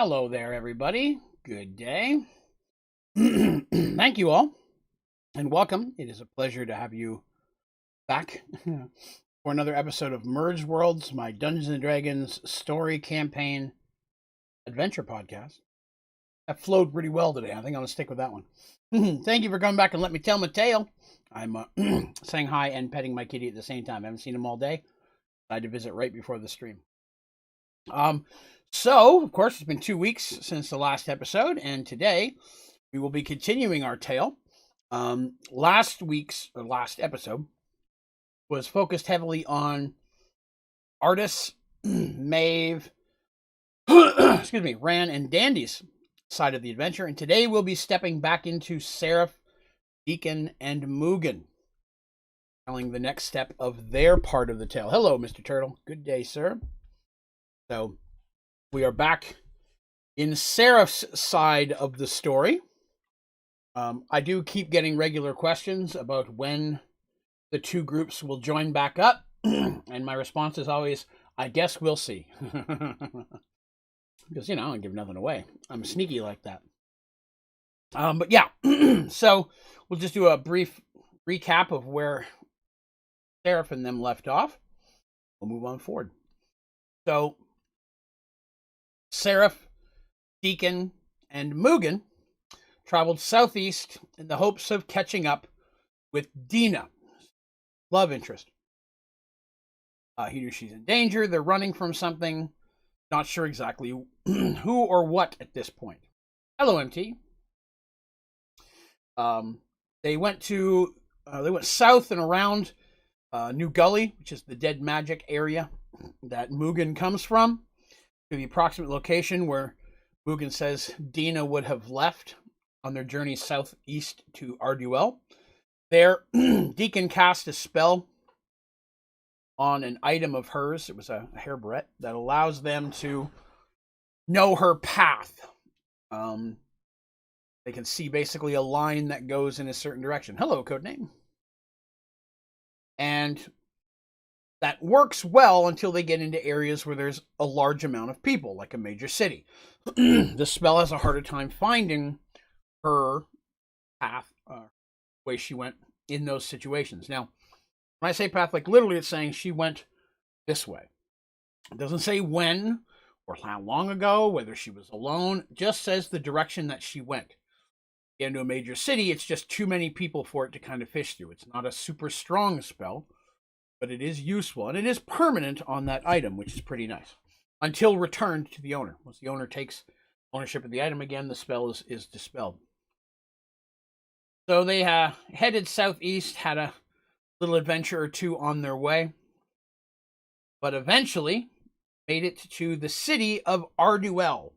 Hello there, everybody. Good day. Thank you all, and welcome. It is a pleasure to have you back for another episode of Mergeworlds, my Dungeons and Dragons story campaign adventure podcast. That flowed pretty well today. I think I'm going to stick with that one. Thank you for coming back and let me tell my tale. I'm saying hi and petting my kitty at the same time. I haven't seen him all day. I had to visit right before the stream. So, of course, it's been 2 weeks since the last episode, and today we will be continuing our tale. Last episode was focused heavily on Artis, Maeve, Ran, and Dandy's side of the adventure, and today we'll be stepping back into Seraph, Deacon, and Mugen, telling the next step of their part of the tale. Hello, Mr. Turtle. Good day, sir. So, we are back in Seraph's side of the story. I do keep getting regular questions about when the two groups will join back up, and my response is always, I guess we'll see. Because, I don't give nothing away. I'm sneaky like that. But yeah, so we'll just do a brief recap of where Seraph and them left off. We'll move on forward. So, Seraph, Deacon, and Mugen traveled southeast in the hopes of catching up with Dina, love interest. He knew she's in danger. They're running from something. Not sure exactly who or what at this point. Hello, MT. They went south and around New Gully, which is the dead magic area that Mugen comes from, to the approximate location where Mugen says Dina would have left on their journey southeast to Arduel. There, Deacon cast a spell on an item of hers. It was a hair barrette that allows them to know her path. They can see basically a line that goes in a certain direction. Hello, Codename. And that works well until they get into areas where there's a large amount of people, like a major city. The spell has a harder time finding her path, way she went in those situations. Now, when I say path, like literally it's saying she went this way. It doesn't say when or how long ago, whether she was alone. It just says the direction that she went. Get into a major city, it's just too many people for it to kind of fish through. It's not a super strong spell, but it is useful, and it is permanent on that item, which is pretty nice, until returned to the owner. Once the owner takes ownership of the item again, the spell is dispelled. So they headed southeast, had a little adventure or two on their way, but eventually made it to the city of Arduel.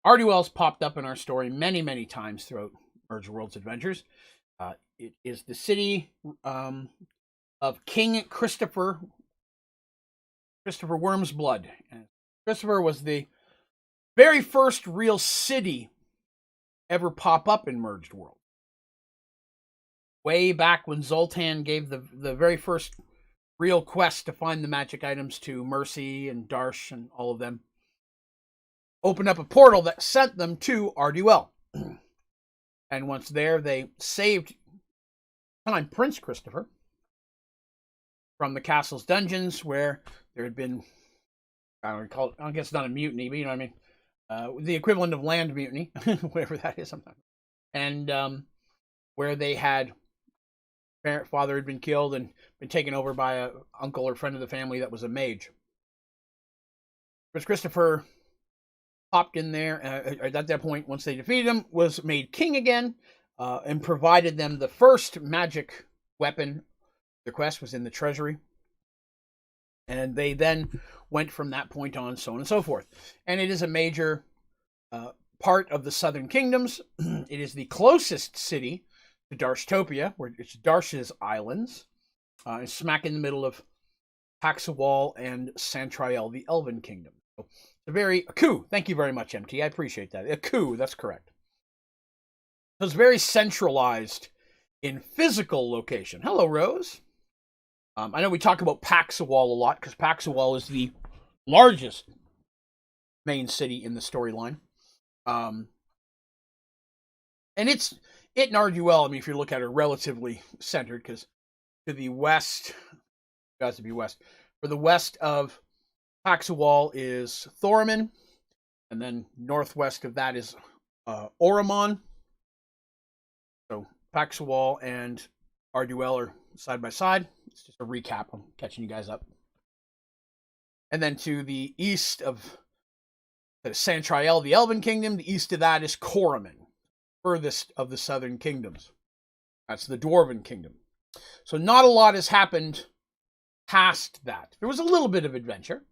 Arduel's popped up in our story many, many times throughout Mergeworlds adventures. It is the city of King Christopher Wormsblood. And Christopher was the very first real city ever pop up in Merged World. Way back when Zoltan gave the very first real quest to find the magic items to Mercy and Darsh and all of them, opened up a portal that sent them to Arduel. And once there, they saved Prince Christopher from the castle's dungeons, where there had been, I guess not a mutiny, but you know what I mean, the equivalent of land mutiny, whatever that is sometimes, and where they had father had been killed and been taken over by a uncle or friend of the family that was a mage. Prince Christopher popped in there at that point. Once they defeated him, was made king again, and provided them the first magic weapon. The quest was in the treasury, and they then went from that point on, so on and so forth. And it is a major part of the Southern Kingdoms. It is the closest city to Darshtopia, where it's Darsh's islands. It's smack in the middle of Paxawal and Santriel, the Elven Kingdom. So a coup. Thank you very much, MT. I appreciate that. A coup, that's correct. So it's very centralized in physical location. Hello, Rose. I know we talk about Paxawal a lot, because Paxawal is the largest main city in the storyline. And it and Arduel, I mean, if you look at it, relatively centered, because to the west, it has to be west. For the west of Paxual is Thoramin, and then northwest of that is Oromon. So Paxual and Arduel are side by side. It's just a recap. I'm catching you guys up. And then to the east of Santriel, the Elven Kingdom, the east of that is Coromon, furthest of the southern kingdoms. That's the Dwarven Kingdom. So not a lot has happened past that. There was a little bit of adventure.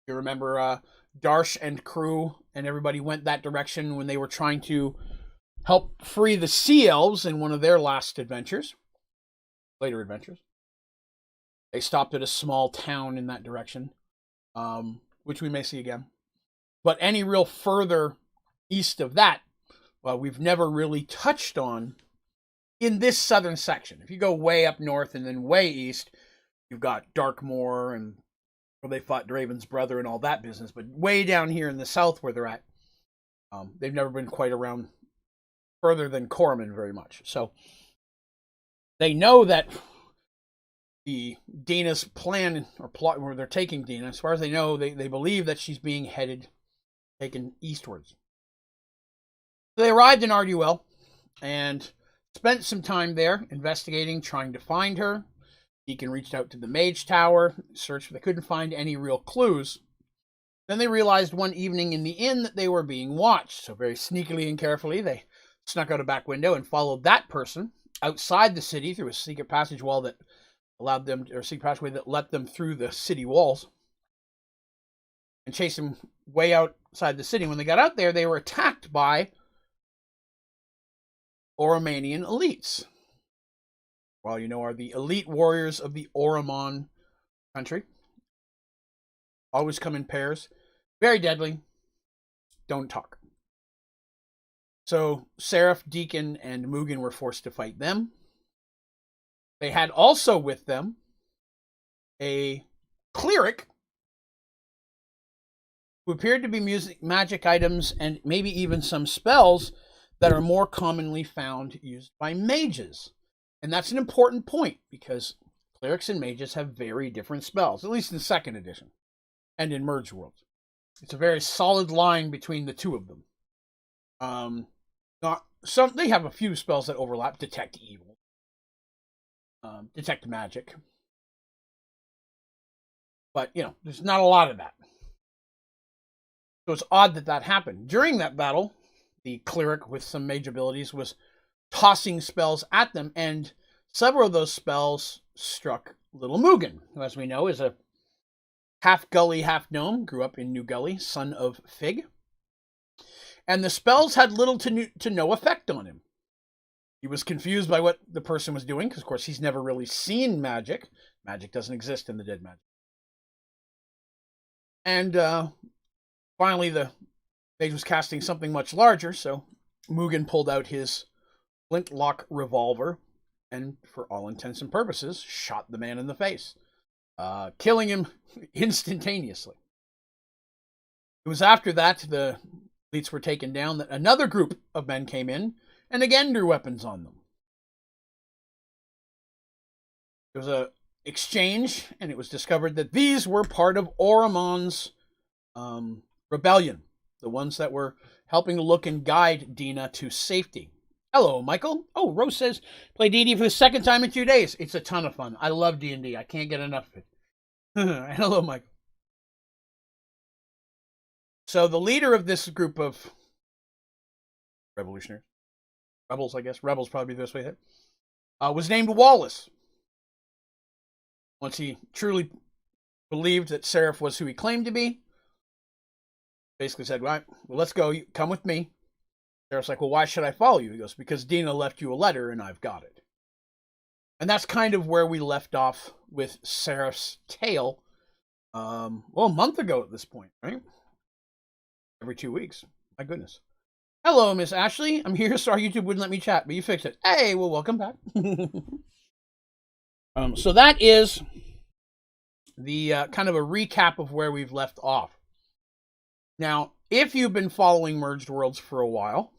You remember Darsh and crew and everybody went that direction when they were trying to help free the Sea Elves in one of their last adventures. Later adventures. They stopped at a small town in that direction, which we may see again. But any real further east of that, well, we've never really touched on in this southern section. If you go way up north and then way east, you've got Darkmoor and where they fought Draven's brother and all that business. But way down here in the south where they're at, they've never been quite around further than Coromon very much. So they know that the Dina's plan or plot where they're taking Dina, as far as they know, they believe that she's being taken eastwards. So they arrived in Arduel and spent some time there investigating, trying to find her. Deacon reached out to the Mage Tower, searched, but they couldn't find any real clues. Then they realized one evening in the inn that they were being watched. So very sneakily and carefully, they snuck out a back window and followed that person outside the city through a secret passage wall that allowed them, or secret passageway that let them through the city walls, and chased them way outside the city. When they got out there, they were attacked by Oromanian elites. Well, you know, are the elite warriors of the Oromon country. Always come in pairs. Very deadly. Don't talk. So Seraph, Deacon, and Mugen were forced to fight them. They had also with them a cleric who appeared to be magic items and maybe even some spells that are more commonly found used by mages. And that's an important point because clerics and mages have very different spells, at least in 2nd edition and in Mergeworlds. It's a very solid line between the two of them. They have a few spells that overlap. Detect evil. Detect magic. But, you know, there's not a lot of that. So it's odd that that happened. During that battle, the cleric with some mage abilities was tossing spells at them, and several of those spells struck little Mugen, who, as we know, is a half gully, half gnome, grew up in New Gully, son of Fig. And the spells had little to no effect on him. He was confused by what the person was doing, because, of course, he's never really seen magic. Magic doesn't exist in the Dead Magic. And finally, the mage was casting something much larger, so Mugen pulled out his flintlock revolver and, for all intents and purposes, shot the man in the face, killing him instantaneously. It was after that the elites were taken down that another group of men came in and again drew weapons on them. There was an exchange, and it was discovered that these were part of Oromon's rebellion, the ones that were helping to look and guide Dina to safety. Hello, Michael. Oh, Rose says, play D&D for the 2nd time in 2 days. It's a ton of fun. I love D&D. I can't get enough of it. Hello, Michael. So the leader of this group of revolutionaries, rebels, I guess, rebels probably the best way to hit, was named Wallace. Once he truly believed that Seraph was who he claimed to be, basically said, right, well, let's go. Come with me. Seraph's like, well, why should I follow you? He goes, because Dina left you a letter and I've got it. And that's kind of where we left off with Seraph's tale, well, a month ago at this point, right? Every 2 weeks. My goodness. Hello, Miss Ashley. I'm here. Sorry YouTube wouldn't let me chat, but you fixed it. Hey, well, welcome back. So that is the kind of a recap of where we've left off. Now, if you've been following Merged Worlds for a while,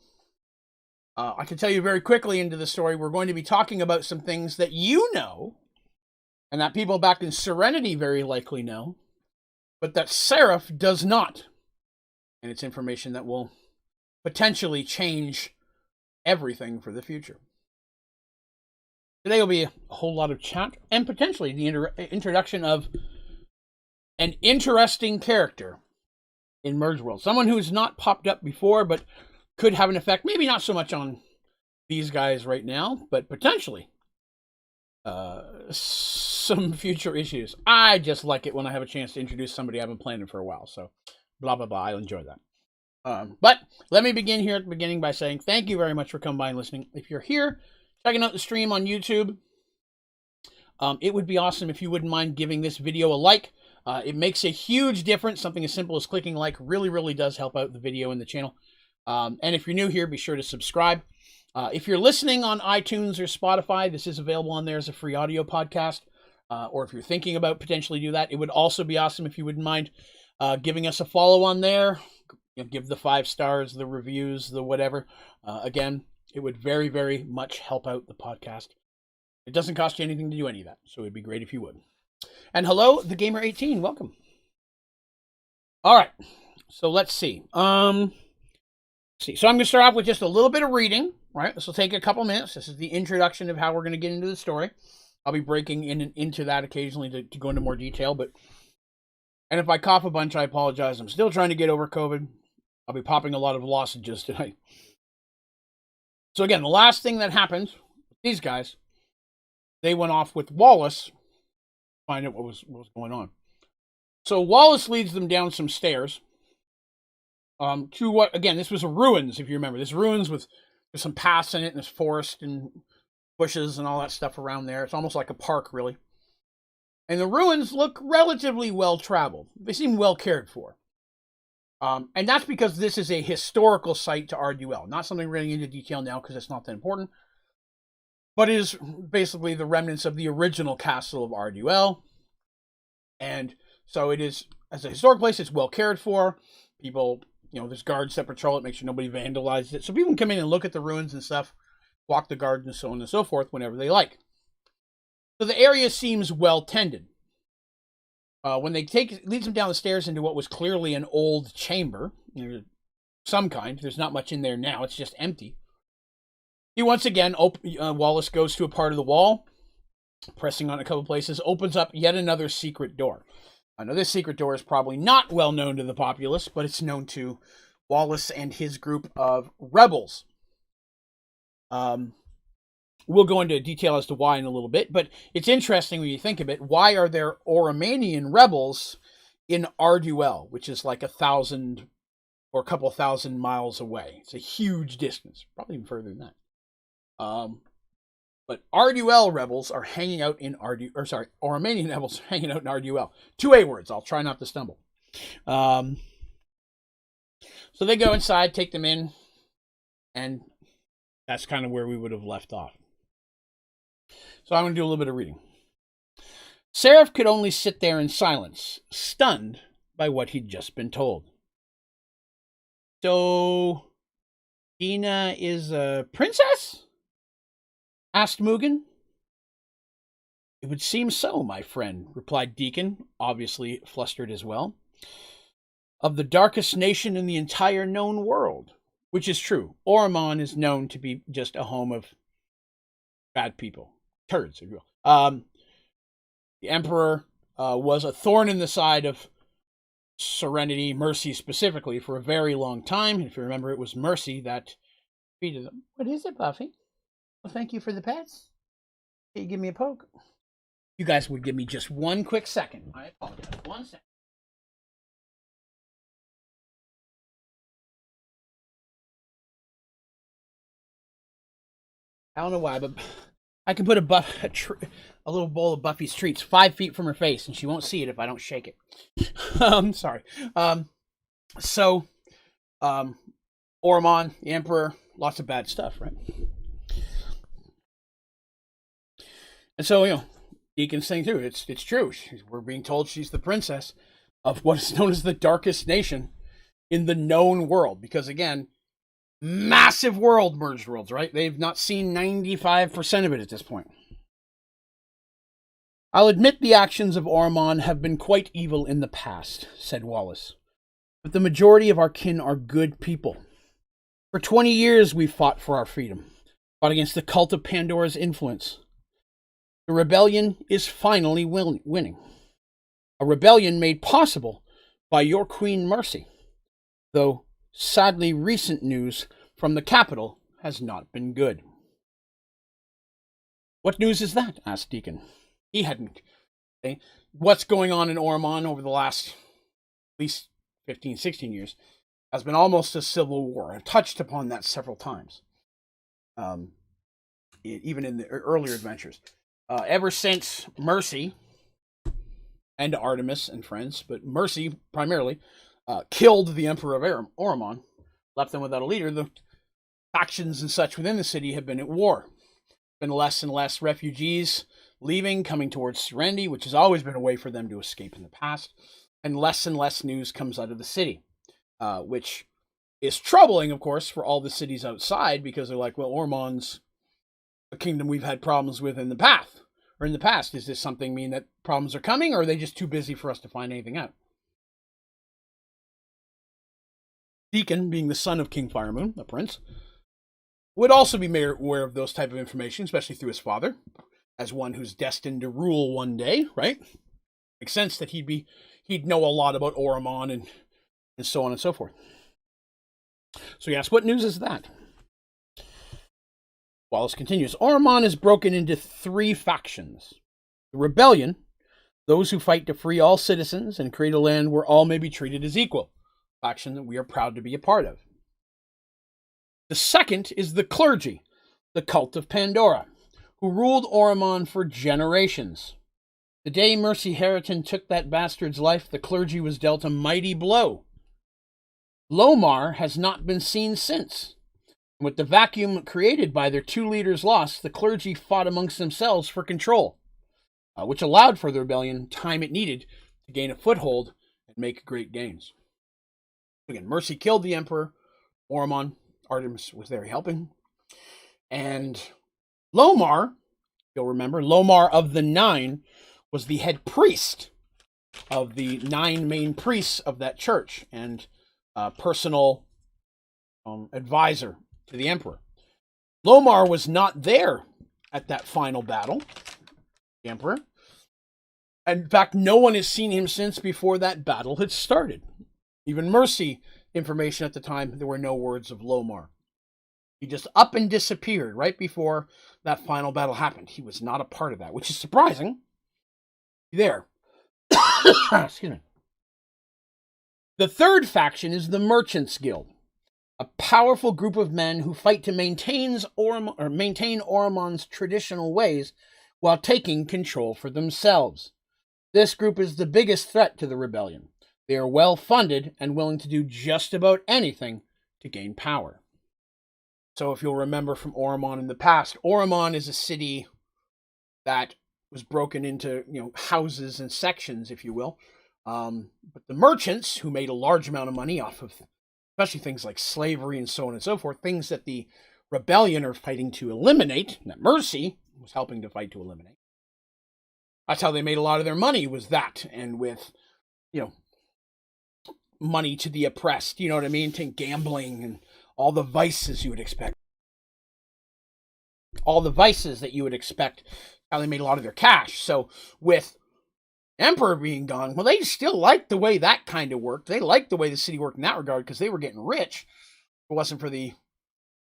I can tell you very quickly into the story, we're going to be talking about some things that you know, and that people back in Serenity very likely know, but that Seraph does not. And it's information that will potentially change everything for the future. Today will be a whole lot of chat and potentially the introduction of an interesting character in Mergeworlds. Someone who's not popped up before, but could have an effect. Maybe not so much on these guys right now, but potentially some future issues. I just like it when I have a chance to introduce somebody I've been playing for a while. So blah, blah, blah. I'll enjoy that. But let me begin here at the beginning by saying thank you very much for coming by and listening. If you're here checking out the stream on YouTube, it would be awesome if you wouldn't mind giving this video a like. It makes a huge difference. Something as simple as clicking like really, really does help out the video and the channel. And if you're new here, be sure to subscribe. If you're listening on iTunes or Spotify, this is available on there as a free audio podcast. Or if you're thinking about potentially do that, it would also be awesome if you wouldn't mind giving us a follow on there. Give the 5 stars, the reviews, the whatever. Again, it would very, very much help out the podcast. It doesn't cost you anything to do any of that, so it'd be great if you would. And hello, the Gamer18. Welcome. All right, so let's see. So I'm going to start off with just a little bit of reading. Right, this will take a couple minutes. This is the introduction of how we're going to get into the story. I'll be breaking in and into that occasionally to go into more detail. And if I cough a bunch, I apologize. I'm still trying to get over COVID. I'll be popping a lot of lozenges tonight. So again, the last thing that happened with these guys, they went off with Wallace to find out what was going on. So Wallace leads them down some stairs to what, again, this was a ruins, if you remember. This ruins with there's some paths in it, and there's forest and bushes and all that stuff around there. It's almost like a park, really. And the ruins look relatively well-traveled. They seem well cared for. And that's because this is a historical site to Arduel. Not something we're getting into detail now because it's not that important. But it is basically the remnants of the original castle of Arduel. And so it is, as a historic place, it's well cared for. People, there's guards that patrol it, make sure nobody vandalizes it. So people can come in and look at the ruins and stuff, walk the garden and so on and so forth whenever they like. So the area seems well tended. When they leads them down the stairs into what was clearly an old chamber, some kind. There's not much in there now. It's just empty. He once again, Wallace goes to a part of the wall, pressing on a couple places, opens up yet another secret door. Now, this secret door is probably not well known to the populace, but it's known to Wallace and his group of rebels. We'll go into detail as to why in a little bit, but it's interesting when you think of it. Why are there Oromanian rebels in Arduel, which is like 1,000 or a couple thousand miles away? It's a huge distance, probably even further than that. But Arduel rebels are hanging out in Oromanian rebels hanging out in Arduel. 2 A words. I'll try not to stumble. So they go inside, take them in, and that's kind of where we would have left off. So I'm going to do a little bit of reading. Seraph could only sit there in silence, stunned by what he'd just been told. So, Dina is a princess? Asked Mugen. It would seem so, my friend, replied Deacon, obviously flustered as well. Of the darkest nation in the entire known world. Which is true. Oromon is known to be just a home of bad people. Turds, if you will. The Emperor was a thorn in the side of Serenity, Mercy specifically, for a very long time. If you remember, it was Mercy that defeated them. What is it, Buffy? Well, thank you for the pets. Can you give me a poke? You guys would give me just one quick second. I apologize. 1 second. I don't know why, but I can put a little bowl of Buffy's treats 5 feet from her face, and she won't see it if I don't shake it. Sorry. Oromon, the Emperor, lots of bad stuff, right? And so, Deacon's saying too, it's true. We're being told she's the princess of what is known as the darkest nation in the known world. Because again, massive world, Merged Worlds, right? They've not seen 95% of it at this point. I'll admit the actions of Oromon have been quite evil in the past, said Wallace. But the majority of our kin are good people. For 20 years we've fought for our freedom, fought against the cult of Pandora's influence. The rebellion is finally winning. A rebellion made possible by your Queen Mercy, though sadly recent news from the capital has not been good. What news is that? Asked Deacon. He hadn't. Okay. What's going on in Oromon over the last at least 15, 16 years has been almost a civil war. I've touched upon that several times, even in the earlier adventures. Ever since Mercy and Artemis and friends, but Mercy primarily, killed the Emperor of Oromon, left them without a leader, the factions and such within the city have been at war. Been less and less refugees leaving, coming towards Serenity, which has always been a way for them to escape in the past, and less news comes out of the city, which is troubling, of course, for all the cities outside, because they're like, well, Oromon's a kingdom we've had problems with in the past. Is this something mean that problems are coming, or are they just too busy for us to find anything out? Deacon, being the son of King Firemoon, a prince, would also be made aware of those type of information, especially through his father, as one who's destined to rule one day, right? Makes sense that he'd know a lot about Oromon and so on and so forth. So he asked, what news is that? Wallace continues, Oromon is broken into 3 factions. The rebellion, those who fight to free all citizens and create a land where all may be treated as equal, faction that we are proud to be a part of. The second is the clergy, the cult of Pandora, who ruled Oromon for generations. The day Mercy Harriton took that bastard's life, the clergy was dealt a mighty blow. Lomar has not been seen since. With the vacuum created by their 2 leaders lost, the clergy fought amongst themselves for control, which allowed for the rebellion time it needed to gain a foothold and make great gains. Again, Mercy killed the Emperor. Oromon, Artemis was there helping. And Lomar, you'll remember, Lomar of the 9 was the head priest of the 9 main priests of that church and personal advisor to the Emperor. Lomar was not there at that final battle, the Emperor. In fact, no one has seen him since before that battle had started. Even Mercy information at the time, there were no words of Lomar. He just up and disappeared right before that final battle happened. He was not a part of that, which is surprising. There. Excuse me. The third faction is the Merchants Guild, a powerful group of men who fight to maintain Oromon's traditional ways while taking control for themselves. This group is the biggest threat to the rebellion. They are well funded and willing to do just about anything to gain power. So if you'll remember from Oromon in the past, Oromon is a city that was broken into, houses and sections, if you will. But the merchants, who made a large amount of money off of especially things like slavery and so on and so forth, things that the rebellion are fighting to eliminate, that Mercy was helping to fight to eliminate. That's how they made a lot of their money, was that, and with, money to the oppressed, you know what I mean, to gambling and all the vices you would expect. All the vices that you would expect, how they made a lot of their cash. So with Emperor being gone, well, they still liked the way that kind of worked. They liked the way the city worked in that regard because they were getting rich. If it wasn't for the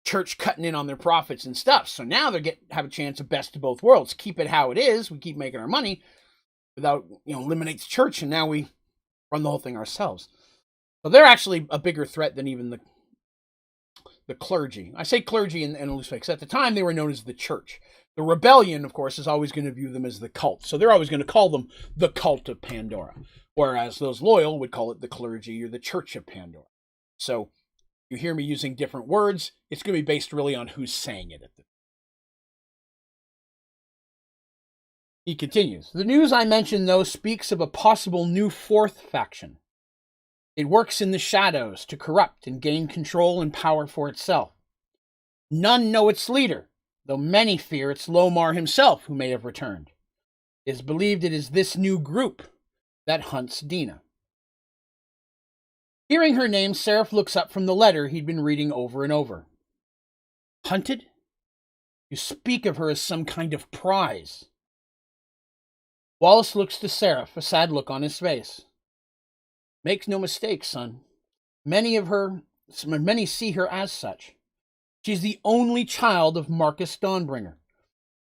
church cutting in on their profits and stuff. So now they have a chance of best of both worlds. Keep it how it is. We keep making our money without, eliminate the church, and now we run the whole thing ourselves. So they're actually a bigger threat than even the clergy. I say clergy in loose way, because at the time they were known as the church. The rebellion, of course, is always going to view them as the cult. So they're always going to call them the cult of Pandora. Whereas those loyal would call it the clergy or the church of Pandora. So you hear me using different words, it's going to be based really on who's saying it. He continues. The news I mentioned, though, speaks of a possible new 4th faction. It works in the shadows to corrupt and gain control and power for itself. None know its leader, though many fear it's Lomar himself who may have returned. It is believed it is this new group that hunts Dina. Hearing her name, Seraph looks up from the letter he'd been reading over and over. Hunted? You speak of her as some kind of prize. Wallace looks to Seraph, a sad look on his face. Make no mistake, son. Many see her as such. She's the only child of Marcus Dawnbringer.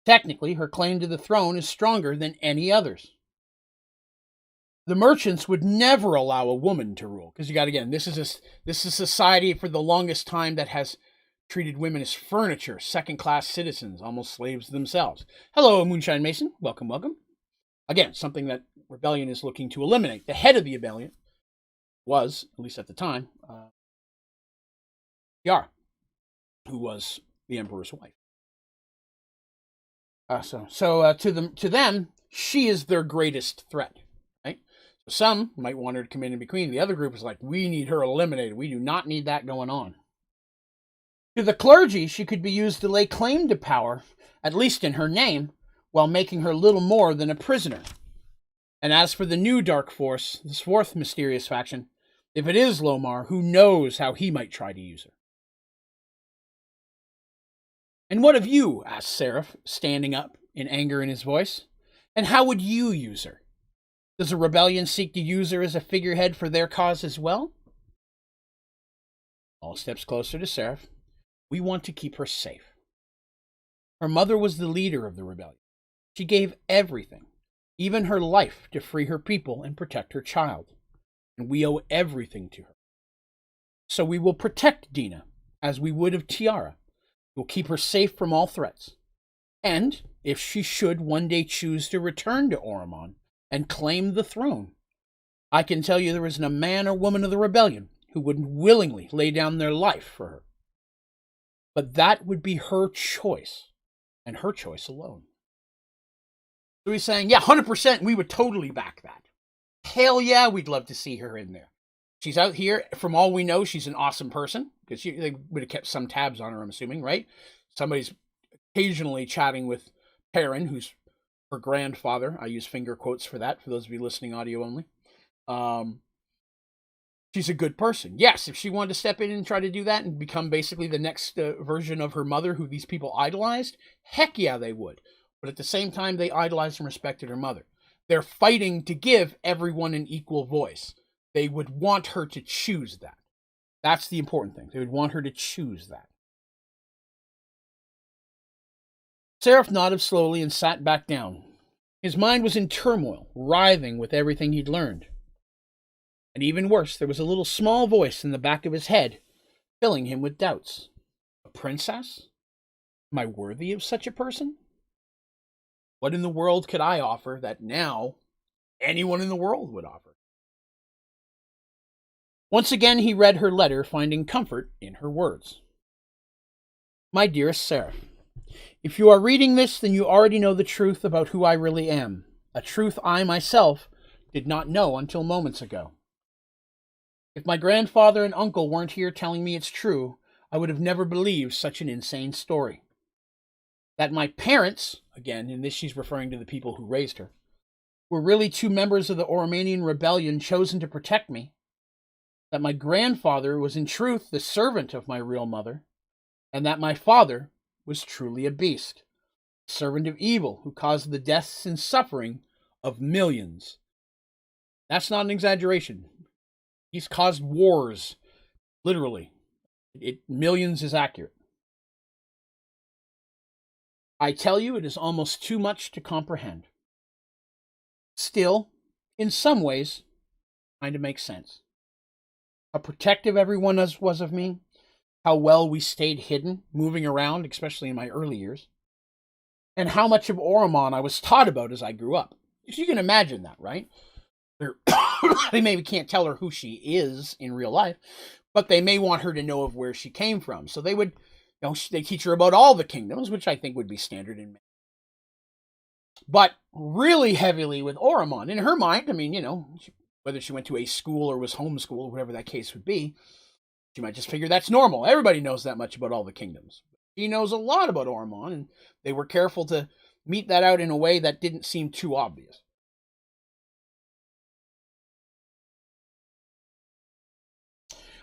Technically, her claim to the throne is stronger than any others. The merchants would never allow a woman to rule, because this is a society for the longest time that has treated women as furniture, second-class citizens, almost slaves themselves. Hello, Moonshine Mason. Welcome, welcome. Again, something that Rebellion is looking to eliminate. The head of the Rebellion was, at least at the time, Yara, who was the Emperor's wife. To them, she is their greatest threat. Right? So some might want her to come in between. The other group is like, we need her eliminated. We do not need that going on. To the clergy, she could be used to lay claim to power, at least in her name, while making her little more than a prisoner. And as for the new Dark Force, this fourth mysterious faction, if it is Lomar, who knows how he might try to use her? And what of you? Asked Seraph, standing up, in anger in his voice. And how would you use her? Does the Rebellion seek to use her as a figurehead for their cause as well? All steps closer to Seraph. We want to keep her safe. Her mother was the leader of the Rebellion. She gave everything, even her life, to free her people and protect her child. And we owe everything to her. So we will protect Dina, as we would of Tiara. We'll keep her safe from all threats. And, if she should one day choose to return to Oromon and claim the throne, I can tell you there isn't a man or woman of the Rebellion who wouldn't willingly lay down their life for her. But that would be her choice, and her choice alone. So he's saying, yeah, 100%, we would totally back that. Hell yeah, we'd love to see her in there. She's out here. From all we know, she's an awesome person, because they would have kept some tabs on her, I'm assuming, right? Somebody's occasionally chatting with Perrin, who's her grandfather. I use finger quotes for that, for those of you listening audio only. She's a good person. Yes, if she wanted to step in and try to do that and become basically the next version of her mother who these people idolized, heck yeah, they would. But at the same time, they idolized and respected her mother. They're fighting to give everyone an equal voice. They would want her to choose that. That's the important thing. They would want her to choose that. Seraph nodded slowly and sat back down. His mind was in turmoil, writhing with everything he'd learned. And even worse, there was a little small voice in the back of his head, filling him with doubts. A princess? Am I worthy of such a person? What in the world could I offer that now anyone in the world would offer? Once again, he read her letter, finding comfort in her words. My dearest Seraph, if you are reading this, then you already know the truth about who I really am, a truth I myself did not know until moments ago. If my grandfather and uncle weren't here telling me it's true, I would have never believed such an insane story. That my parents, again, in this she's referring to the people who raised her, were really two members of the Oromanian rebellion chosen to protect me. That my grandfather was in truth the servant of my real mother, and that my father was truly a beast, a servant of evil who caused the deaths and suffering of millions. That's not an exaggeration. He's caused wars, literally. Millions is accurate. I tell you, it is almost too much to comprehend. Still, in some ways, kind of makes sense. How protective everyone was of me, how well we stayed hidden, moving around, especially in my early years, and how much of Oromon I was taught about as I grew up. If you can imagine that, right? They maybe can't tell her who she is in real life, but they may want her to know of where she came from. So they would, they teach her about all the kingdoms, which I think would be standard in. But really heavily with Oromon. In her mind, whether she went to a school or was homeschooled, whatever that case would be. She might just figure that's normal. Everybody knows that much about all the kingdoms. She knows a lot about Ormond, and they were careful to mete that out in a way that didn't seem too obvious.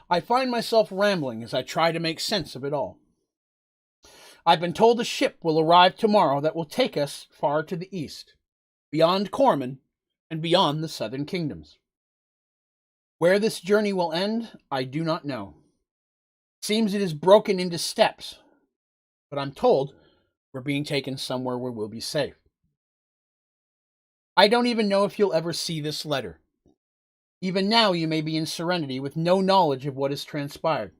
I find myself rambling as I try to make sense of it all. I've been told a ship will arrive tomorrow that will take us far to the east, beyond Corman, and beyond the southern kingdoms. Where this journey will end, I do not know. It seems it is broken into steps, but I'm told we're being taken somewhere where we'll be safe. I don't even know if you'll ever see this letter. Even now you may be in Serenity with no knowledge of what has transpired.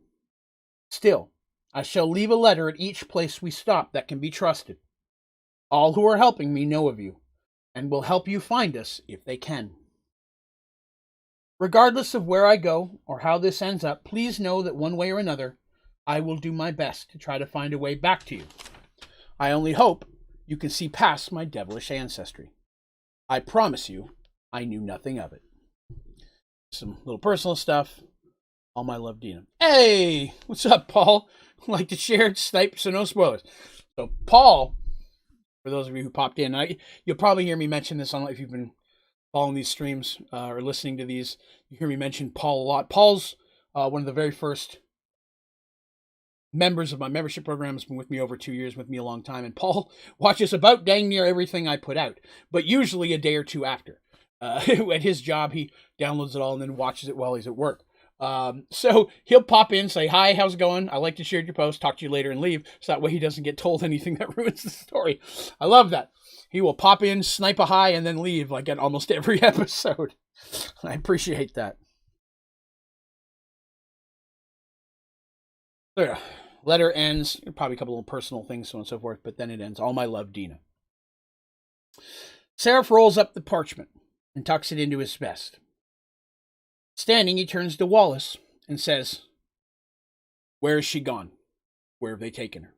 Still, I shall leave a letter at each place we stop that can be trusted. All who are helping me know of you, and will help you find us if they can. Regardless of where I go or how this ends up, please know that one way or another, I will do my best to try to find a way back to you. I only hope you can see past my devilish ancestry. I promise you, I knew nothing of it. Some little personal stuff. All my love, Dina. Hey, what's up, Paul? Like to share, snipe, so no spoilers. So, Paul, for those of you who popped in, you'll probably hear me mention this on if you've been following these streams or listening to these. You hear me mention Paul a lot. Paul's one of the very first members of my membership program. Has been with me over 2 years, with me a long time. And Paul watches about dang near everything I put out, but usually a day or two after. At his job, he downloads it all and then watches it while he's at work. So he'll pop in, say, hi, how's it going? I like to share your post, talk to you later and leave. So that way he doesn't get told anything that ruins the story. I love that. He will pop in, snipe a hi, and then leave like at almost every episode. I appreciate that. So yeah, letter ends, probably a couple of personal things, so on and so forth, but then it ends. All my love, Dina. Seraph rolls up the parchment and tucks it into his vest. Standing, he turns to Wallace and says, where has she gone? Where have they taken her?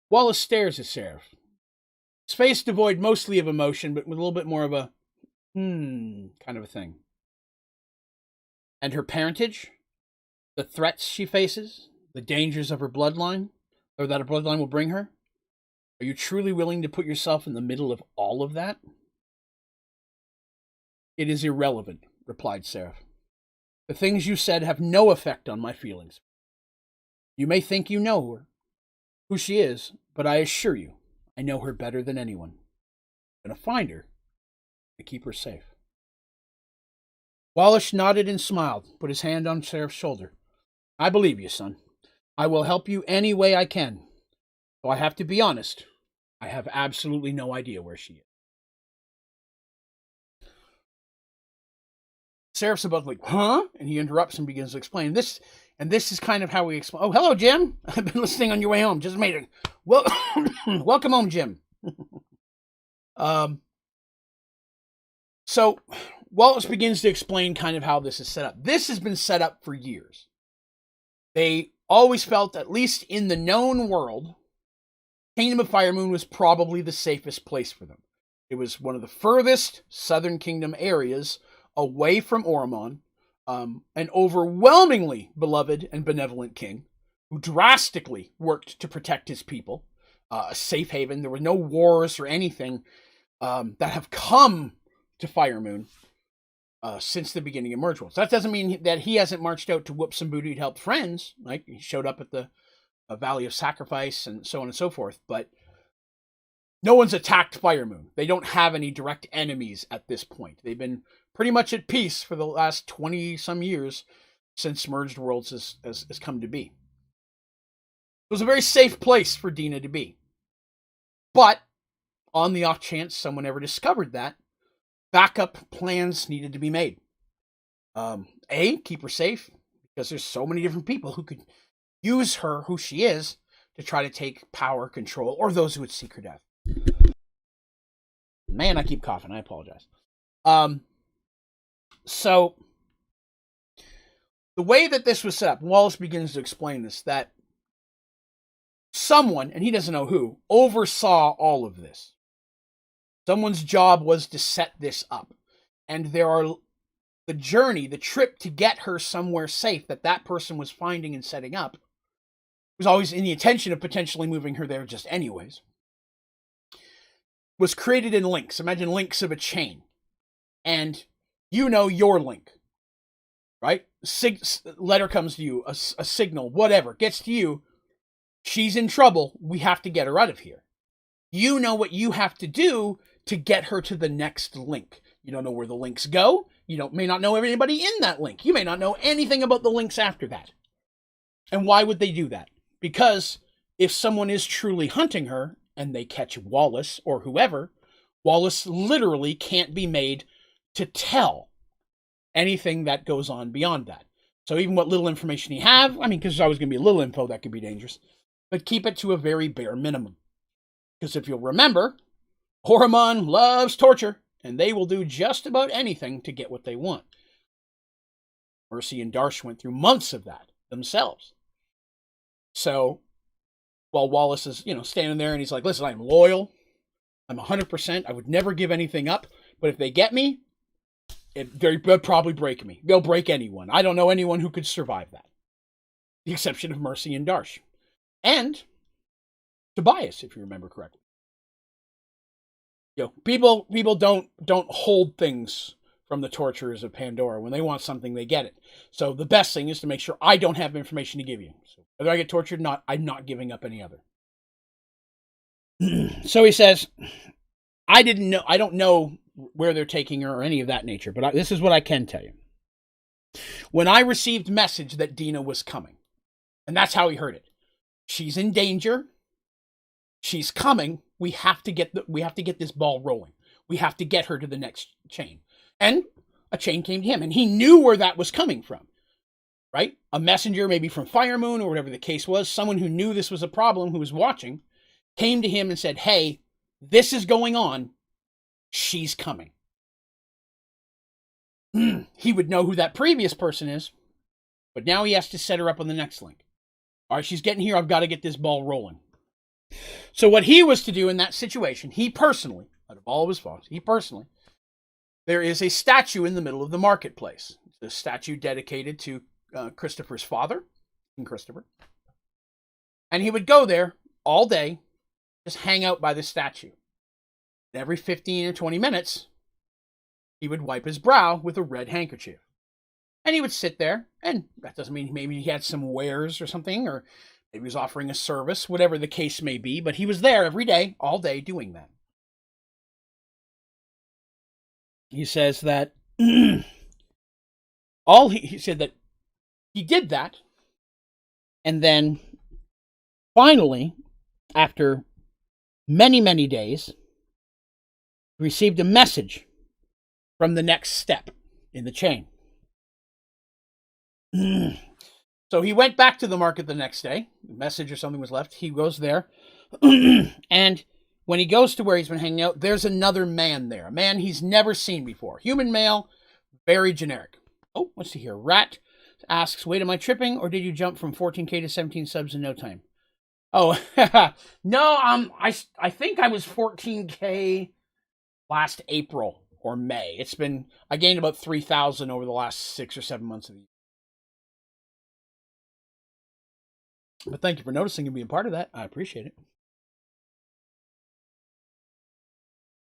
Wallace stares at Seraph. His face devoid mostly of emotion, but with a little bit more of a, kind of a thing. And her parentage? The threats she faces? The dangers of her bloodline? Or that her bloodline will bring her? Are you truly willing to put yourself in the middle of all of that? It is irrelevant, replied Seraph. The things you said have no effect on my feelings. You may think you know her, who she is, but I assure you, I know her better than anyone. I'm going to find her and keep her safe. Wallace nodded and smiled, put his hand on Seraph's shoulder. I believe you, son. I will help you any way I can. Though I have to be honest, I have absolutely no idea where she is. Seraph's about like, huh? And he interrupts and begins to explain this. And this is kind of how we explain. Oh, hello, Jim. I've been listening on your way home. Just made it. Well, welcome home, Jim. So Wallace begins to explain kind of how this is set up. This has been set up for years. They always felt, at least in the known world, Kingdom of Firemoon was probably the safest place for them. It was one of the furthest Southern Kingdom areas away from Oromon, an overwhelmingly beloved and benevolent king who drastically worked to protect his people, a safe haven. There were no wars or anything that have come to Firemoon since the beginning of Mergeworlds. That doesn't mean that he hasn't marched out to whoop some booty to help friends. Like he showed up at the Valley of Sacrifice and so on and so forth, but no one's attacked Firemoon. They don't have any direct enemies at this point. They've been pretty much at peace for the last 20-some years since Mergedworlds has come to be. It was a very safe place for Dina to be. But on the off chance someone ever discovered that, backup plans needed to be made. Keep her safe, because there's so many different people who could use her, who she is, to try to take power, control, or those who would seek her death. Man, I keep coughing. I apologize. So, the way that this was set up, Wallace begins to explain this, that someone, and he doesn't know who, oversaw all of this. Someone's job was to set this up. and there are the journey, the trip to get her somewhere safe that person was finding and setting up was always in the intention of potentially moving her there just anyways, was created in links. Imagine links of a chain. And you know your link, right? Letter comes to you, a signal, whatever, gets to you. She's in trouble. We have to get her out of here. You know what you have to do to get her to the next link. You don't know where the links go. You may not know everybody in that link. You may not know anything about the links after that. And why would they do that? Because if someone is truly hunting her and they catch Wallace or whoever, Wallace literally can't be made to tell anything that goes on beyond that. So even what little information you have, because there's always going to be a little info that could be dangerous, but keep it to a very bare minimum. Because if you'll remember, Hormon loves torture, and they will do just about anything to get what they want. Mercy and Darsh went through months of that themselves. So while Wallace is, standing there and he's like, listen, I'm loyal. I'm 100%. I would never give anything up. But if they get me, they'll probably break me. They'll break anyone. I don't know anyone who could survive that. The exception of Mercy and Darsh. And Tobias, if you remember correctly. People don't hold things from the torturers of Pandora. When they want something, they get it. So the best thing is to make sure I don't have information to give you. So whether I get tortured or not, I'm not giving up any other. So he says, I don't know where they're taking her or any of that nature, but this is what I can tell you. When I received message that Dina was coming, and that's how he heard it. She's in danger. She's coming. We have to get this ball rolling. We have to get her to the next chain. And a chain came to him, and he knew where that was coming from, right? A messenger, maybe from Fire Moon or whatever the case was, someone who knew this was a problem, who was watching, came to him and said, hey, this is going on. She's coming. He would know who that previous person is, but now he has to set her up on the next link. All right, she's getting here. I've got to get this ball rolling. So what he was to do in that situation, he personally, out of all of his followers, there is a statue in the middle of the marketplace. It's a statue dedicated to Christopher's father, King Christopher. And he would go there all day, just hang out by the statue. And every 15 or 20 minutes, he would wipe his brow with a red handkerchief. And he would sit there, and that doesn't mean maybe he had some wares or something, or maybe he was offering a service, whatever the case may be, but he was there every day, all day, doing that. He says that he said that he did that, and then finally, after many, many days, received a message from the next step in the chain. So he went back to the market the next day. A message or something was left. He goes there. And when he goes to where he's been hanging out, there's another man there. A man he's never seen before. Human male, very generic. Oh, let's see here. Rat asks, wait, am I tripping? Or did you jump from 14K to 17 subs in no time? Oh, no, I think I was 14K last April or May. I gained about 3,000 over the last 6 or 7 months of the year. But thank you for noticing and being part of that. I appreciate it.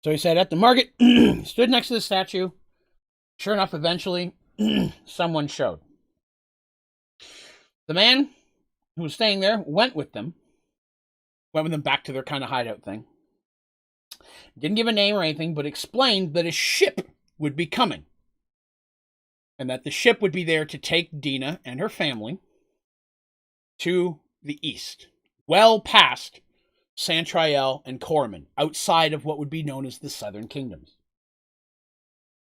So he said, at the market, stood next to the statue. Sure enough, eventually, someone showed. The man who was staying there went with them back to their kind of hideout thing. Didn't give a name or anything, but explained that a ship would be coming. And that the ship would be there to take Dina and her family to the east, well past Santriel and Corman, outside of what would be known as the Southern Kingdoms.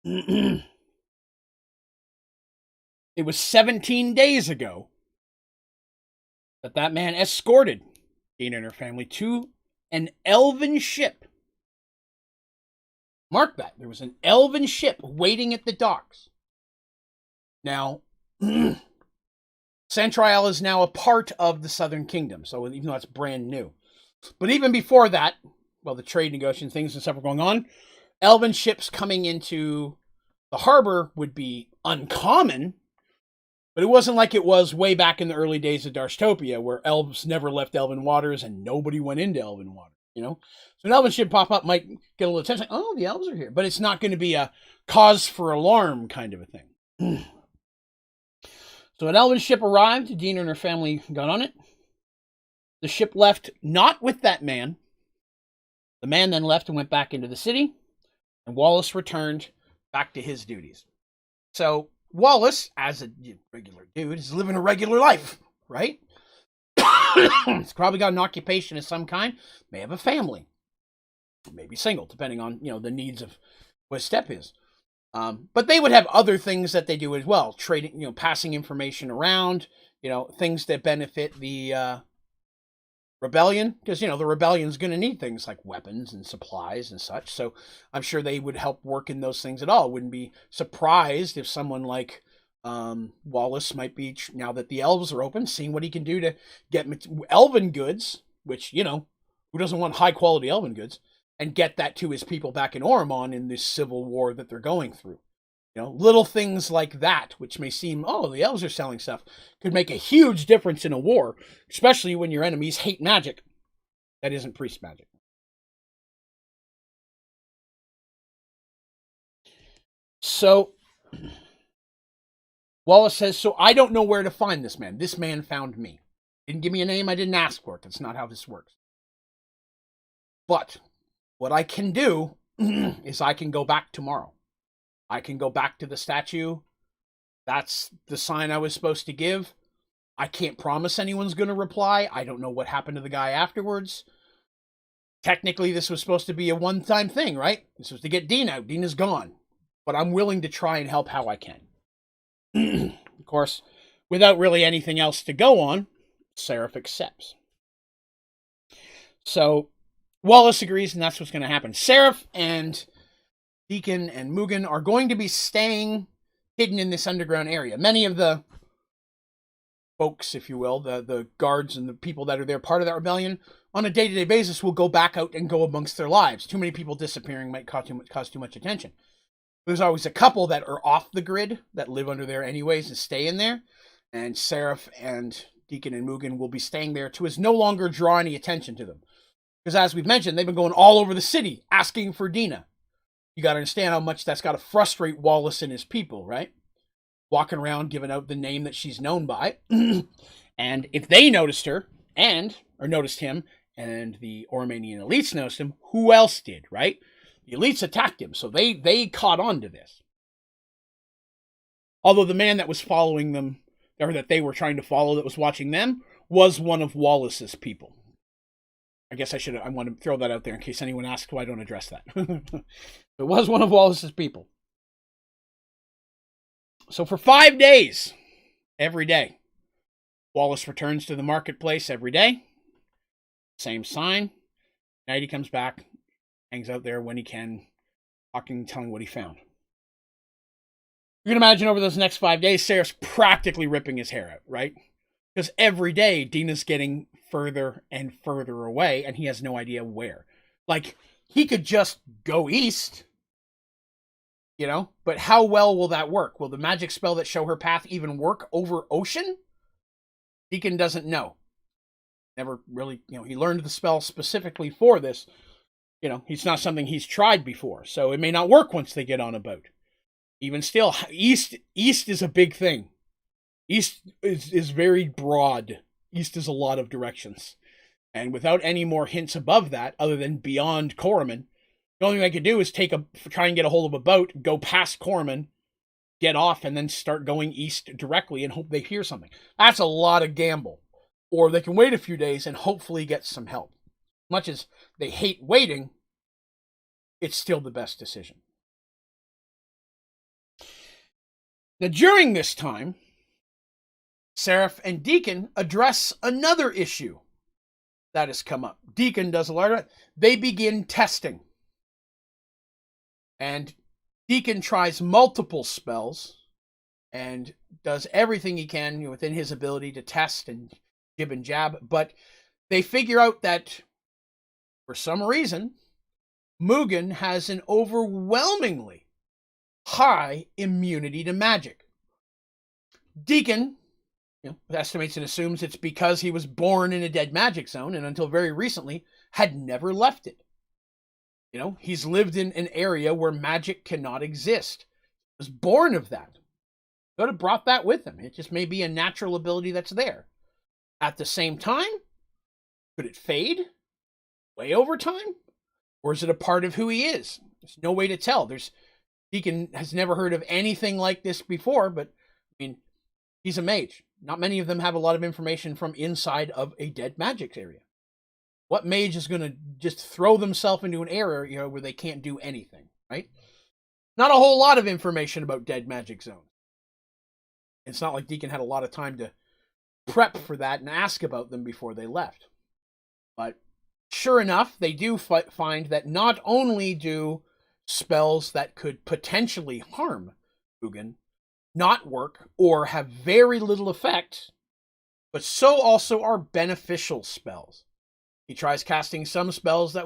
It was 17 days ago that man escorted Dina and her family to an elven ship. Mark that. There was an elven ship waiting at the docks. Now, Santriel is now a part of the Southern Kingdom, so even though it's brand new. But even before that, well, the trade negotiations, things and stuff were going on, elven ships coming into the harbor would be uncommon, but it wasn't like it was way back in the early days of Darstopia, where elves never left Elven waters and nobody went into Elven water, you know? So an elven ship pop up might get a little attention, like, oh, the elves are here, but it's not going to be a cause for alarm kind of a thing. So an elven ship arrived, Dina and her family got on it. The ship left not with that man. The man then left and went back into the city, and Wallace returned back to his duties. So Wallace, as a regular dude, is living a regular life, right? He's probably got an occupation of some kind, may have a family, maybe single, depending on, the needs of what his step is. But they would have other things that they do as well, trading, passing information around, things that benefit the rebellion, because, the rebellion's going to need things like weapons and supplies and such. So I'm sure they would help work in those things at all. Wouldn't be surprised if someone like Wallace might be, now that the elves are open, seeing what he can do to get elven goods, which, who doesn't want high quality elven goods, and get that to his people back in Oromon in this civil war that they're going through. Little things like that, which may seem, oh, the elves are selling stuff, could make a huge difference in a war, especially when your enemies hate magic that isn't priest magic. So Wallace says, so I don't know where to find this man. This man found me. Didn't give me a name. I didn't ask for it. That's not how this works. But what I can do is I can go back tomorrow. I can go back to the statue. That's the sign I was supposed to give. I can't promise anyone's going to reply. I don't know what happened to the guy afterwards. Technically, this was supposed to be a one-time thing, right? This was to get Dean out. Dean is gone. But I'm willing to try and help how I can. Of course, without really anything else to go on, Seraph accepts. So Wallace agrees, and that's what's going to happen. Seraph and Deacon and Mugen are going to be staying hidden in this underground area. Many of the folks, if you will, the guards and the people that are there, part of that rebellion, on a day-to-day basis will go back out and go amongst their lives. Too many people disappearing might cause too much attention. There's always a couple that are off the grid that live under there anyways and stay in there. And Seraph and Deacon and Mugen will be staying there to no longer draw any attention to them. Because as we've mentioned, they've been going all over the city asking for Dina. You got to understand how much that's got to frustrate Wallace and his people, right? Walking around giving out the name that she's known by. And if they noticed her, or noticed him, and the Oromanian elites noticed him, who else did, right? The elites attacked him, so they caught on to this. Although the man that was following them, or that they were trying to follow that was watching them, was one of Wallace's people. I guess I want to throw that out there in case anyone asks why I don't address that. It was one of Wallace's people. So for 5 days, every day, Wallace returns to the marketplace every day. Same sign. Night he comes back, hangs out there when he can, talking, telling what he found. You can imagine over those next 5 days, Seraph's practically ripping his hair out, right? Because every day, Dina's getting further and further away, and he has no idea where. Like, he could just go east, but how well will that work? Will the magic spell that show her path even work over ocean? Deacon doesn't know. Never really, he learned the spell specifically for this. It's not something he's tried before, so it may not work once they get on a boat. Even still, east is a big thing. East is very broad. East is a lot of directions. And without any more hints above that, other than beyond Coromon, the only thing I could do is try and get a hold of a boat, go past Coromon, get off, and then start going east directly and hope they hear something. That's a lot of gamble. Or they can wait a few days and hopefully get some help. Much as they hate waiting, it's still the best decision. Now, during this time, Seraph and Deacon address another issue that has come up. Deacon does a lot of it. They begin testing. And Deacon tries multiple spells and does everything he can within his ability to test and jib and jab. But they figure out that, for some reason, Mugen has an overwhelmingly high immunity to magic. Deacon estimates and assumes it's because he was born in a dead magic zone and until very recently had never left it. He's lived in an area where magic cannot exist. He was born of that. Could have brought that with him. It just may be a natural ability that's there. At the same time, could it fade way over time? Or is it a part of who he is? There's no way to tell. Deacon has never heard of anything like this before, but he's a mage. Not many of them have a lot of information from inside of a dead magic area. What mage is going to just throw themselves into an area where they can't do anything, right? Not a whole lot of information about dead magic zones. It's not like Deacon had a lot of time to prep for that and ask about them before they left. But sure enough, they do find that not only do spells that could potentially harm Mugen not work or have very little effect, but so also are beneficial spells. He tries casting some spells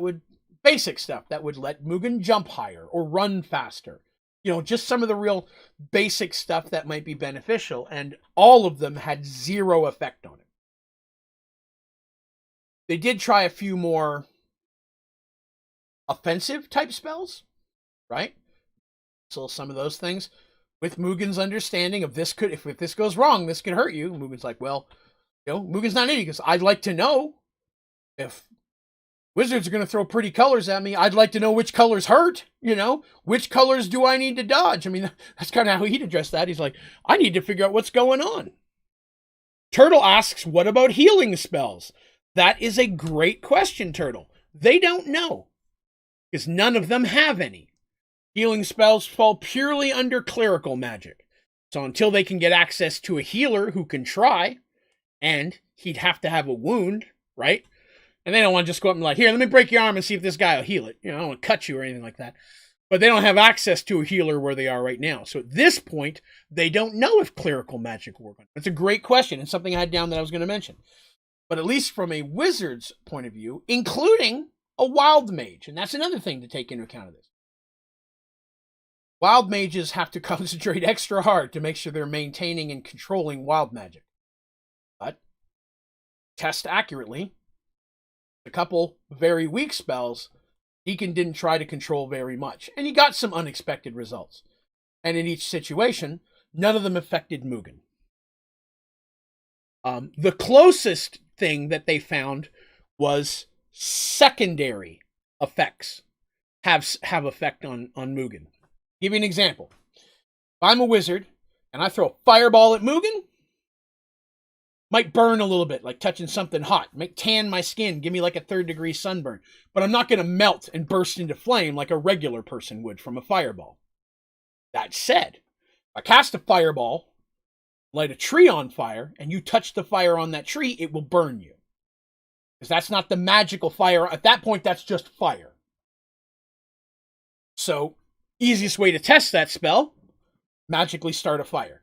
basic stuff that would let Mugen jump higher or run faster. Just some of the real basic stuff that might be beneficial, and all of them had zero effect on it. They did try a few more offensive type spells, right? So some of those things, with Mugen's understanding of this if this goes wrong, this could hurt you. Mugen's like, well, Mugen's not an idiot because I'd like to know if wizards are going to throw pretty colors at me. I'd like to know which colors hurt, which colors do I need to dodge? That's kind of how he'd address that. He's like, I need to figure out what's going on. Turtle asks, what about healing spells? That is a great question, Turtle. They don't know because none of them have any. Healing spells fall purely under clerical magic. So until they can get access to a healer who can try, and he'd have to have a wound, right? And they don't want to just go up and here, let me break your arm and see if this guy will heal it. I don't want to cut you or anything like that. But they don't have access to a healer where they are right now. So at this point, they don't know if clerical magic will work on it. It's a great question and something I had down that I was going to mention. But at least from a wizard's point of view, including a wild mage, and that's another thing to take into account of this. Wild mages have to concentrate extra hard to make sure they're maintaining and controlling wild magic. But test accurately, a couple very weak spells, Deacon didn't try to control very much, and he got some unexpected results. And in each situation, none of them affected Mugen. The closest thing that they found was secondary effects have effect on Mugen. Give you an example. If I'm a wizard and I throw a fireball at Mugen, might burn a little bit, like touching something hot, might tan my skin, give me like a 3rd-degree sunburn, but I'm not going to melt and burst into flame like a regular person would from a fireball. That said, if I cast a fireball, light a tree on fire, and you touch the fire on that tree, it will burn you. Because that's not the magical fire. At that point, that's just fire. So, easiest way to test that spell, magically start a fire.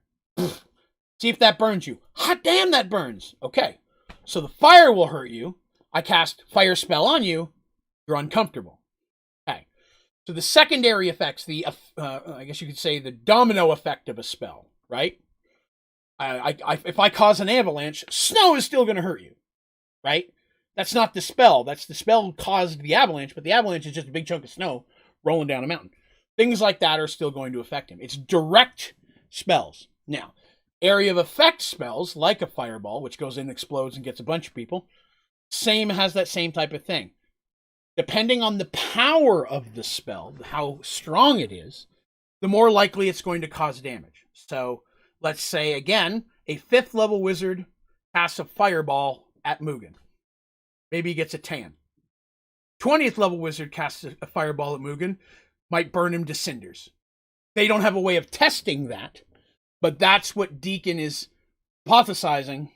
See if that burns you. Hot damn, that burns. Okay, so the fire will hurt you. I cast fire spell on you. You're uncomfortable. Okay, so the secondary effects, I guess you could say the domino effect of a spell, right? If I cause an avalanche, snow is still going to hurt you, right? That's not the spell. The spell caused the avalanche, but the avalanche is just a big chunk of snow rolling down a mountain. Things like that are still going to affect him. It's direct spells. Now, area of effect spells, like a fireball, which goes in, explodes, and gets a bunch of people, has that same type of thing. Depending on the power of the spell, how strong it is, the more likely it's going to cause damage. So, let's say, again, a 5th level wizard casts a fireball at Mugen. Maybe he gets a tan. 20th level wizard casts a fireball at Mugen, might burn him to cinders. They don't have a way of testing that, but that's what Deacon is hypothesizing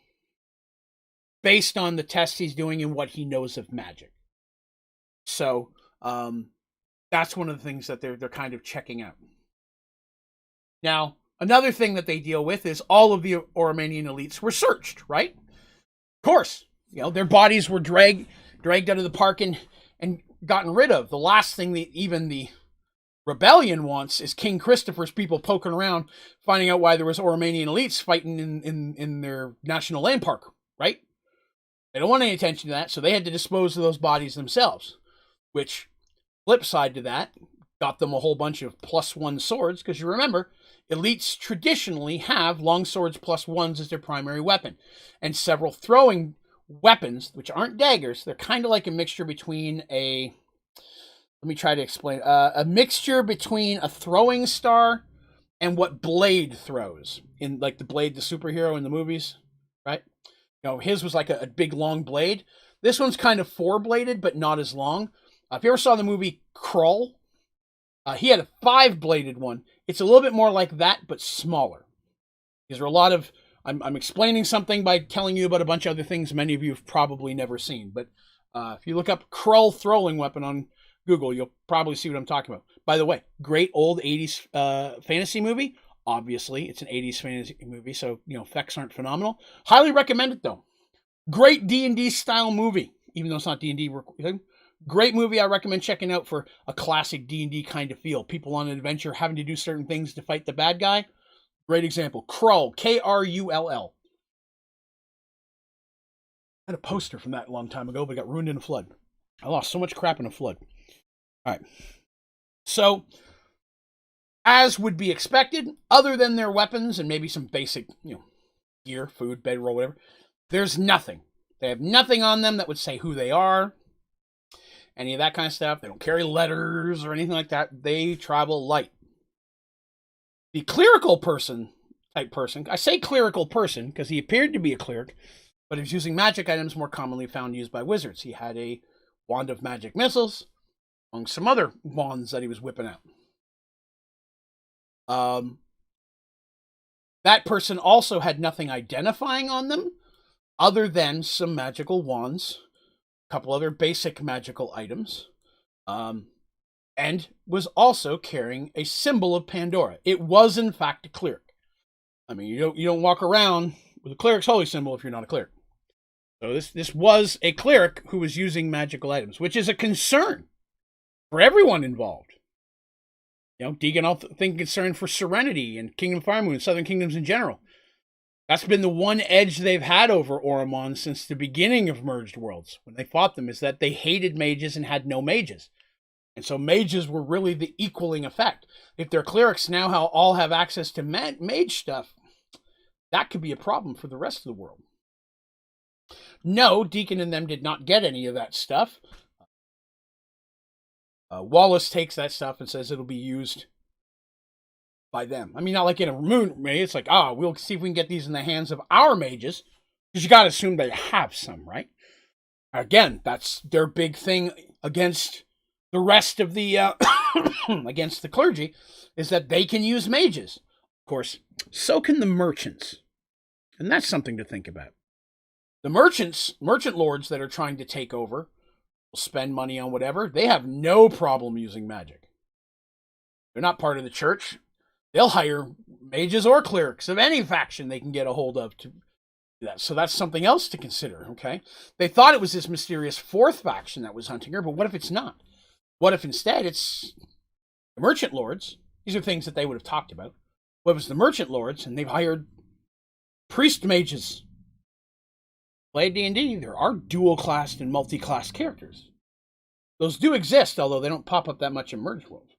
based on the tests he's doing and what he knows of magic. So, that's one of the things that they're kind of checking out. Now, another thing that they deal with is all of the Oromanian elites were searched, right? Of course, their bodies were dragged out of the park and gotten rid of. The last thing that even the Rebellion wants is King Christopher's people poking around, finding out why there was Oromanian elites fighting in their national land park, right? They don't want any attention to that, so they had to dispose of those bodies themselves, which, flip side to that, got them a whole bunch of +1 swords, because you remember, elites traditionally have long swords +1s as their primary weapon, and several throwing weapons, which aren't daggers. They're kind of like a mixture between let me try to explain, a mixture between a throwing star and what Blade throws, in like the Blade, the superhero in the movies, right? You know, his was like a big long blade. This one's kind of 4-bladed, but not as long. If you ever saw the movie Krull, he had a 5-bladed one. It's a little bit more like that, but smaller. These are a lot of... I'm explaining something by telling you about a bunch of other things many of you have probably never seen. But if you look up Krull throwing weapon on Google, you'll probably see what I'm talking about. By the way, great old 80s fantasy movie. Obviously, it's an 80s fantasy movie, so, you know, effects aren't phenomenal. Highly recommend it, though. Great D&D style movie, even though it's not D&D. Great movie I recommend checking out for a classic D&D kind of feel. People on an adventure having to do certain things to fight the bad guy. Great example. Krull, Krull. I had a poster from that a long time ago, but it got ruined in a flood. I lost so much crap in a flood. All right. So, as would be expected, other than their weapons and maybe some basic, you know, gear, food, bedroll, whatever, there's nothing. They have nothing on them that would say who they are, any of that kind of stuff. They don't carry letters or anything like that. They travel light. The clerical type person, I say clerical person because he appeared to be a cleric, but he was using magic items more commonly found used by wizards. He had a wand of magic missiles, among some other wands that he was whipping out. That person also had nothing identifying on them other than some magical wands, a couple other basic magical items, and was also carrying a symbol of Pandora. It was, in fact, a cleric. I mean, you don't walk around with a cleric's holy symbol if you're not a cleric. So this was a cleric who was using magical items, which is a concern for everyone involved. You know, Deacon, I think concerned for Serenity and Kingdom Firemoon and Southern Kingdoms in general. That's been the one edge they've had over Oromon since the beginning of Mergedworlds, when they fought them, is that they hated mages and had no mages. And so mages were really the equaling effect. If their clerics now all have access to mage stuff, that could be a problem for the rest of the world. No, Deacon and them did not get any of that stuff. Wallace takes that stuff and says it'll be used by them. I mean, not like in a moon mage. It's like, we'll see if we can get these in the hands of our mages. Because you got to assume they have some, right? Again, that's their big thing against the rest of the, against the clergy, is that they can use mages. Of course, so can the merchants. And that's something to think about. The merchant lords that are trying to take over, spend money on whatever, they have no problem using magic. They're not part of the church. They'll hire mages or clerics of any faction they can get a hold of to do that. So that's something else to consider, okay? They thought it was this mysterious fourth faction that was hunting her, but what if it's not? What if instead it's the merchant lords? These are things that they would have talked about. What if it was the merchant lords and they've hired priest mages? Play D&D, there are dual-classed and multi-classed characters. Those do exist, although they don't pop up that much in Mergeworlds.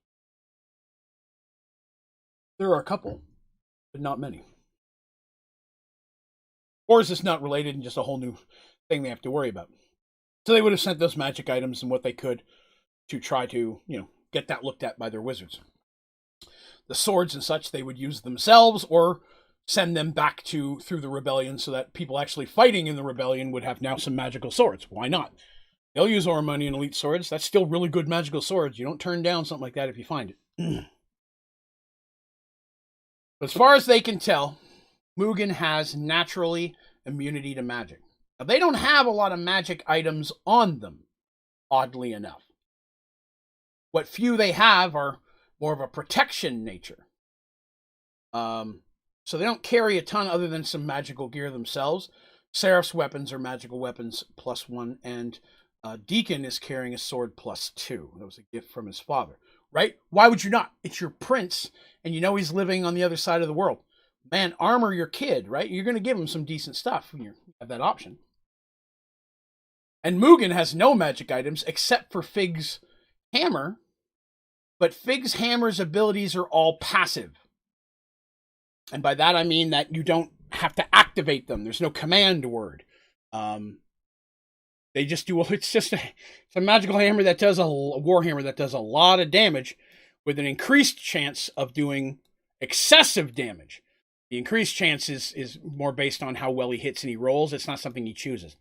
There are a couple, but not many. Or is this not related and just a whole new thing they have to worry about? So they would have sent those magic items and what they could to try to, get that looked at by their wizards. The swords and such they would use themselves or send them back through the rebellion so that people actually fighting in the rebellion would have now some magical swords. Why not? They'll use Oromanian elite swords. That's still really good magical swords. You don't turn down something like that if you find it. As far as they can tell, Mugen has naturally immunity to magic. Now, they don't have a lot of magic items on them, oddly enough. What few they have are more of a protection nature. So they don't carry a ton other than some magical gear themselves. Seraph's weapons are magical weapons +1, and Deacon is carrying a sword +2. That was a gift from his father. right? Why would you not? It's your prince, and you know he's living on the other side of the world. Man, armor your kid, right? You're going to give him some decent stuff when you have that option. And Mugen has no magic items except for Fig's hammer, but Fig's hammer's abilities are all passive. And by that I mean that you don't have to activate them. There's no command word. They just do, it's a magical hammer that does a war hammer that does a lot of damage with an increased chance of doing excessive damage. The increased chance is more based on how well he hits and he rolls. It's not something he chooses.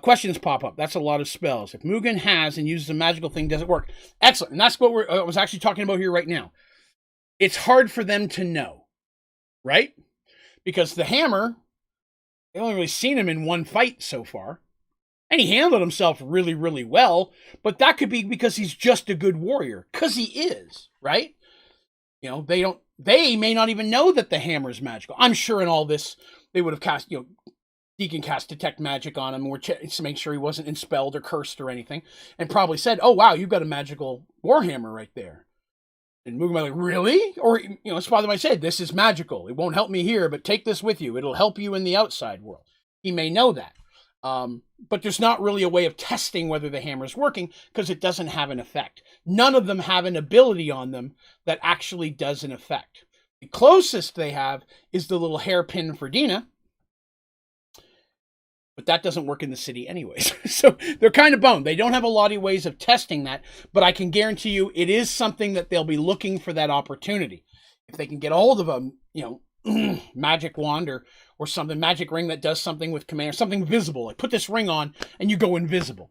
Questions pop up. That's a lot of spells. If Mugen has and uses a magical thing, does it work? Excellent. And that's what I was actually talking about here right now. It's hard for them to know, right? Because the hammer, they've only really seen him in one fight so far. And he handled himself really, really well. But that could be because he's just a good warrior. Because he is, right? You know, they may not even know that the hammer is magical. I'm sure in all this, they would have cast, Deacon cast Detect Magic on him to make sure he wasn't enspelled or cursed or anything. And probably said, oh, wow, you've got a magical warhammer right there. And Mugen might be like, really? Or, his father might say, this is magical. It won't help me here, but take this with you. It'll help you in the outside world. He may know that. But there's not really a way of testing whether the hammer is working because it doesn't have an effect. None of them have an ability on them that actually does an effect. The closest they have is the little hairpin for Dina, but that doesn't work in the city anyways. So they're kind of bummed. They don't have a lot of ways of testing that, but I can guarantee you it is something that they'll be looking for that opportunity. If they can get a hold of a, magic wand or something, magic ring that does something with command, something visible. Like put this ring on and you go invisible.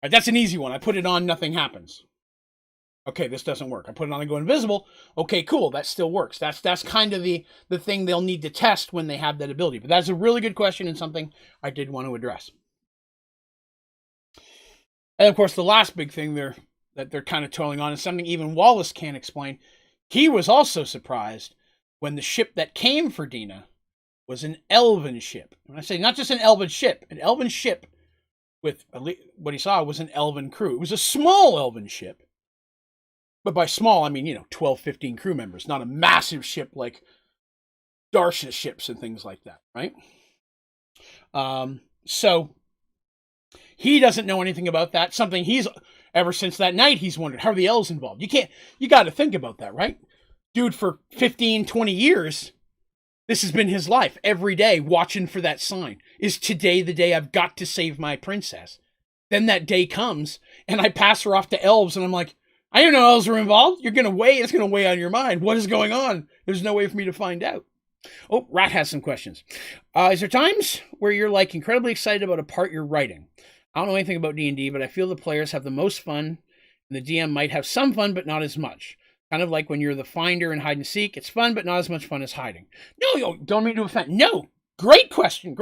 Right, that's an easy one. I put it on, nothing happens. Okay, this doesn't work. I put it on and go invisible. Okay, cool. That still works. That's kind of the thing they'll need to test when they have that ability. But that's a really good question and something I did want to address. And of course, the last big thing that they're kind of toiling on is something even Wallace can't explain. He was also surprised when the ship that came for Dina was an elven ship. When I say not just an elven ship with what he saw was an elven crew. It was a small elven ship. But by small, I mean, 12, 15 crew members, not a massive ship like Darsh's ships and things like that, right? So he doesn't know anything about that. Something ever since that night, he's wondered, how are the elves involved? You got to think about that, right? Dude, for 15, 20 years, this has been his life. Every day, watching for that sign. Is today the day I've got to save my princess? Then that day comes, and I pass her off to elves, and I'm like, I didn't know elves were involved. It's going to weigh on your mind. What is going on? There's no way for me to find out. Oh, Rat has some questions. Is there times where you're incredibly excited about a part you're writing? I don't know anything about D&D, but I feel the players have the most fun, and the DM might have some fun, but not as much. Kind of like when you're the finder in hide and seek. It's fun, but not as much fun as hiding. No, don't mean to offend. No, great question.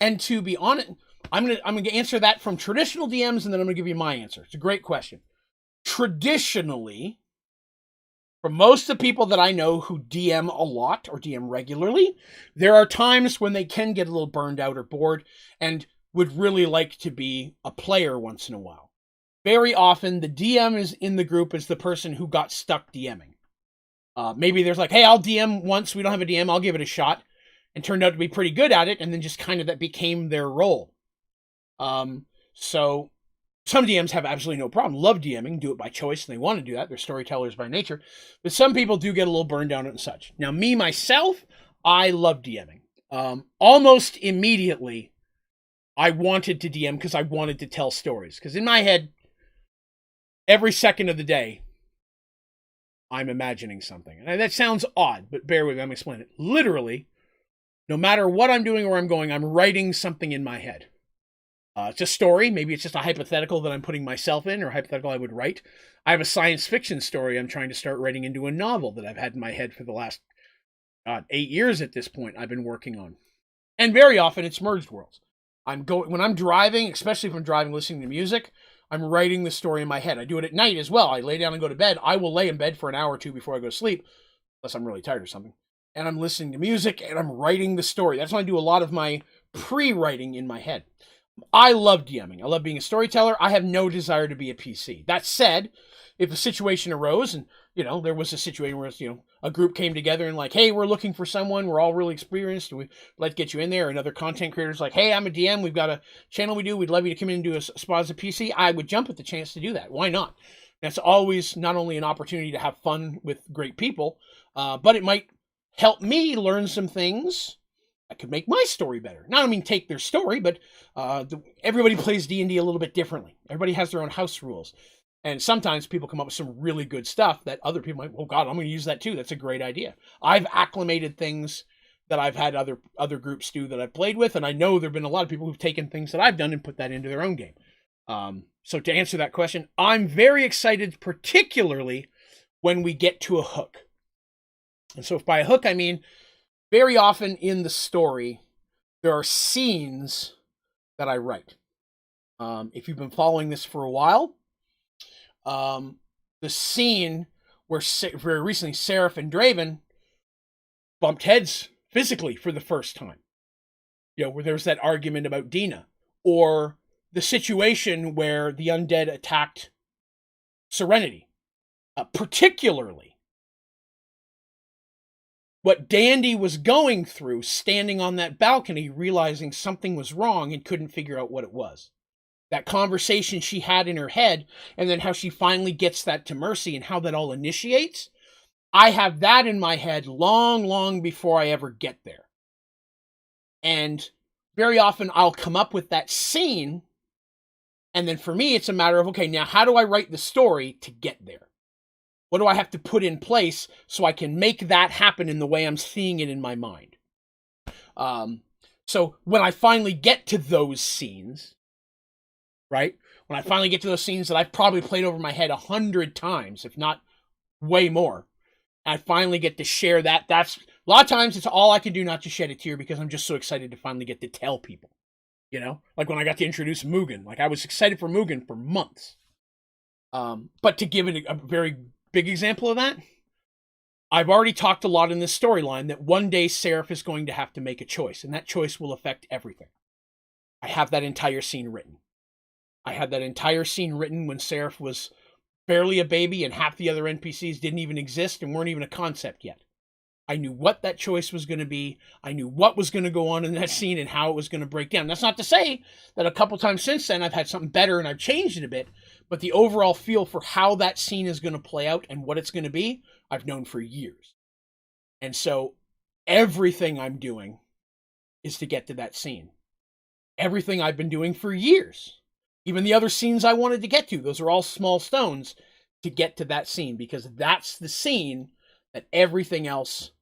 And to be honest, I'm gonna answer that from traditional DMs, and then I'm gonna give you my answer. It's a great question. Traditionally, for most of the people that I know who DM a lot or DM regularly, there are times when they can get a little burned out or bored and would really like to be a player once in a while. Very often, the DM is in the group as the person who got stuck DMing. Maybe there's hey, I'll DM once. We don't have a DM. I'll give it a shot. And turned out to be pretty good at it. And then just kind of that became their role. So some DMs have absolutely no problem. Love DMing. Do it by choice. And they want to do that. They're storytellers by nature. But some people do get a little burned down and such. Now, me, myself, I love DMing. Almost immediately, I wanted to DM because I wanted to tell stories. Because in my head, every second of the day, I'm imagining something. And that sounds odd, but bear with me, I'm explaining it. Literally, no matter what I'm doing or where I'm going, I'm writing something in my head. It's a story. Maybe it's just a hypothetical that I'm putting myself in, or a hypothetical I would write. I have a science fiction story I'm trying to start writing into a novel that I've had in my head for the last 8 years at this point I've been working on. And very often it's Mergedworlds. When I'm driving, especially if I'm driving listening to music, I'm writing the story in my head. I do it at night as well. I lay down and go to bed. I will lay in bed for an hour or two before I go to sleep, unless I'm really tired or something. And I'm listening to music and I'm writing the story. That's when I do a lot of my pre-writing in my head. I love DMing. I love being a storyteller. I have no desire to be a PC. That said, if a situation arose and, there was a situation where, a group came together and like, hey, we're looking for someone. We're all really experienced. We'd like to get you in there. And other content creators like, hey, I'm a DM. We've got a channel we do. We'd love you to come in and do a spot as a PC. I would jump at the chance to do that. Why not? That's always not only an opportunity to have fun with great people, but it might help me learn some things that could make my story better. Not, I mean, take their story, but everybody plays D&D a little bit differently. Everybody has their own house rules. And sometimes people come up with some really good stuff that other people might, oh God, I'm going to use that too. That's a great idea. I've acclimated things that I've had other groups do that I've played with, and I know there have been a lot of people who've taken things that I've done and put that into their own game. So to answer that question, I'm very excited, particularly when we get to a hook. And so if by a hook, I mean, very often in the story, there are scenes that I write. If you've been following this for a while, the scene where very recently Seraph and Draven bumped heads physically for the first time, where there was that argument about Dina, or the situation where the undead attacked Serenity, particularly what Dandy was going through, standing on that balcony, realizing something was wrong and couldn't figure out what it was. That conversation she had in her head, and then how she finally gets that to Mercy and how that all initiates. I have that in my head long, long before I ever get there. And very often I'll come up with that scene, and then for me it's a matter of, okay, now how do I write the story to get there? What do I have to put in place so I can make that happen in the way I'm seeing it in my mind? So when I finally get to those scenes, right? When I finally get to those scenes that I've probably played over my head 100 times, if not way more, I finally get to share that. That's a lot of times it's all I can do not to shed a tear because I'm just so excited to finally get to tell people, like when I got to introduce Mugen, like I was excited for Mugen for months. But to give it a very big example of that, I've already talked a lot in this storyline that one day Seraph is going to have to make a choice, and that choice will affect everything. I have that entire scene written. I had that entire scene written when Seraph was barely a baby and half the other NPCs didn't even exist and weren't even a concept yet. I knew what that choice was going to be. I knew what was going to go on in that scene and how it was going to break down. That's not to say that a couple times since then I've had something better and I've changed it a bit, but the overall feel for how that scene is going to play out and what it's going to be, I've known for years. And so everything I'm doing is to get to that scene. Everything I've been doing for years. Even the other scenes I wanted to get to, those are all small stones to get to that scene, because that's the scene that everything else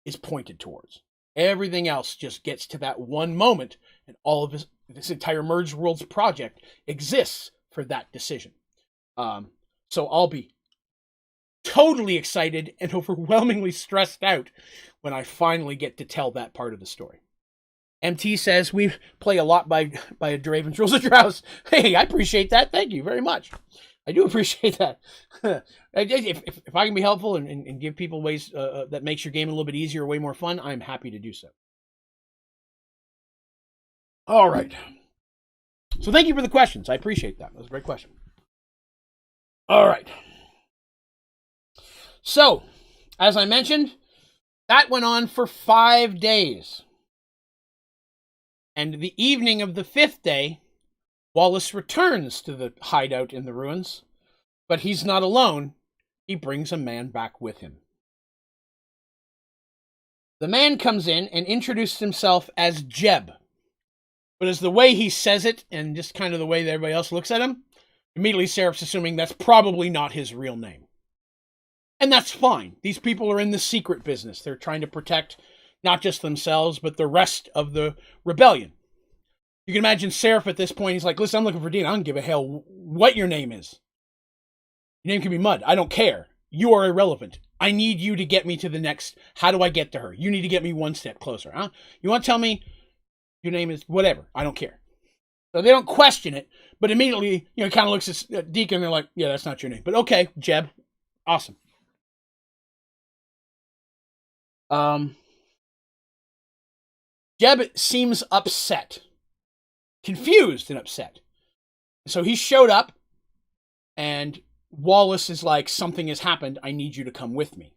is pointed towards. Everything else just gets to that one moment, and all of this entire Mergeworlds project exists for that decision. So I'll be totally excited and overwhelmingly stressed out when I finally get to tell that part of the story. MT says, we play a lot by Draven's Rules of Drows. Hey, I appreciate that. Thank you very much. I do appreciate that. if I can be helpful and give people ways that makes your game a little bit easier, way more fun, I'm happy to do so. All right. So thank you for the questions. I appreciate that. That was a great question. All right. So, as I mentioned, that went on for 5 days. And the evening of the 5th day, Wallace returns to the hideout in the ruins, but he's not alone. He brings a man back with him. The man comes in and introduces himself as Jeb, but as the way he says it and just kind of the way that everybody else looks at him, immediately Seraph's assuming that's probably not his real name. And that's fine. These people are in the secret business. They're trying to protect not just themselves, but the rest of the rebellion. You can imagine Seraph at this point, he's like, listen, I'm looking for Dina. I don't give a hell what your name is. Your name can be Mud. I don't care. You are irrelevant. I need you to get me to the next. How do I get to her? You need to get me one step closer. Huh? You want to tell me your name is whatever? I don't care. So they don't question it, but immediately, kind of looks at Deacon and they're like, yeah, that's not your name. But okay, Jeb. Awesome. Jeb seems upset confused and upset. So he showed up, and Wallace is like, something has happened. I need you to come with me.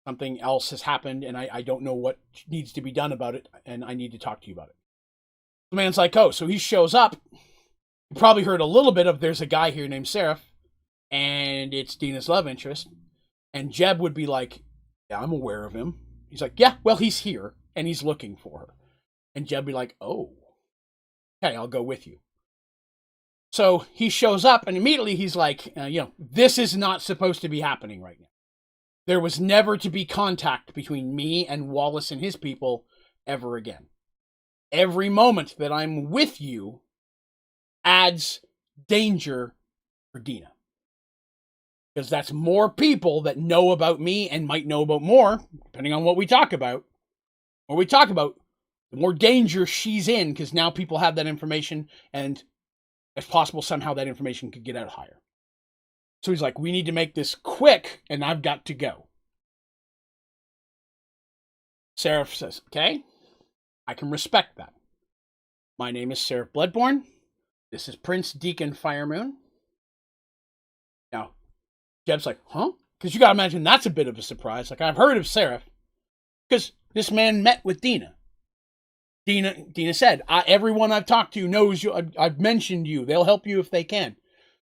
Something else has happened, and I don't know what needs to be done about it, and I need to talk to you about it. The man's like, oh, so he shows up. You probably heard a little bit of, there's a guy here named Seraph, and it's Dina's love interest. And Jeb would be like, yeah, I'm aware of him. He's like, yeah, well, he's here, and he's looking for her. And Jeb would be like, oh, okay, I'll go with you. So he shows up, and immediately he's like, this is not supposed to be happening right now. There was never to be contact between me and Wallace and his people ever again. Every moment that I'm with you adds danger for Dina. Because that's more people that know about me and might know about more, depending on what we talk about. What we talk about, the more danger she's in, because now people have that information, and if possible, somehow that information could get out higher. So he's like, we need to make this quick, and I've got to go. Seraph says, okay, I can respect that. My name is Seraph Bloodborne. This is Prince Deacon Firemoon. Now, Jeb's like, huh? Because you got to imagine that's a bit of a surprise. Like, I've heard of Seraph, because this man met with Dina. Dina said, everyone I've talked to knows you. I've mentioned you. They'll help you if they can.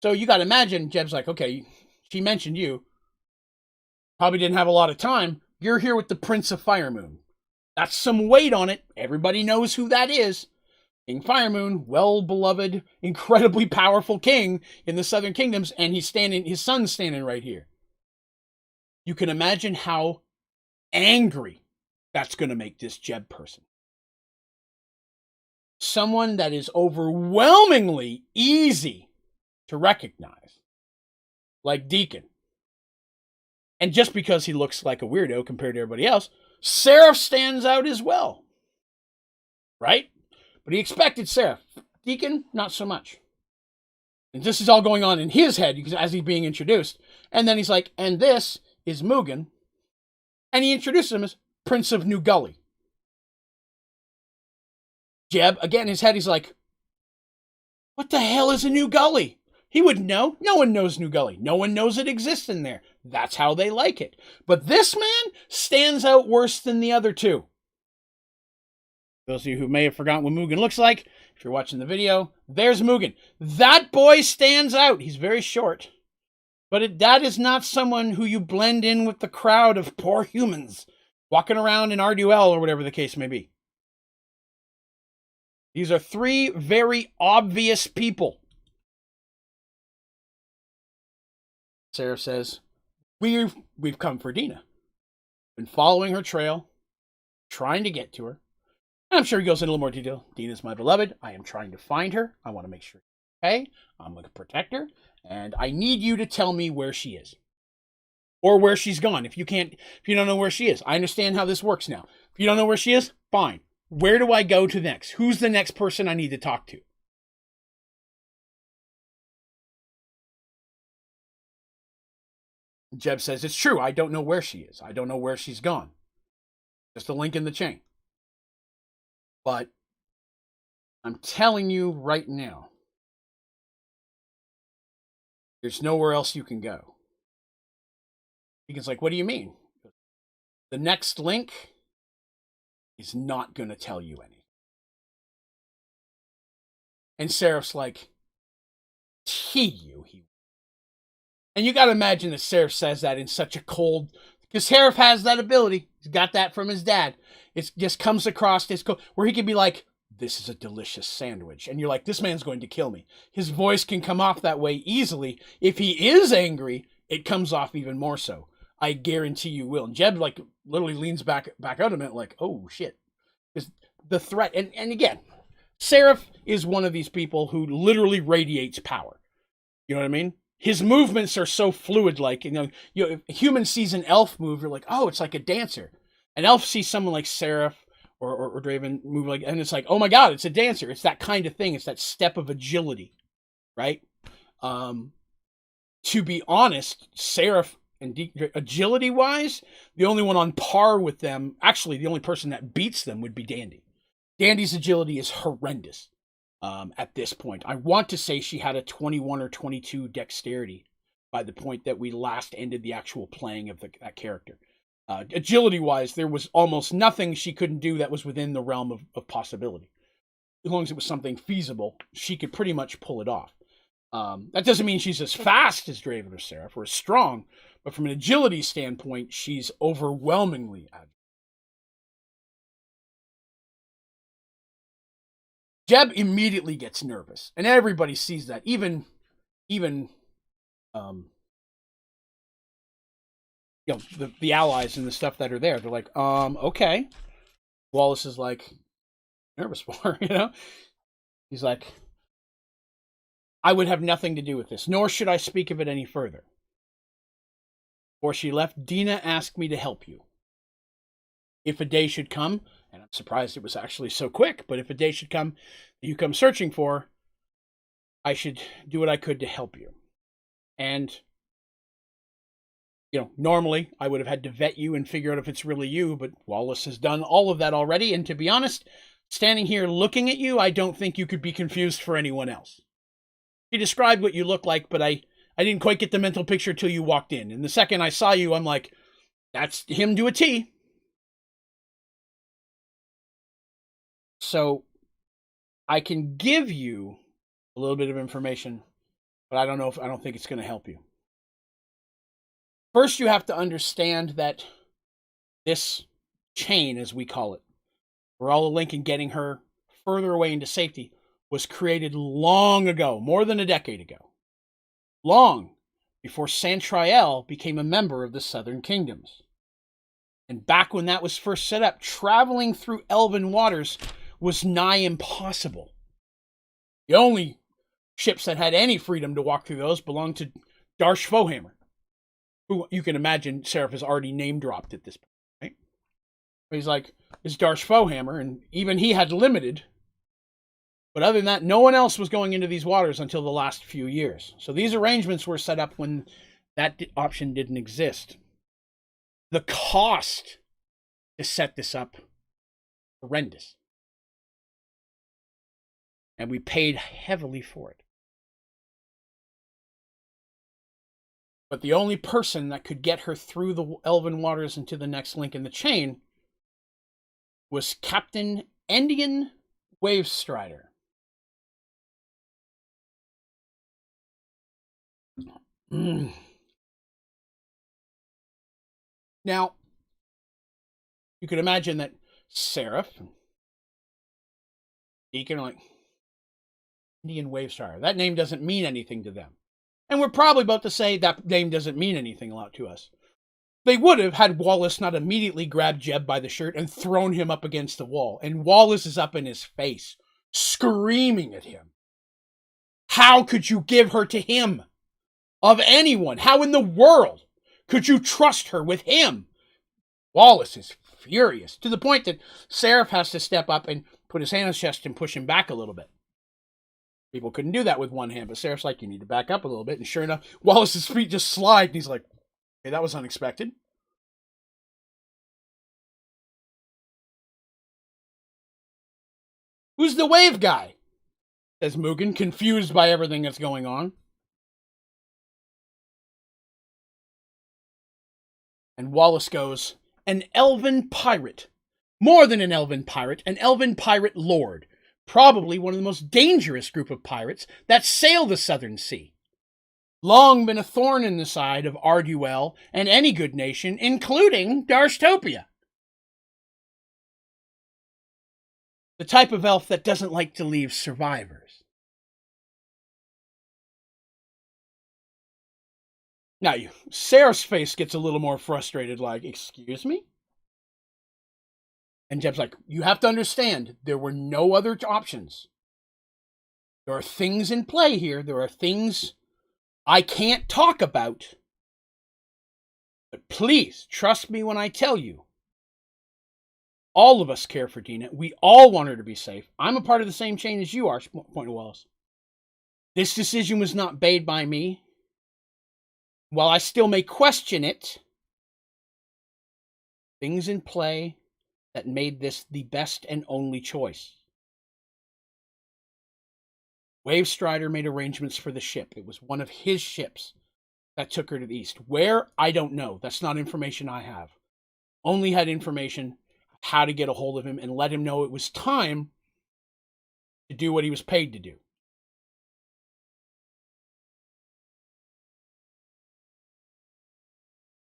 So you got to imagine, Jeb's like, okay, she mentioned you. Probably didn't have a lot of time. You're here with the Prince of Firemoon. That's some weight on it. Everybody knows who that is. King Firemoon, well-beloved, incredibly powerful king in the Southern Kingdoms, and his son's standing right here. You can imagine how angry that's going to make this Jeb person. Someone that is overwhelmingly easy to recognize, like Deacon. And just because he looks like a weirdo compared to everybody else, Seraph stands out as well. Right? But he expected Seraph. Deacon, not so much. And this is all going on in his head as he's being introduced. And then he's like, and this is Mugen. And he introduces him as Prince of New Gully. Jeb, again, in his head, he's like, what the hell is a New Gully? He would know. No one knows New Gully. No one knows it exists in there. That's how they like it. But this man stands out worse than the other two. Those of you who may have forgotten what Mugen looks like, if you're watching the video, there's Mugen. That boy stands out. He's very short. But that is not someone who you blend in with the crowd of poor humans walking around in Arduel or whatever the case may be. These are three very obvious people. Seraph says, we've come for Dina. Been following her trail, trying to get to her. And I'm sure he goes in a little more detail. Dina's my beloved. I am trying to find her. I want to make sure she's okay. I'm going to protect her. And I need you to tell me where she is. Or where she's gone. If you don't know where she is. I understand how this works now. If you don't know where she is, fine. Where do I go to next? Who's the next person I need to talk to? Jeb says, it's true. I don't know where she is. I don't know where she's gone. Just a link in the chain. But I'm telling you right now, there's nowhere else you can go. Deacon's like, what do you mean? The next link is not going to tell you anything. And Seraph's like, and you got to imagine that Seraph says that in such a cold, because Seraph has that ability. He's got that from his dad. It just comes across this cold, where he can be like, this is a delicious sandwich. And you're like, this man's going to kill me. His voice can come off that way easily. If he is angry, it comes off even more so. I guarantee you will. And Jeb like literally leans back out a minute like, oh shit. Because the threat, and again, Seraph is one of these people who literally radiates power. You know what I mean? His movements are so fluid, like, if a human sees an elf move, you're like, oh, it's like a dancer. An elf sees someone like Seraph or Draven move like, and it's like, oh my God, it's a dancer. It's that kind of thing. It's that step of agility, right? To be honest, Seraph and agility-wise, the only one on par with them, actually the only person that beats them would be Dandy. Dandy's agility is horrendous. at this point. I want to say she had a 21 or 22 dexterity by the point that we last ended the actual playing of that character. Agility-wise, there was almost nothing she couldn't do that was within the realm of possibility. As long as it was something feasible, she could pretty much pull it off. That doesn't mean she's as fast as Draven or Seraph or as strong, but from an agility standpoint, she's overwhelmingly agile. Jeb immediately gets nervous, and everybody sees that. Even the allies and the stuff that are there, they're like, okay. Wallace is like, nervous for her, He's like, I would have nothing to do with this, nor should I speak of it any further. Before she left, Dina asked me to help you. If a day should come, and I'm surprised it was actually so quick, but if a day should come that you come searching for, I should do what I could to help you. And, normally I would have had to vet you and figure out if it's really you, but Wallace has done all of that already, and to be honest, standing here looking at you, I don't think you could be confused for anyone else. He described what you look like, but I didn't quite get the mental picture till you walked in. And the second I saw you, I'm like, that's him to a T. So I can give you a little bit of information, but I don't think it's going to help you. First, you have to understand that this chain, as we call it, where all the link in getting her further away into safety, was created long ago, more than a decade ago. Long before Santriel became a member of the Southern Kingdoms. And back when that was first set up, traveling through elven waters was nigh impossible. The only ships that had any freedom to walk through those belonged to Darsh Fohammer, who you can imagine Seraph has already name-dropped at this point, right? He's like, it's Darsh Fohammer, and even he had limited. But other than that, no one else was going into these waters until the last few years. So these arrangements were set up when that option didn't exist. The cost to set this up, horrendous. And we paid heavily for it. But the only person that could get her through the elven waters into the next link in the chain was Captain Endian Wavestrider. Now, you could imagine that Seraph and Deacon are like, Indian Wavestrider. That name doesn't mean anything to them. And we're probably about to say that name doesn't mean anything a lot to us. They would have had Wallace not immediately grabbed Jeb by the shirt and thrown him up against the wall. And Wallace is up in his face, screaming at him. How could you give her to him? Of anyone, how in the world could you trust her with him? Wallace is furious, to the point that Seraph has to step up and put his hand on his chest and push him back a little bit. People couldn't do that with one hand, but Seraph's like, you need to back up a little bit. And sure enough, Wallace's feet just slide, and he's like, hey, that was unexpected. Who's the wave guy? Says Mugen, confused by everything that's going on. And Wallace goes, an elven pirate. More than an elven pirate lord. Probably one of the most dangerous group of pirates that sail the Southern Sea. Long been a thorn in the side of Arduel and any good nation, including Darshtopia. The type of elf that doesn't like to leave survivors. Now, Sarah's face gets a little more frustrated, like, excuse me? And Jeb's like, you have to understand, there were no other options. There are things in play here. There are things I can't talk about. But please, trust me when I tell you. All of us care for Dina. We all want her to be safe. I'm a part of the same chain as you are, point to Wallace. This decision was not made by me. While I still may question it, things in play that made this the best and only choice. Wave Strider made arrangements for the ship. It was one of his ships that took her to the east. Where? I don't know. That's not information I have. Only had information how to get a hold of him and let him know it was time to do what he was paid to do.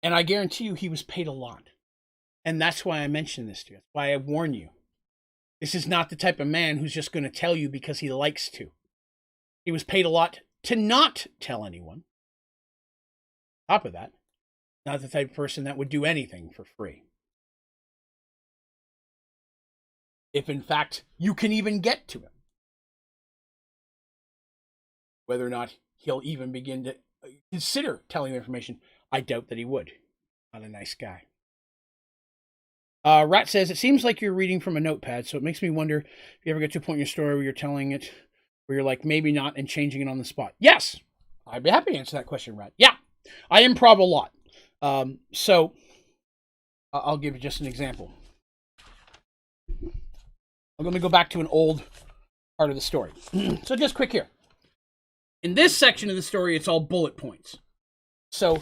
And I guarantee you he was paid a lot. And that's why I mention this to you. That's why I warn you. This is not the type of man who's just going to tell you because he likes to. He was paid a lot to not tell anyone. On top of that, not the type of person that would do anything for free. If in fact you can even get to him. Whether or not he'll even begin to consider telling you information, I doubt that he would. Not a nice guy. Rat says, it seems like you're reading from a notepad, so it makes me wonder if you ever get to a point in your story where you're telling it, where you're like, maybe not, and changing it on the spot. Yes! I'd be happy to answer that question, Rat. Yeah, I improv a lot. So, I'll give you just an example. I'm going to go back to an old part of the story. So just quick here. In this section of the story, it's all bullet points. So,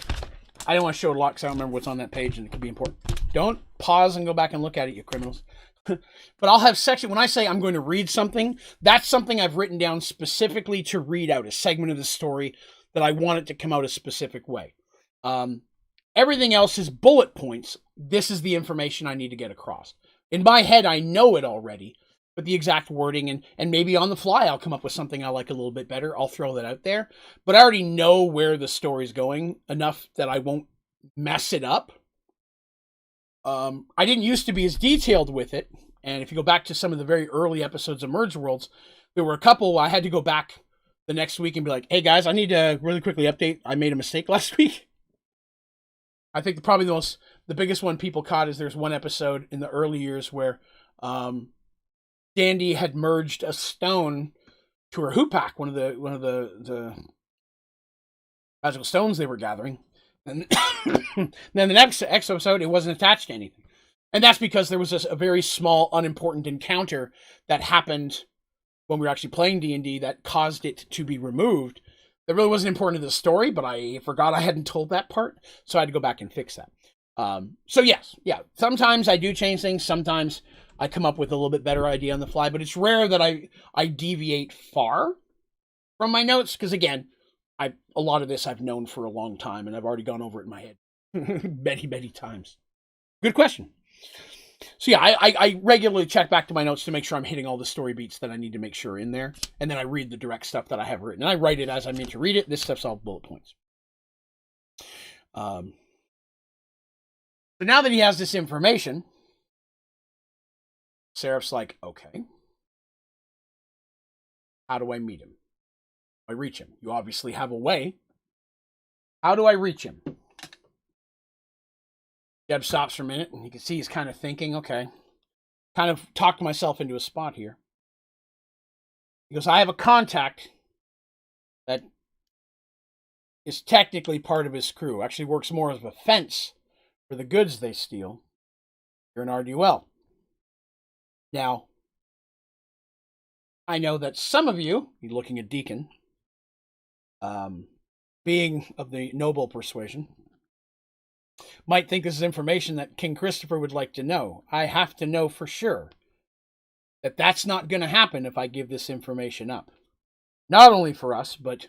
I don't want to show it a lot because I don't remember what's on that page and it could be important. Don't pause and go back and look at it, you criminals. But I'll have section, when I say I'm going to read something, that's something I've written down specifically to read out, a segment of the story that I want it to come out a specific way. Everything else is bullet points. This is the information I need to get across. In my head, I know it already, but the exact wording and maybe on the fly, I'll come up with something I like a little bit better. I'll throw that out there. But I already know where the story's going enough that I won't mess it up. I didn't used to be as detailed with it. And if you go back to some of the very early episodes of Mergeworlds, there were a couple I had to go back the next week and be like, hey guys, I need to really quickly update. I made a mistake last week. I think probably the biggest one people caught is there's one episode in the early years where Dandy had merged a stone to her hoopak, one of the magical stones they were gathering. And then the next episode, it wasn't attached to anything. And that's because there was a very small, unimportant encounter that happened when we were actually playing D&D that caused it to be removed. That really wasn't important to the story, but I forgot I hadn't told that part, so I had to go back and fix that. So yes, yeah, sometimes I do change things. Sometimes I come up with a little bit better idea on the fly, but it's rare that I deviate far from my notes, because again, a lot of this I've known for a long time, and I've already gone over it in my head many times. Good question. So yeah, I regularly check back to my notes to make sure I'm hitting all the story beats that I need to make sure in there, and then I read the direct stuff that I have written, and I write it as I mean to read it. This stuff's all bullet points. So now that he has this information, Seraph's like, okay, how do I meet him? I reach him. You obviously have a way. How do I reach him? Jeb stops for a minute, and you can see he's kind of thinking, okay, kind of talked myself into a spot here. He goes, I have a contact that is technically part of his crew. Actually works more as a fence for the goods they steal. You're an RDUL. Now, I know that some of you, you're looking at Deacon, being of the noble persuasion, might think this is information that King Christopher would like to know. I have to know for sure that that's not going to happen if I give this information up. Not only for us, but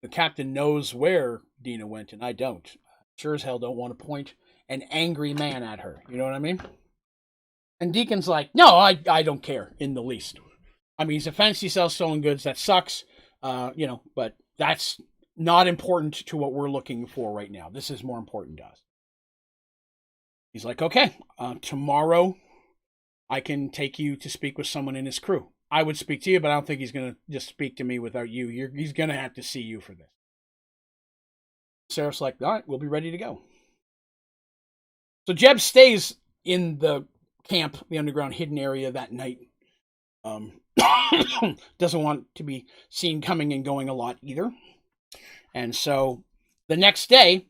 the captain knows where Dina went, and I don't. Sure as hell don't want to point an angry man at her. You know what I mean? And Deacon's like, no, I don't care in the least. I mean, he's a fence, he sells stolen goods. That sucks, but that's not important to what we're looking for right now. This is more important to us. He's like, okay, tomorrow I can take you to speak with someone in his crew. I would speak to you, but I don't think he's going to just speak to me without you. He's going to have to see you for this. Seraph's like, all right, we'll be ready to go. So Jeb stays in the camp, the underground hidden area that night. Doesn't want to be seen coming and going a lot either. And so the next day,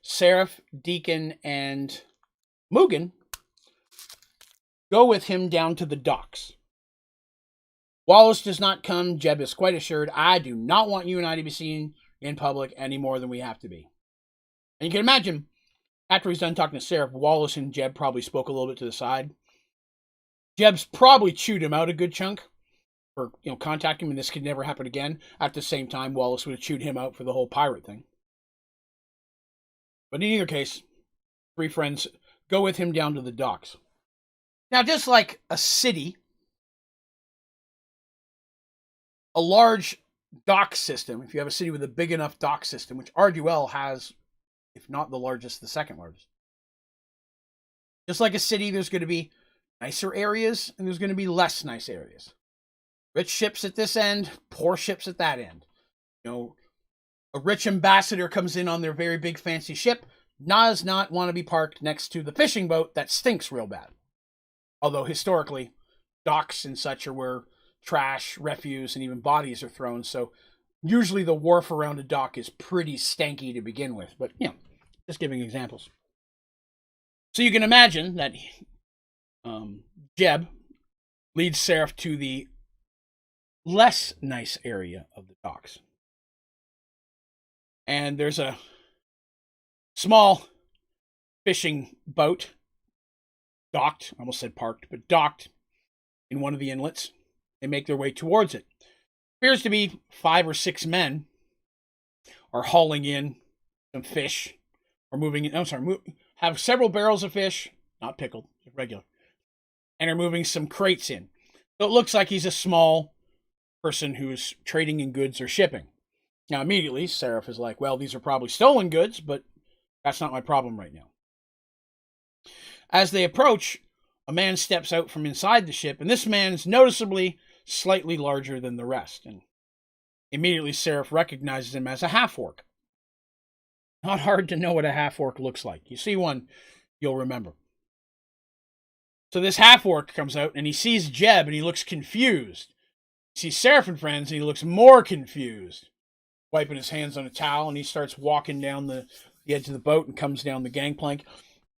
Seraph, Deacon, and Mugen go with him down to the docks. Wallace does not come. Jeb is quite assured, I do not want you and I to be seen in public any more than we have to be. And you can imagine, after he's done talking to Seraph, Wallace and Jeb probably spoke a little bit to the side. Jeb's probably chewed him out a good chunk for, contacting him, and this could never happen again. At the same time, Wallace would have chewed him out for the whole pirate thing. But in either case, three friends go with him down to the docks. Now, just like a city, a large dock system, if you have a city with a big enough dock system, which RGL has, if not the largest, the second largest. Just like a city, there's going to be nicer areas, and there's going to be less nice areas. Rich ships at this end, poor ships at that end. A rich ambassador comes in on their very big fancy ship, does not want to be parked next to the fishing boat that stinks real bad. Although historically, docks and such are where trash, refuse, and even bodies are thrown. So usually the wharf around a dock is pretty stanky to begin with. But, just giving examples. So you can imagine that Jeb leads Seraph to the less nice area of the docks. And there's a small fishing boat docked, I almost said parked, but docked in one of the inlets. They make their way towards it. Appears to be 5 or 6 men are hauling in some fish, or moving in, have several barrels of fish, not pickled, regular, and are moving some crates in. So it looks like he's a small person who's trading in goods or shipping. Now, immediately, Seraph is like, well, these are probably stolen goods, but that's not my problem right now. As they approach, a man steps out from inside the ship, and this man is noticeably slightly larger than the rest. And immediately, Seraph recognizes him as a half-orc. Not hard to know what a half-orc looks like. You see one, you'll remember. So this half-orc comes out, and he sees Jeb, and he looks confused. He sees Seraph and friends, and he looks more confused. Wiping his hands on a towel, and he starts walking down the edge of the boat and comes down the gangplank.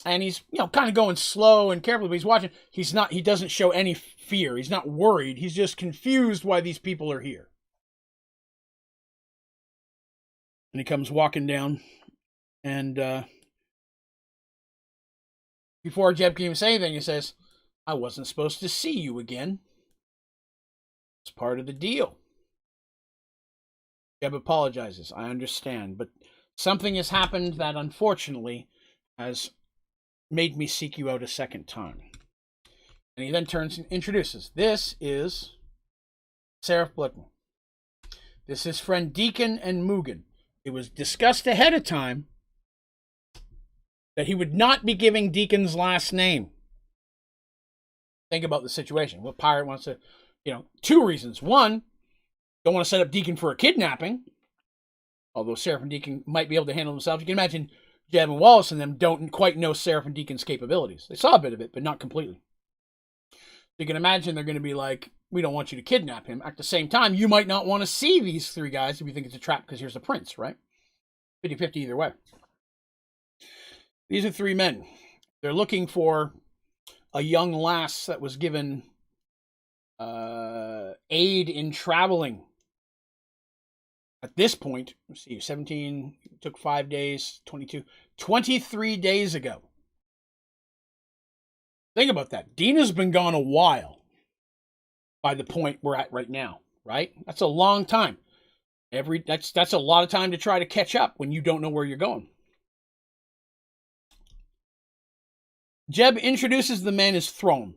And he's, kind of going slow and carefully, but he's watching. He doesn't show any fear. He's not worried. He's just confused why these people are here. And he comes walking down, and before Jeb can even say anything, he says, I wasn't supposed to see you again. It's part of the deal. Jeb apologizes. I understand, but something has happened that unfortunately has made me seek you out a second time. And he then turns and introduces. This is Seraph Blickman. This is friend Deacon and Mugen. It was discussed ahead of time that he would not be giving Deacon's last name. Think about the situation. What pirate wants to, 2 reasons. One, don't want to set up Deacon for a kidnapping. Although Seraph and Deacon might be able to handle themselves. You can imagine Jeb and Wallace and them don't quite know Seraph and Deacon's capabilities. They saw a bit of it, but not completely. You can imagine they're going to be like, we don't want you to kidnap him. At the same time, you might not want to see these 3 guys if you think it's a trap because here's the prince, right? 50-50 either way. These are 3 men. They're looking for a young lass that was given aid in traveling. At this point, let's see, 17, took 5 days, 22, 23 days ago. Think about that. Dina's been gone a while by the point we're at right now, right? That's a long time. That's a lot of time to try to catch up when you don't know where you're going. Jeb introduces the man as Throne.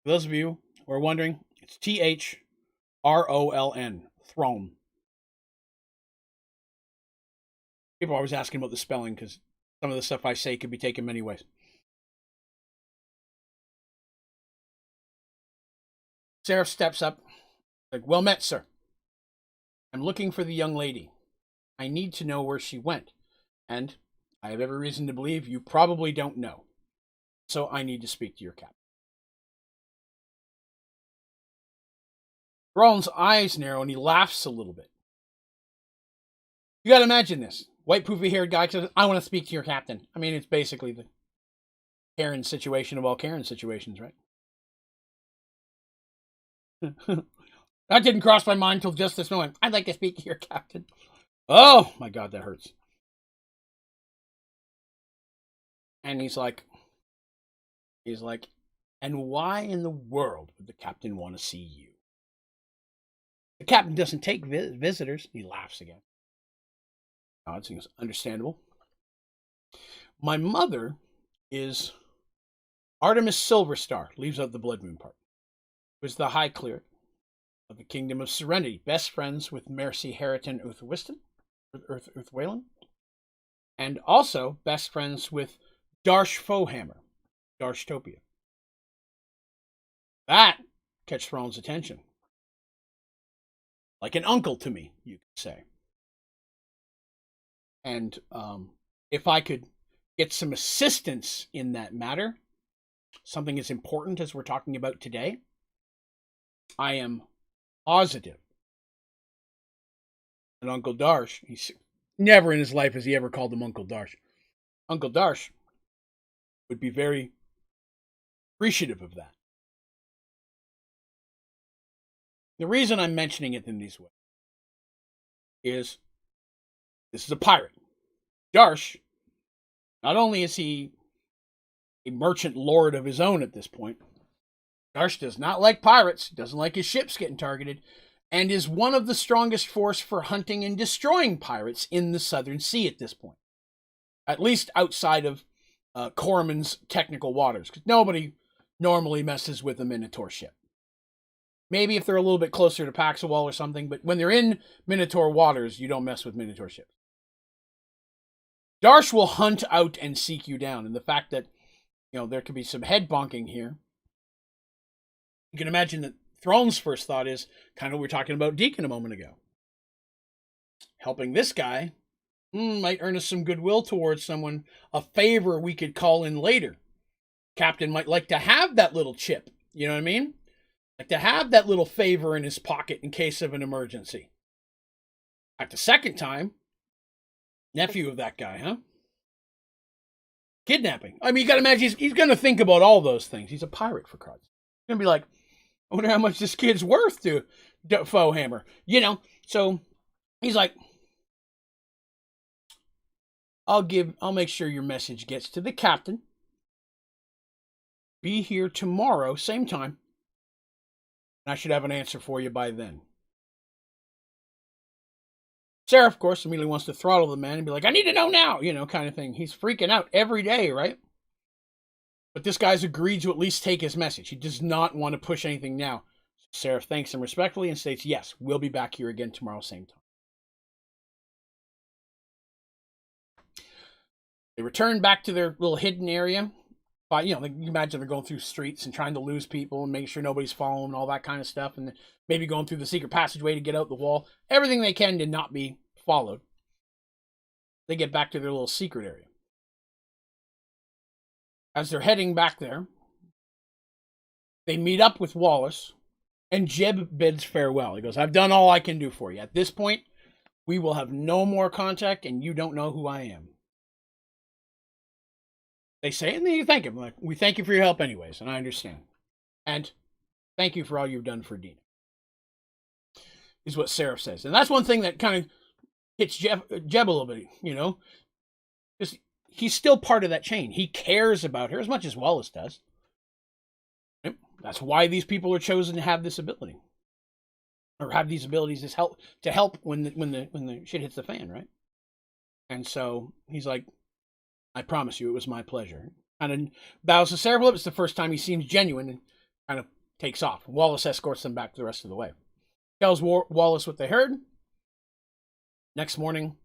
For those of you who are wondering, it's Throln, Throne. People are always asking about the spelling because some of the stuff I say could be taken many ways. Seraph steps up, like, well met, sir. I'm looking for the young lady. I need to know where she went, and I have every reason to believe you probably don't know. So I need to speak to your captain. Roland's eyes narrow and he laughs a little bit. You got to imagine this. White poofy-haired guy says, I want to speak to your captain. I mean, it's basically the Karen situation of all Karen situations, right? That didn't cross my mind until just this moment. I'd like to speak to your captain. Oh, my God, that hurts. And he's like, and why in the world would the captain want to see you? The captain doesn't take visitors. He laughs again. Nods. He goes, understandable. My mother is Artemis Silverstar. Leaves out the Blood Moon part. Was the High Cleric of the Kingdom of Serenity. Best friends with Mercy Harriton Uthwalen. And also best friends with Darsh Fohammer. Darshtopia. That catches Thrawn's attention. Like an uncle to me, you could say. And if I could get some assistance in that matter, something as important as we're talking about today, I am positive that Uncle Darsh, he's never in his life has he ever called him Uncle Darsh. Uncle Darsh would be very appreciative of that. The reason I'm mentioning it in these ways is this is a pirate. Darsh, not only is he a merchant lord of his own at this point, Darsh does not like pirates, doesn't like his ships getting targeted, and is one of the strongest force for hunting and destroying pirates in the Southern Sea at this point. At least outside of Corman's technical waters, because nobody normally messes with a Minotaur ship. Maybe if they're a little bit closer to Paxawal or something, but when they're in Minotaur waters, you don't mess with Minotaur ships. Darsh will hunt out and seek you down, and the fact that, there could be some head bonking here, you can imagine that Thrawn's first thought is kind of what we were talking about Deacon a moment ago. Helping this guy might earn us some goodwill towards someone, a favor we could call in later. Captain might like to have that little chip, you know what I mean? Like to have that little favor in his pocket in case of an emergency. At the second time, nephew of that guy, huh? Kidnapping. I mean, you got to imagine he's going to think about all those things. He's a pirate, for Christ's sake. He's going to be like, I wonder how much this kid's worth to Fohammer. So he's like, I'll make sure your message gets to the captain. Be here tomorrow, same time. And I should have an answer for you by then. Sarah, of course, immediately wants to throttle the man and be like, I need to know now, kind of thing. He's freaking out every day, right? But this guy's agreed to at least take his message. He does not want to push anything now. Sarah thanks him respectfully and states, yes, we'll be back here again tomorrow, same time. They return back to their little hidden area. But, you imagine they're going through streets and trying to lose people and make sure nobody's following and all that kind of stuff. And maybe going through the secret passageway to get out the wall. Everything they can to not be followed. They get back to their little secret area. As they're heading back there, they meet up with Wallace. And Jeb bids farewell. He goes, I've done all I can do for you. At this point, we will have no more contact and you don't know who I am. They say it and then you thank him. Like, we thank you for your help anyways, and I understand. And thank you for all you've done for Dina. Is what Seraph says. And that's one thing that kind of hits Jeb a little bit, Because he's still part of that chain. He cares about her as much as Wallace does. That's why these people are chosen to have this ability. Or have these abilities to help when the shit hits the fan, right? And so he's like, I promise you, it was my pleasure. And then bows to Sarah. It's the first time he seems genuine and kind of takes off. Wallace escorts them back the rest of the way. Tells Wallace what they heard. Next morning,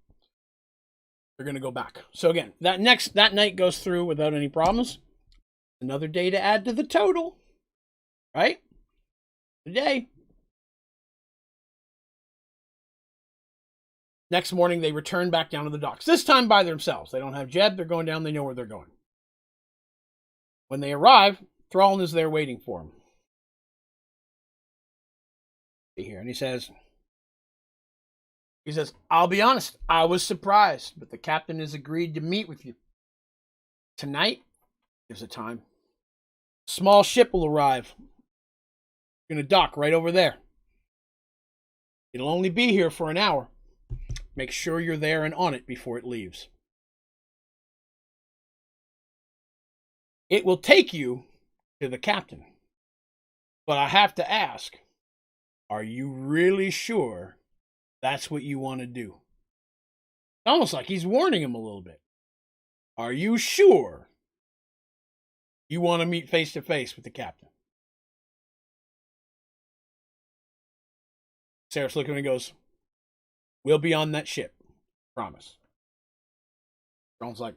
they're going to go back. So again, that night goes through without any problems. Another day to add to the total. Right? Today. Next morning, they return back down to the docks. This time by themselves. They don't have Jeb. They're going down. They know where they're going. When they arrive, Thralln is there waiting for them. Here, and he says, I'll be honest, I was surprised, but the captain has agreed to meet with you. Tonight, gives a time. Small ship will arrive. Going to dock right over there. It'll only be here for an hour. Make sure you're there and on it before it leaves. It will take you to the captain. But I have to ask, are you really sure that's what you want to do? Almost like he's warning him a little bit. Are you sure you want to meet face to face with the captain? Seraph's looking and goes, we'll be on that ship. Promise. Ron's like,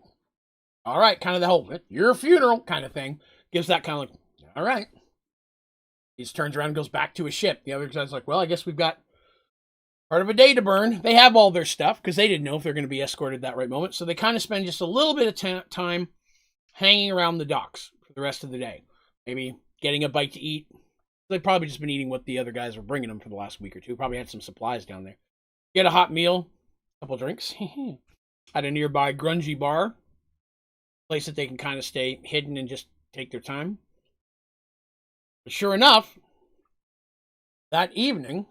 all right, kind of the whole, your funeral kind of thing. Gives that kind of like, all right. He just turns around and goes back to his ship. The other guy's like, well, I guess we've got part of a day to burn. They have all their stuff because they didn't know if they're going to be escorted that right moment. So they kind of spend just a little bit of time hanging around the docks for the rest of the day. Maybe getting a bite to eat. They've probably just been eating what the other guys were bringing them for the last week or two. Probably had some supplies down there. Get a hot meal, a couple drinks. At a nearby grungy bar. Place that they can kind of stay hidden and just take their time. But sure enough, that evening,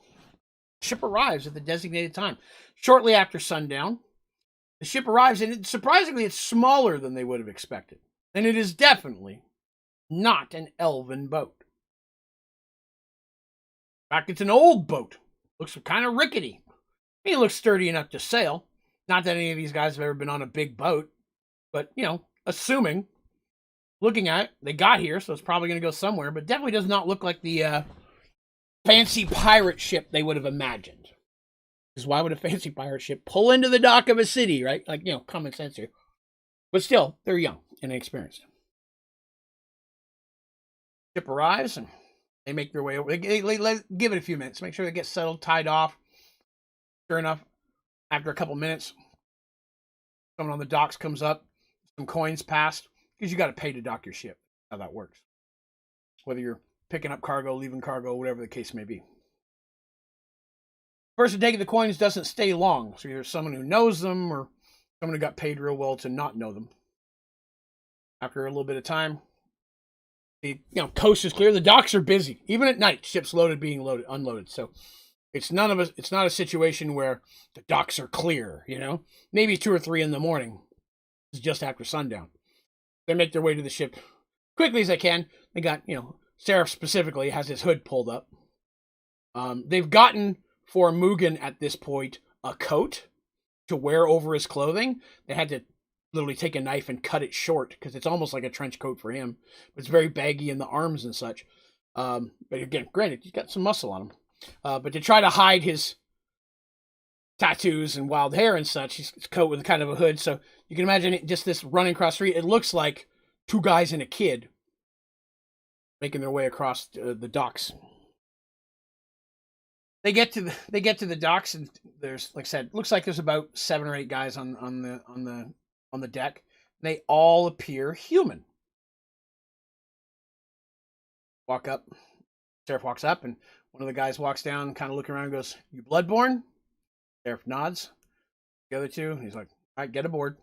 the ship arrives at the designated time. Shortly after sundown, the ship arrives, and surprisingly, it's smaller than they would have expected. And it is definitely not an elven boat. In fact, it's an old boat. Looks kind of rickety. I mean, it looks sturdy enough to sail. Not that any of these guys have ever been on a big boat. But, you know, assuming, looking at it, they got here, so it's probably going to go somewhere. But definitely does not look like the fancy pirate ship they would have imagined. Because why would a fancy pirate ship pull into the dock of a city, right? Like, you know, common sense here. But still, they're young and inexperienced. Ship arrives, and they make their way over. They give it a few minutes. Make sure they get settled, tied off. Sure enough, after a couple minutes, someone on the docks comes up. Some coins passed. Because you got to pay to dock your ship. How that works. Whether you're picking up cargo, leaving cargo, whatever the case may be. The person taking the coins doesn't stay long. So either someone who knows them or someone who got paid real well to not know them. After a little bit of time, the coast is clear. The docks are busy. Even at night, ships loaded, being loaded, unloaded. So it's not a situation where the docks are clear, Maybe 2 or 3 in the morning. It's just after sundown. They make their way to the ship quickly as they can. They got, Seraph specifically has his hood pulled up. They've gotten for Mugen at this point a coat to wear over his clothing. They had to literally take a knife and cut it short because it's almost like a trench coat for him. It's very baggy in the arms and such. But again, granted, he's got some muscle on him. But to try to hide his tattoos and wild hair and such, his coat with kind of a hood. So you can imagine it, just this running across the street. It looks like 2 guys and a kid making their way across the docks. They get to the docks, and there's, like I said, looks like there's about 7 or 8 guys on the deck. They all appear human. Walk up. Seraph walks up, and one of the guys walks down, kind of looking around and goes, "You bloodborne?" Seraph nods. The other 2, he's like, "All right, get aboard."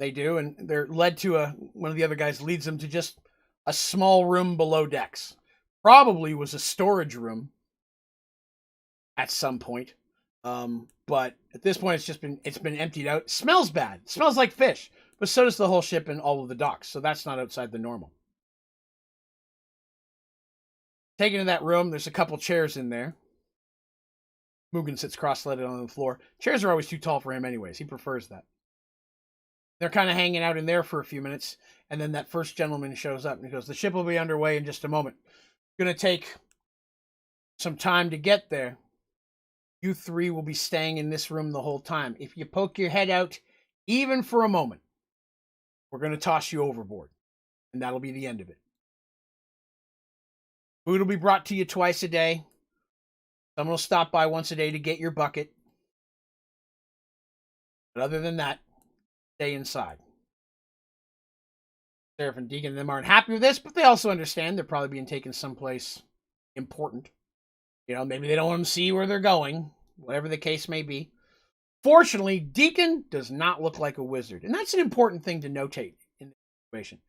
They do, and they're led to one of the other guys leads them to just a small room below decks. Probably was a storage room at some point. But at this point, it's been emptied out. It smells bad. It smells like fish. But so does the whole ship and all of the docks. So that's not outside the normal. Taken to that room, there's a couple chairs in there. Mugen sits cross-legged on the floor. Chairs are always too tall for him anyways. He prefers that. They're kind of hanging out in there for a few minutes. And then that first gentleman shows up and he goes, "The ship will be underway in just a moment. It's going to take some time to get there. You 3 will be staying in this room the whole time. If you poke your head out, even for a moment, we're going to toss you overboard. And that'll be the end of it. Food will be brought to you twice a day. Someone will stop by once a day to get your bucket. But other than that, stay inside." Seraph and Deacon and them aren't happy with this, but they also understand they're probably being taken someplace important. Maybe they don't want them to see where they're going, whatever the case may be. Fortunately, Deacon does not look like a wizard. And that's an important thing to notate in this situation.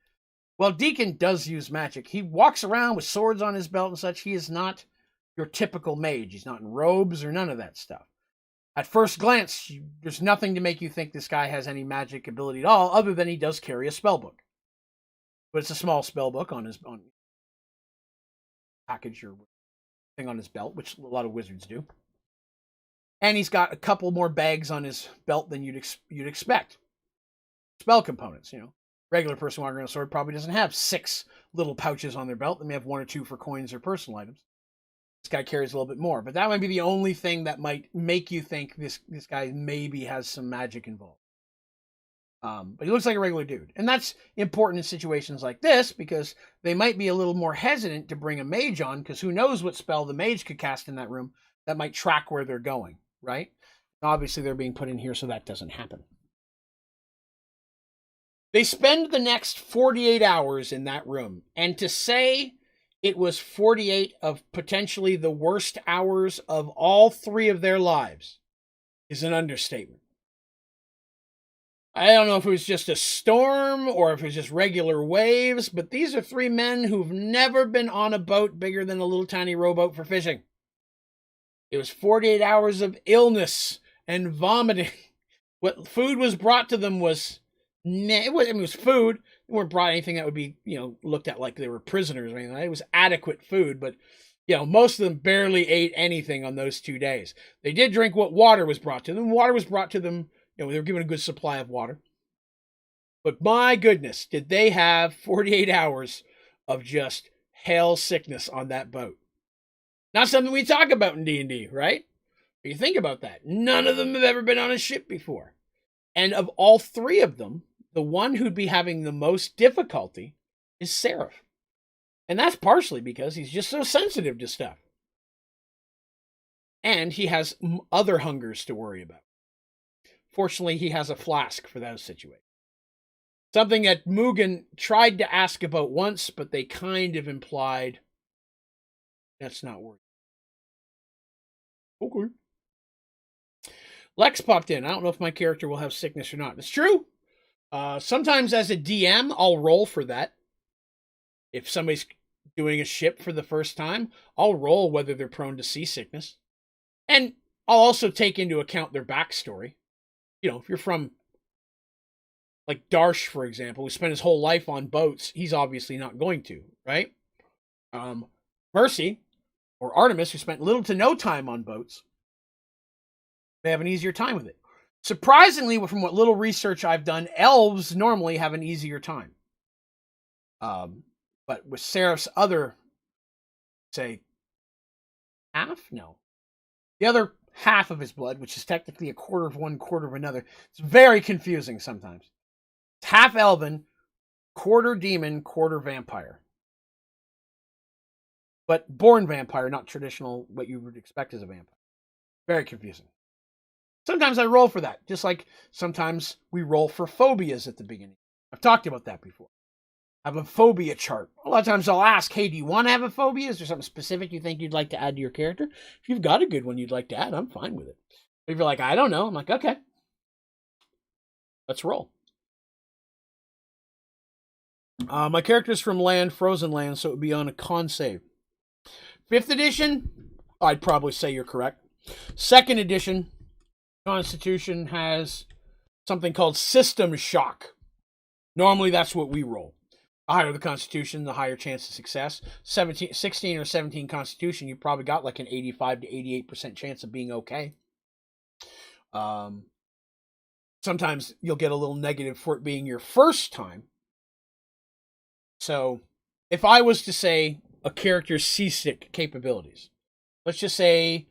Well, Deacon does use magic. He walks around with swords on his belt and such. He is not your typical mage. He's not in robes or none of that stuff. At first glance, there's nothing to make you think this guy has any magic ability at all, other than he does carry a spell book. But it's a small spell book on package or thing on his belt, which a lot of wizards do. And he's got a couple more bags on his belt than you'd expect. Spell components, Regular person walking around a sword probably doesn't have 6 little pouches on their belt. They may have 1 or 2 for coins or personal items. This guy carries a little bit more, but that might be the only thing that might make you think this guy maybe has some magic involved. But he looks like a regular dude. And that's important in situations like this because they might be a little more hesitant to bring a mage on because who knows what spell the mage could cast in that room that might track where they're going, right? Obviously, they're being put in here so that doesn't happen. They spend the next 48 hours in that room. And to say it was 48 of potentially the worst hours of all 3 of their lives is an understatement. I don't know if it was just a storm or if it was just regular waves, but these are 3 men who've never been on a boat bigger than a little tiny rowboat for fishing. It was 48 hours of illness and vomiting. What food was brought to them was it was food. They weren't brought anything that would be, looked at like they were prisoners or anything. It was adequate food, but, most of them barely ate anything on those 2 days. They did drink what water was brought to them. Water was brought to them. They were given a good supply of water. But my goodness, did they have 48 hours of just hell sickness on that boat. Not something we talk about in D&D, right? But you think about that. None of them have ever been on a ship before. And of all 3 of them, the one who'd be having the most difficulty is Seraph. And that's partially because he's just so sensitive to stuff. And he has other hungers to worry about. Fortunately, he has a flask for those situations. Something that Mugen tried to ask about once, but they kind of implied that's not worth it. Okay. Lex popped in. I don't know if my character will have sickness or not. It's true. Sometimes as a DM, I'll roll for that. If somebody's doing a ship for the first time, I'll roll whether they're prone to seasickness. And I'll also take into account their backstory. If you're from, like Darsh, for example, who spent his whole life on boats, he's obviously not going to, right? Mercy, or Artemis, who spent little to no time on boats, may have an easier time with it. Surprisingly, from what little research I've done, elves normally have an easier time. But with Seraph's other, say, half? No. The other half of his blood, which is technically a quarter of one, quarter of another, it's very confusing sometimes. It's half elven, quarter demon, quarter vampire. But born vampire, not traditional, what you would expect as a vampire. Very confusing. Sometimes I roll for that, just like sometimes we roll for phobias at the beginning. I've talked about that before. I have a phobia chart. A lot of times I'll ask, hey, do you want to have a phobia? Is there something specific you think you'd like to add to your character? If you've got a good one you'd like to add, I'm fine with it. If you're like, I don't know, I'm like, okay. Let's roll. My character's from land, frozen land, so it would be on a con save. 5th edition, I'd probably say you're correct. 2nd edition, Constitution has something called system shock. Normally, that's what we roll. The higher the Constitution, the higher chance of success. 16 or 17 Constitution, you probably got like an 85 to 88% chance of being okay. Sometimes you'll get a little negative for it being your first time. So, if I was to say a character's seasick capabilities, let's just say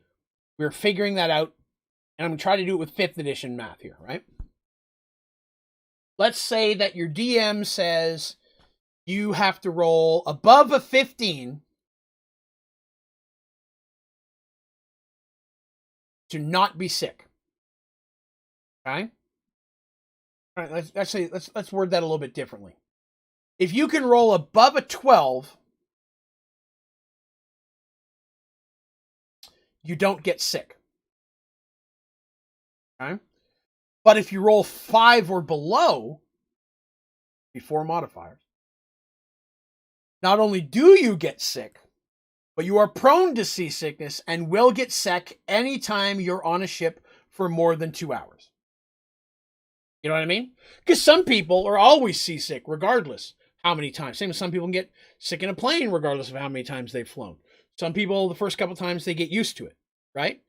we're figuring that out, and I'm going to try to do it with 5th edition math here, right? Let's say that your DM says you have to roll above a 15 to not be sick. Okay? All right, let's word that a little bit differently. If you can roll above a 12, you don't get sick. Okay? But if you roll 5 or below, before modifiers, not only do you get sick, but you are prone to seasickness and will get sick anytime you're on a ship for more than 2 hours. You know what I mean? Because some people are always seasick, regardless how many times. Same as some people can get sick in a plane, regardless of how many times they've flown. Some people, the first couple times, they get used to it, right?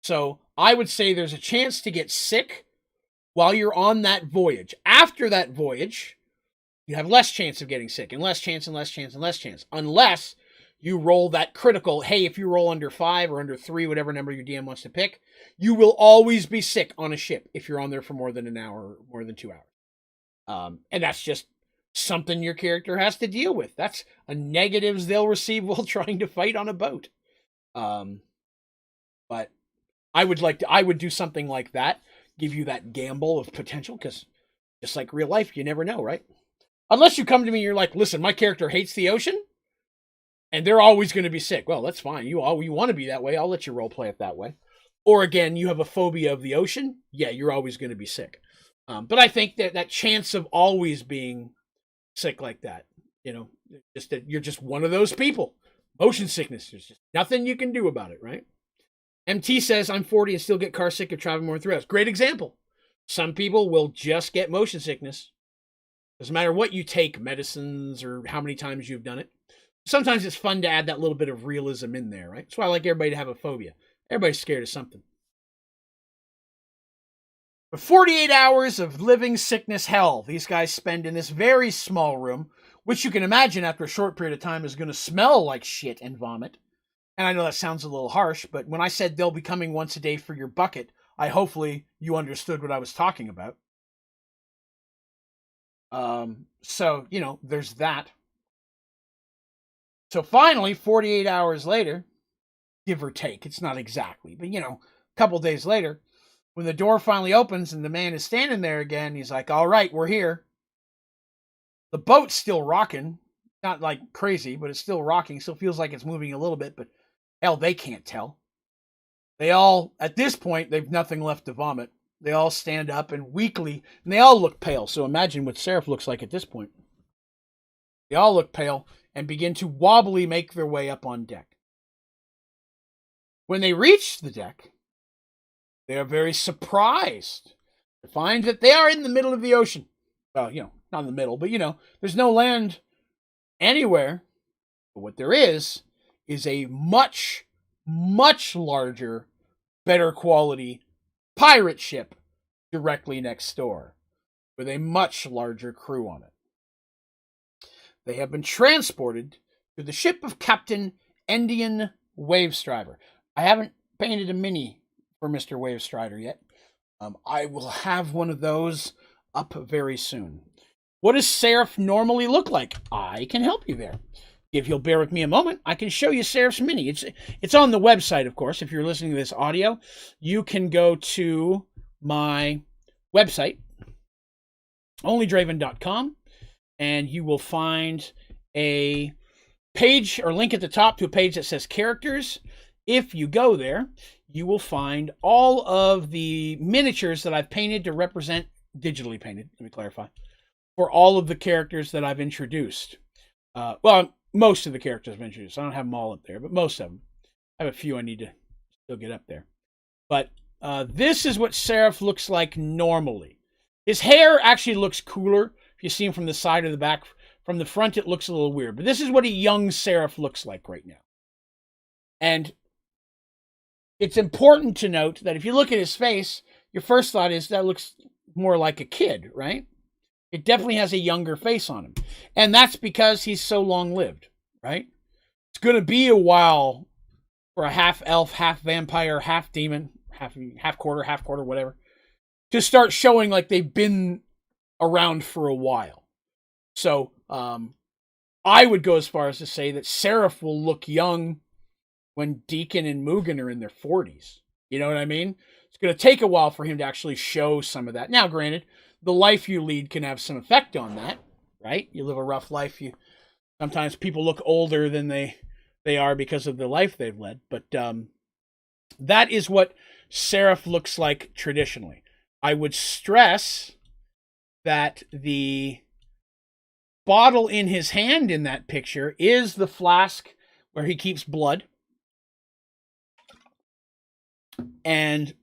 So I would say there's a chance to get sick while you're on that voyage. After that voyage, you have less chance of getting sick, and less chance, and less chance, and less chance. Unless you roll that critical, hey, if you roll under 5 or under 3, whatever number your DM wants to pick, you will always be sick on a ship if you're on there for more than an hour or more than 2 hours. And that's just something your character has to deal with. That's a negatives they'll receive while trying to fight on a boat. But I would do something like that, give you that gamble of potential, because just like real life, you never know, right? Unless you come to me and you're like, listen, my character hates the ocean, and they're always going to be sick. Well, that's fine. You want to be that way, I'll let you role play it that way. Or again, you have a phobia of the ocean. Yeah, you're always going to be sick. But I think that chance of always being sick like that, just that you're just one of those people. Motion sickness, there's just nothing you can do about it, right? MT says, I'm 40 and still get car sick of traveling more than 3 hours. Great example. Some people will just get motion sickness. Doesn't matter what you take, medicines or how many times you've done it. Sometimes it's fun to add that little bit of realism in there, right? That's why I like everybody to have a phobia. Everybody's scared of something. But 48 hours of living sickness hell these guys spend in this very small room, which you can imagine after a short period of time is going to smell like shit and vomit. And I know that sounds a little harsh, but when I said they'll be coming once a day for your bucket, hopefully you understood what I was talking about. So, there's that. So finally, 48 hours later, give or take, it's not exactly, but a couple days later, when the door finally opens and the man is standing there again, he's like, all right, we're here. The boat's still rocking, not like crazy, but it's still rocking. Still feels like it's moving a little bit, but hell, they can't tell. They all, at this point, they've nothing left to vomit. They all stand up and weakly, and they all look pale. So imagine what Seraph looks like at this point. They all look pale and begin to wobbly make their way up on deck. When they reach the deck, they are very surprised to find that they are in the middle of the ocean. Well, not in the middle, but there's no land anywhere. But what there is a much, much larger, better quality pirate ship directly next door with a much larger crew on it. They have been transported to the ship of Captain Endian Wavestrider. I haven't painted a mini for Mr. Wavestrider yet. I will have one of those up very soon. What does Seraph normally look like? I can help you there. If you'll bear with me a moment, I can show you Seraph's mini. It's on the website, of course. If you're listening to this audio, you can go to my website, Onlydraven.com, and you will find a page or link at the top to a page that says characters. If you go there, you will find all of the miniatures that I've painted to represent, digitally painted, let me clarify, for all of the characters that I've introduced. Most of the characters I've introduced. I don't have them all up there, but most of them. I have a few I need to still get up there. But this is what Seraph looks like normally. His hair actually looks cooler. If you see him from the side or the back, from the front, it looks a little weird. But this is what a young Seraph looks like right now. And it's important to note that if you look at his face, your first thought is that looks more like a kid, right? It definitely has a younger face on him. And that's because he's so long-lived, right? It's going to be a while for a half-elf, half-vampire, half-demon, half-quarter, whatever, to start showing like they've been around for a while. So I would go as far as to say that Seraph will look young when Deacon and Mugen are in their 40s. You know what I mean? It's going to take a while for him to actually show some of that. Now, granted, the life you lead can have some effect on that, right? You live a rough life. Sometimes people look older than they are because of the life they've led. But that is what Seraph looks like traditionally. I would stress that the bottle in his hand in that picture is the flask where he keeps blood. And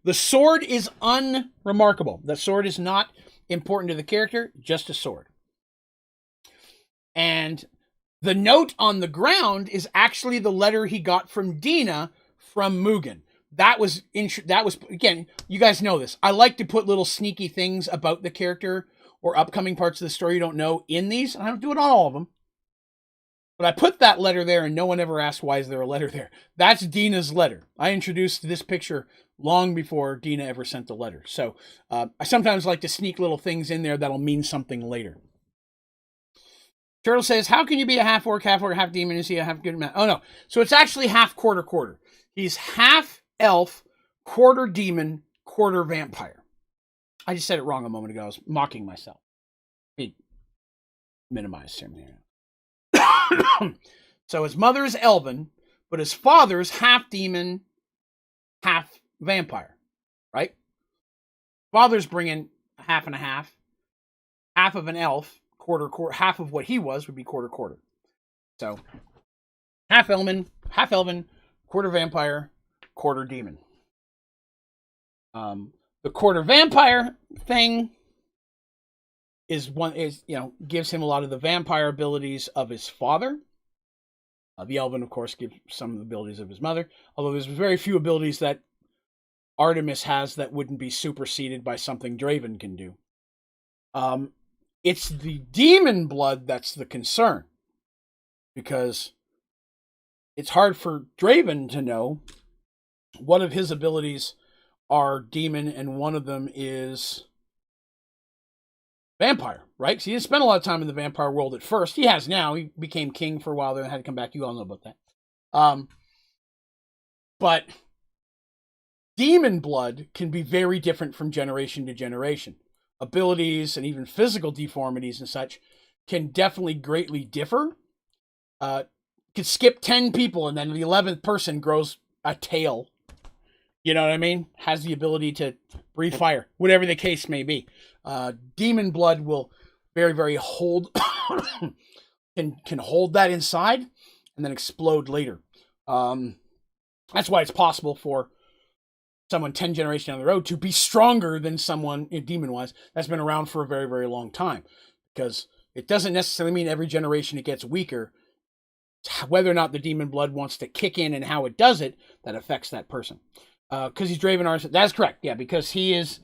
the sword is unremarkable. The sword is not important to the character, just a sword. And the note on the ground is actually the letter he got from Dina from Mugen. That was again, you guys know this. I like to put little sneaky things about the character or upcoming parts of the story you don't know in these. And I don't do it on all of them. But I put that letter there and no one ever asked why is there a letter there. That's Dina's letter. I introduced this picture long before Dina ever sent the letter. So I sometimes like to sneak little things in there that'll mean something later. Turtle says, how can you be a half orc, half demon? Is he a half good man? Oh, no. So it's actually half quarter. He's half elf, quarter demon, quarter vampire. I just said it wrong a moment ago. I was mocking myself. Be minimized him here. So his mother is elven, but his father's half demon, half vampire, right? Father's bringing half and a half of an elf, quarter, half of what he was would be quarter. So half elven, quarter vampire, quarter demon. The quarter vampire thing gives him a lot of the vampire abilities of his father. The elven, of course, gives some of the abilities of his mother, although there's very few abilities that Artemis has that wouldn't be superseded by something Draven can do. It's the demon blood that's the concern, because it's hard for Draven to know one of his abilities are demon and one of them is vampire, right? Because he didn't spend a lot of time in the vampire world at first. He has now. He became king for a while, then had to come back. You all know about that. But demon blood can be very different from generation to generation. Abilities and even physical deformities and such can definitely greatly differ. Could skip 10 people and then the 11th person grows a tail. You know what I mean? Has the ability to breathe fire, whatever the case may be. Demon blood will very, very hold, can hold that inside and then explode later. That's why it's possible for someone 10 generations down the road to be stronger than someone demon-wise that's been around for a very, very long time. Because it doesn't necessarily mean every generation it gets weaker. Whether or not the demon blood wants to kick in and how it does it, that affects that person. Because he's Draven Artemis. That's correct. Yeah, because he is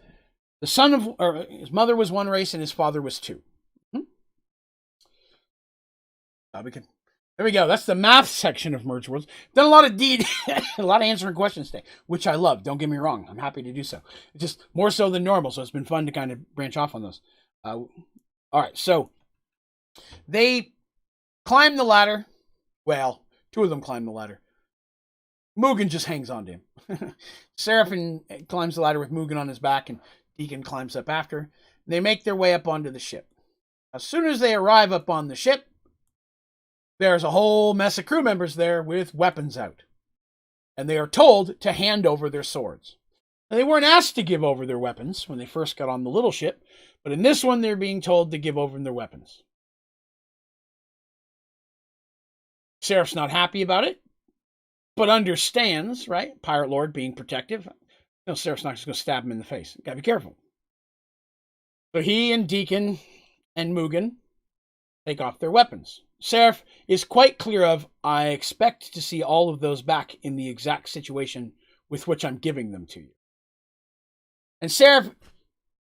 the son of, or his mother was one race and his father was two. There we go. That's the math section of Mergeworlds. Done a lot of a lot of answering questions today, which I love. Don't get me wrong. I'm happy to do so. It's just more so than normal, so it's been fun to kind of branch off on those. All right, so they climb the ladder. Well, two of them climb the ladder. Mugen just hangs on to him. Seraphim climbs the ladder with Mugen on his back, and Deacon climbs up after. They make their way up onto the ship. As soon as they arrive up on the ship, there's a whole mess of crew members there with weapons out. And they are told to hand over their swords. Now, they weren't asked to give over their weapons when they first got on the little ship, but in this one, they're being told to give over their weapons. Seraph's not happy about it, but understands, right? Pirate Lord being protective. No, Seraph's not just going to stab him in the face. Gotta be careful. So he and Deacon and Mugen take off their weapons. Seraph is quite clear of, I expect to see all of those back in the exact situation with which I'm giving them to you. And Seraph,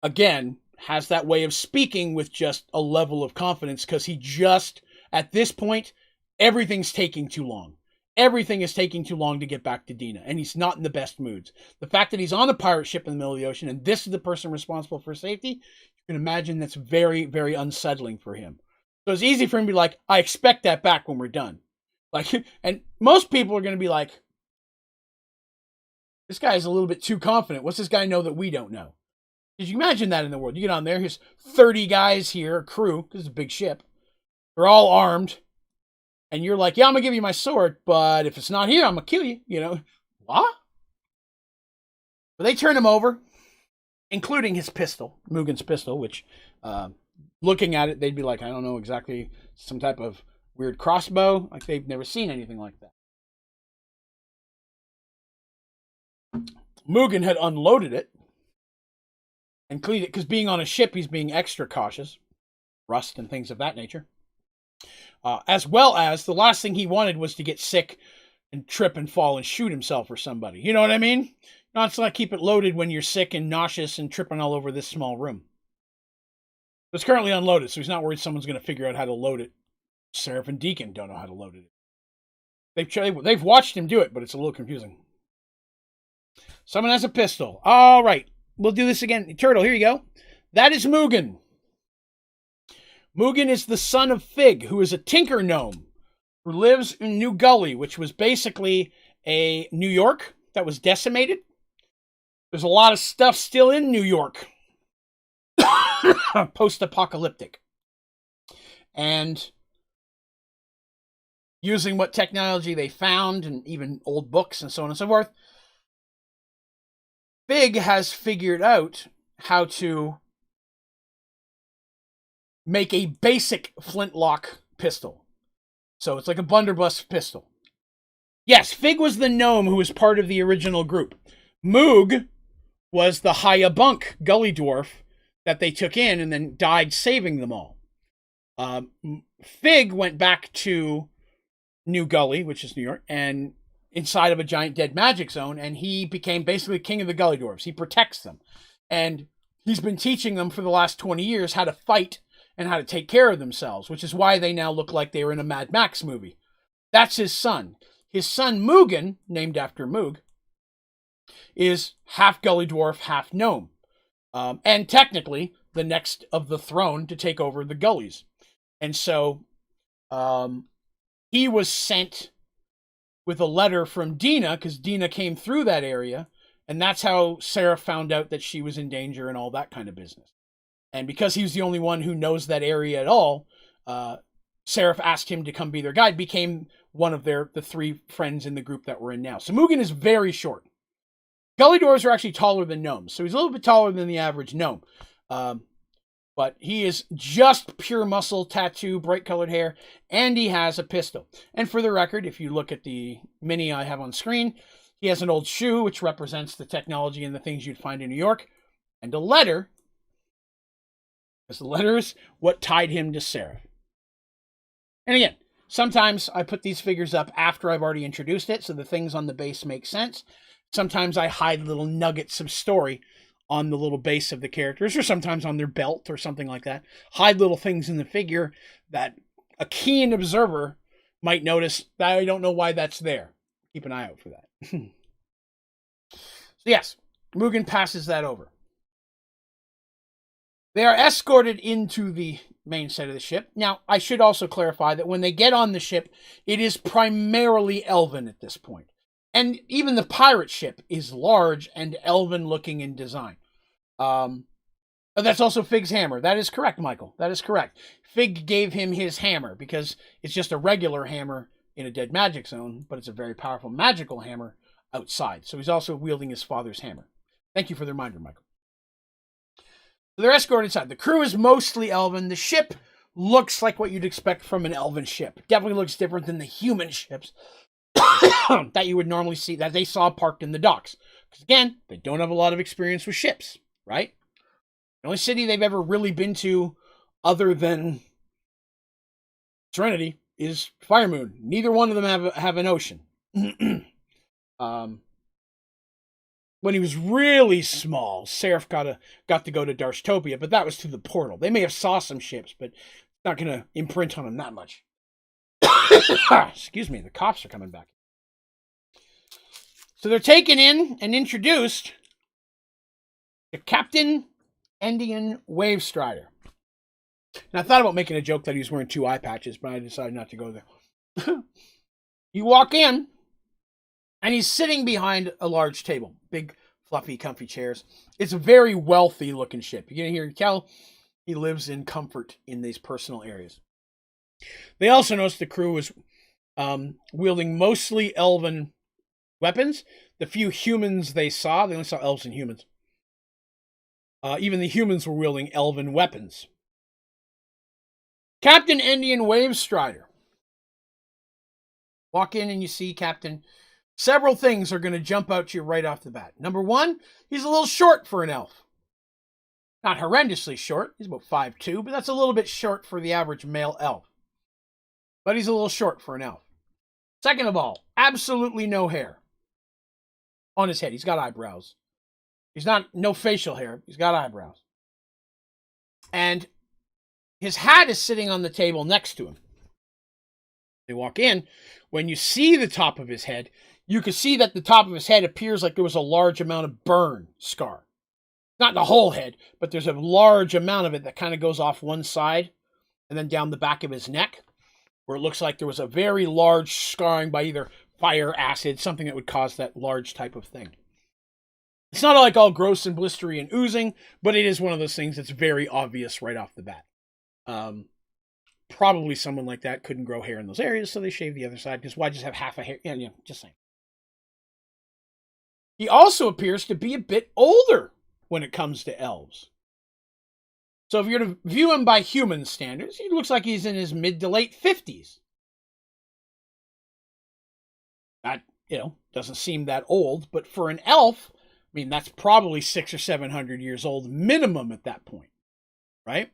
again, has that way of speaking with just a level of confidence because he just, at this point, everything's taking too long. Everything is taking too long to get back to Dina, and he's not in the best moods. The fact that he's on a pirate ship in the middle of the ocean, and this is the person responsible for safety, you can imagine that's very, very unsettling for him. So it's easy for him to be like, I expect that back when we're done. Like, and most people are going to be like, this guy's a little bit too confident. What's this guy know that we don't know? Did you imagine that in the world? You get on there, here's 30 guys here, a crew, because it's a big ship. They're all armed. And you're like, yeah, I'm going to give you my sword, but if it's not here, I'm going to kill you. You know, what? But they turn him over, including his pistol, Mugen's pistol, which looking at it, they'd be like, I don't know exactly, some type of weird crossbow. Like they've never seen anything like that. Mugen had unloaded it and cleaned it, because being on a ship, he's being extra cautious. Rust and things of that nature. As well as, the last thing he wanted was to get sick and trip and fall and shoot himself or somebody. You know what I mean? No, it's not keep it loaded when you're sick and nauseous and tripping all over this small room. It's currently unloaded, so he's not worried someone's going to figure out how to load it. Seraph and Deacon don't know how to load it. They've watched him do it, but it's a little confusing. Someone has a pistol. All right. We'll do this again. Turtle, here you go. That is Mugen. Mugen is the son of Fig, who is a tinker gnome who lives in New Gully, which was basically a New York that was decimated. There's a lot of stuff still in New York. Post-apocalyptic. And using what technology they found, and even old books and so on and so forth, Fig has figured out how to make a basic flintlock pistol. So it's like a blunderbuss pistol. Yes, Fig was the gnome who was part of the original group. Moog was the Hayabunk gully dwarf that they took in and then died saving them all. Fig went back to New Gully, which is New York, and inside of a giant dead magic zone, and he became basically king of the gully dwarves. He protects them. And he's been teaching them for the last 20 years how to fight and how to take care of themselves, which is why they now look like they were in a Mad Max movie. That's his son. His son, Mugen, named after Moog, is half gully dwarf, half gnome. And technically, the next of the throne to take over the gullies. And so, he was sent with a letter from Dina, because Dina came through that area, and that's how Sarah found out that she was in danger and all that kind of business. And because he was the only one who knows that area at all, Seraph asked him to come be their guide, became one of the three friends in the group that we're in now. So Mugen is very short. Gully dwarves are actually taller than gnomes, so he's a little bit taller than the average gnome. But he is just pure muscle, tattoo, bright-colored hair, and he has a pistol. And for the record, if you look at the mini I have on screen, he has an old shoe, which represents the technology and the things you'd find in New York, and a letter, because the letter is what tied him to Sarah. And again, sometimes I put these figures up after I've already introduced it, so the things on the base make sense. Sometimes I hide little nuggets of story on the little base of the characters, or sometimes on their belt or something like that. Hide little things in the figure that a keen observer might notice that I don't know why that's there. Keep an eye out for that. So yes, Mugen passes that over. They are escorted into the main set of the ship. Now, I should also clarify that when they get on the ship, it is primarily elven at this point. And even the pirate ship is large and elven-looking in design. That's also Fig's hammer. That is correct, Michael. That is correct. Fig gave him his hammer because it's just a regular hammer in a dead magic zone, but it's a very powerful magical hammer outside. So he's also wielding his father's hammer. Thank you for the reminder, Michael. So they're escorted inside. The crew is mostly elven. The ship looks like what you'd expect from an elven ship. Definitely looks different than the human ships that you would normally see, that they saw parked in the docks. Because again, they don't have a lot of experience with ships, right? The only city they've ever really been to other than Serenity is Firemoon. Neither one of them have an ocean. When he was really small, Seraph got to go to Darshtopia, but that was through the portal. They may have saw some ships, but it's not going to imprint on him that much. Excuse me, the cops are coming back. So they're taken in and introduced to Captain Endian Wavestrider. And I thought about making a joke that he was wearing 2 eye patches, but I decided not to go there. You walk in, and he's sitting behind a large table. Big, fluffy, comfy chairs. It's a very wealthy looking ship. You can hear tell he lives in comfort in these personal areas. They also noticed the crew was wielding mostly elven weapons. The few humans they only saw elves and humans. Even the humans were wielding elven weapons. Captain Indian Wave Strider. Walk in and you see Captain. Several things are going to jump out to you right off the bat. Number one, he's a little short for an elf. Not horrendously short. He's about 5'2", but that's a little bit short for the average male elf. But he's a little short for an elf. Second of all, absolutely no hair on his head. He's got eyebrows. He's no facial hair. He's got eyebrows. And his hat is sitting on the table next to him. They walk in. When you see the top of his head, you can see that the top of his head appears like there was a large amount of burn scar. Not the whole head, but there's a large amount of it that kind of goes off one side and then down the back of his neck, where it looks like there was a very large scarring by either fire, acid, something that would cause that large type of thing. It's not like all gross and blistery and oozing, but it is one of those things that's very obvious right off the bat. Probably someone like that couldn't grow hair in those areas, so they shave the other side, because why just have half a hair? Yeah, just saying. He also appears to be a bit older when it comes to elves. So if you're to view him by human standards, he looks like he's in his mid to late 50s. That, doesn't seem that old, but for an elf, I mean, that's probably 600 or 700 years old minimum at that point, right?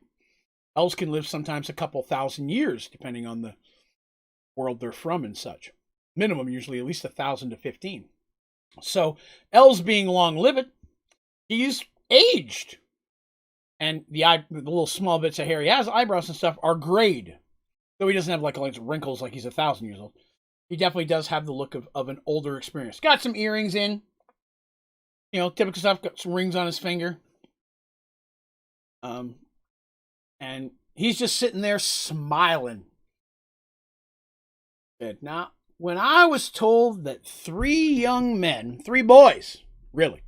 Elves can live sometimes a couple thousand years, depending on the world they're from and such. Minimum, usually at least 1,000 to 15. So, elves being long-lived, he's aged. And the little small bits of hair he has, eyebrows and stuff, are grayed. Though he doesn't have like wrinkles like he's 1,000 years old. He definitely does have the look of an older experience. Got some earrings in. Typical stuff. Got some rings on his finger. And he's just sitting there smiling. Now, when I was told that 3 young men, 3 boys, really,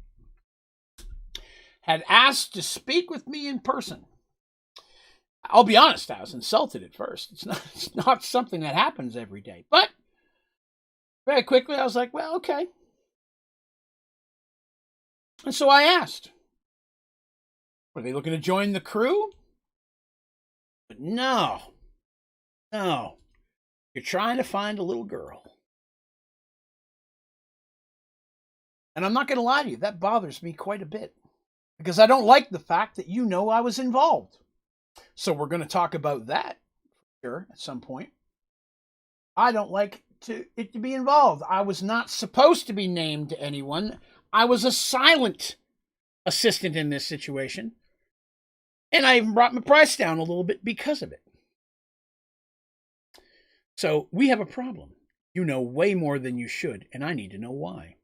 had asked to speak with me in person, I'll be honest, I was insulted at first. It's not something that happens every day. But very quickly, I was like, well, okay. And so I asked, were they looking to join the crew? But no. You're trying to find a little girl. And I'm not going to lie to you, that bothers me quite a bit. Because I don't like the fact that I was involved. So we're going to talk about that, for sure, at some point. I don't like it to be involved. I was not supposed to be named to anyone. I was a silent assistant in this situation. And I even brought my price down a little bit because of it. So we have a problem. You know way more than you should, and I need to know why.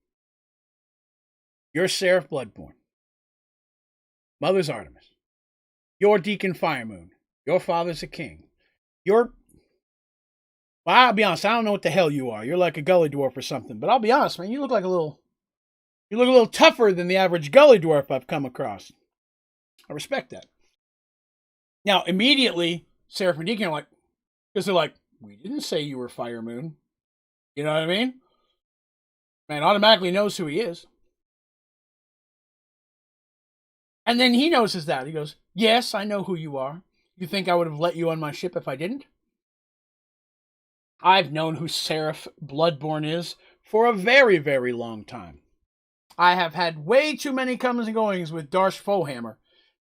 You're Seraph Bloodborne. Mother's Artemis. You're Deacon Firemoon. Your father's a king. Well, I'll be honest, I don't know what the hell you are. You're like a gully dwarf or something. But I'll be honest, man, you look a little tougher than the average gully dwarf I've come across. I respect that. Now, immediately, Seraph and Deacon are like, because they're like, we didn't say you were Fire Moon. You know what I mean? Man automatically knows who he is. And then he notices that. He goes, yes, I know who you are. You think I would have let you on my ship if I didn't? I've known who Seraph Bloodborne is for a very, very long time. I have had way too many comings and goings with Darsh Fohammer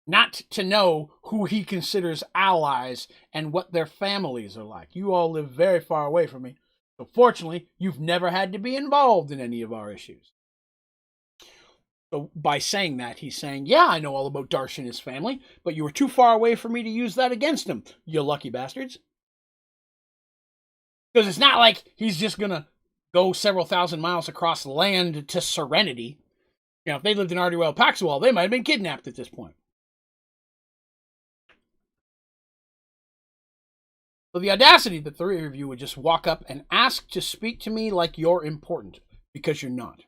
not to know who he considers allies and what their families are like. You all live very far away from me. So fortunately, you've never had to be involved in any of our issues. So by saying that, he's saying, yeah, I know all about Darsh and his family, but you were too far away for me to use that against him, you lucky bastards. Because it's not like he's just going to go several thousand miles across the land to Serenity. If they lived in Ardywell Paxwell, they might have been kidnapped at this point. So the audacity that 3 of you would just walk up and ask to speak to me like you're important, because you're not.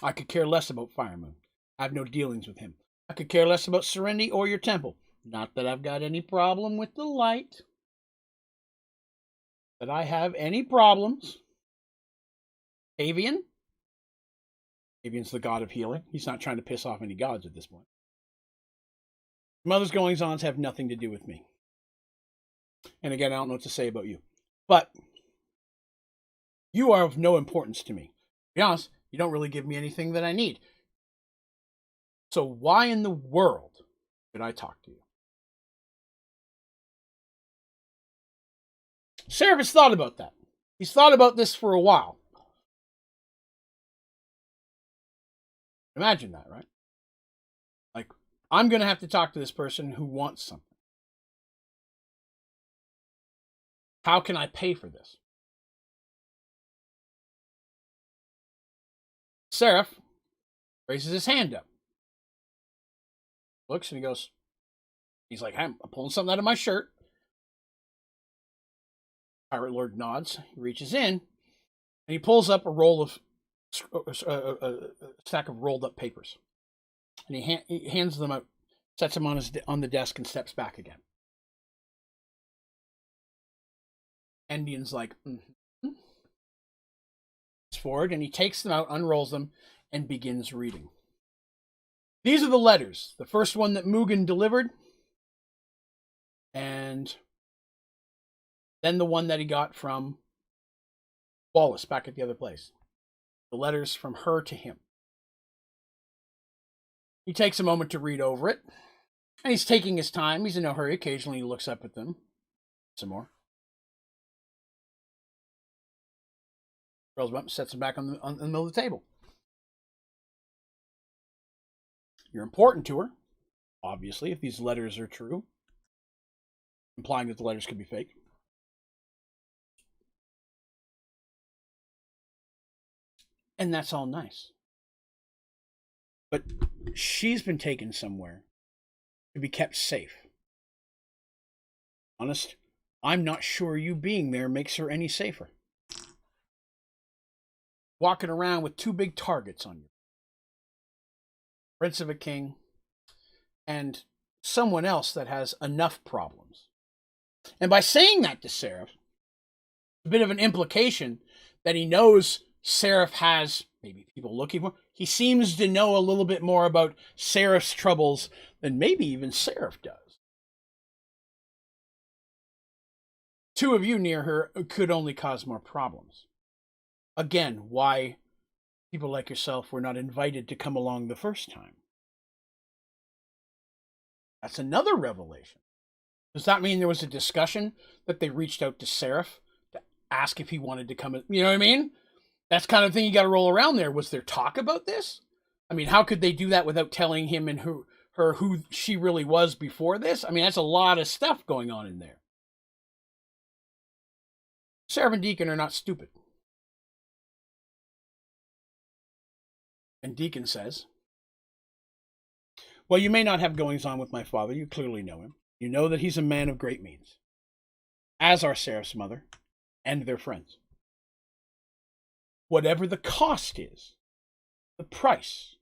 I could care less about Firemoon. I have no dealings with him. I could care less about Serenity or your temple. Not that I've got any problem with the light. That I have any problems. Avian? Avian's the god of healing. He's not trying to piss off any gods at this point. Mother's goings-ons have nothing to do with me. And again, I don't know what to say about you. But you are of no importance to me. To be honest, you don't really give me anything that I need. So why in the world did I talk to you? Seraph has thought about that. He's thought about this for a while. Imagine that, right? Like, I'm going to have to talk to this person who wants something. How can I pay for this? Seraph raises his hand up. Looks and he goes, he's like, I'm pulling something out of my shirt. Pirate Lord nods. He reaches in and he pulls up a roll of a stack of rolled up papers. And he hands them out, sets them on the desk, and steps back again. Endian's like, mm-hmm. He's forward and he takes them out, unrolls them, and begins reading. These are the letters. The first one that Mugen delivered, and then the one that he got from Wallace back at the other place. The letters from her to him. He takes a moment to read over it, and he's taking his time. He's in no hurry. Occasionally he looks up at them. Some more. Rolls them up and sets them back on the middle of the table. You're important to her, obviously, if these letters are true, implying that the letters could be fake. And that's all nice. But she's been taken somewhere to be kept safe. Honest, I'm not sure you being there makes her any safer. Walking around with two big targets on you. Prince of a king and someone else that has enough problems. And by saying that to Seraph, a bit of an implication that he knows Seraph has maybe people looking for. He seems to know a little bit more about Seraph's troubles than maybe even Seraph does. Two of you near her could only cause more problems. Again, why people like yourself were not invited to come along the first time. That's another revelation. Does that mean there was a discussion that they reached out to Seraph to ask if he wanted to come? You know what I mean? That's kind of thing you got to roll around there. Was there talk about this? I mean, how could they do that without telling him and her who she really was before this? I mean, that's a lot of stuff going on in there. Seraph and Deacon are not stupid. And Deacon says, well, you may not have goings on with my father. You clearly know him. You know that he's a man of great means, as are Seraph's mother and their friends. Whatever the cost is, the price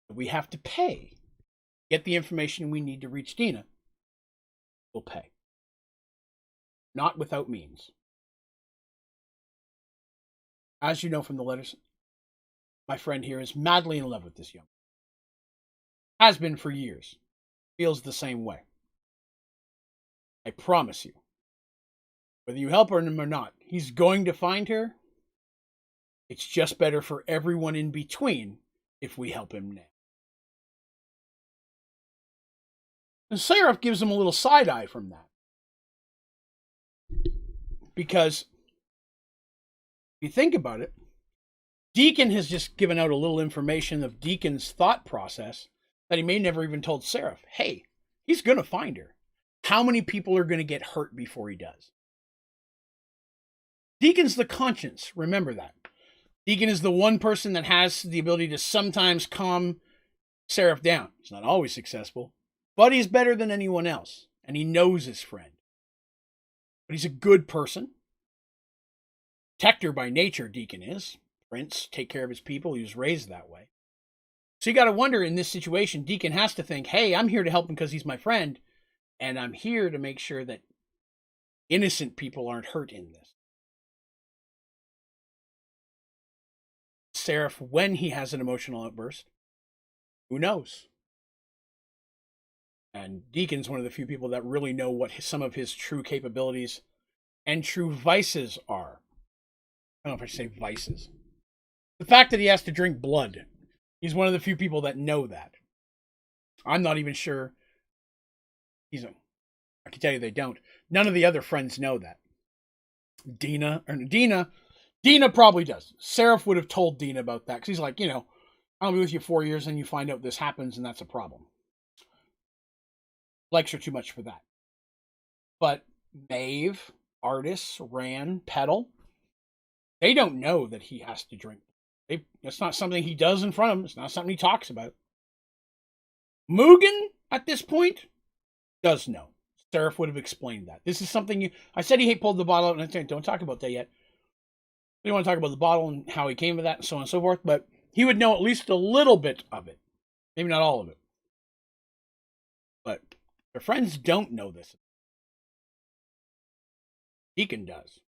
that we have to pay, get the information we need to reach Dina, we'll pay. Not without means. As you know from the letters, my friend here is madly in love with this young man. Has been for years. Feels the same way. I promise you, whether you help him or not, he's going to find her. It's just better for everyone in between if we help him now. And Seraph gives him a little side eye from that. Because if you think about it, Deacon has just given out a little information of Deacon's thought process that he may never even told Seraph. Hey, he's going to find her. How many people are going to get hurt before he does? Deacon's the conscience. Remember that. Deacon is the one person that has the ability to sometimes calm Seraph down. He's not always successful, but he's better than anyone else. And he knows his friend. But he's a good person. Protector by nature, Deacon is. Prince, take care of his people. He was raised that way. So you got to wonder in this situation, Deacon has to think, hey, I'm here to help him because he's my friend. And I'm here to make sure that innocent people aren't hurt in this. Seraph, when he has an emotional outburst, who knows? And Deacon's one of the few people that really know what some of his true capabilities and true vices are. I don't know if I should say vices. The fact that he has to drink blood. He's one of the few people that know that. I'm not even sure. I can tell you they don't. None of the other friends know that. Dina probably does. Seraph would have told Dina about that because he's like, I'll be with you 4 years and you find out this happens and that's a problem. Likes her too much for that. But Maeve, Artis, Ran, Petal, they don't know that he has to drink. That's not something he does in front of them. It's not something he talks about. Mugen, at this point, does know. Seraph would have explained that. This is something I said he pulled the bottle out, and I said, don't talk about that yet. We don't want to talk about the bottle and how he came to that and so on and so forth, but he would know at least a little bit of it. Maybe not all of it. But their friends don't know this. Deacon does.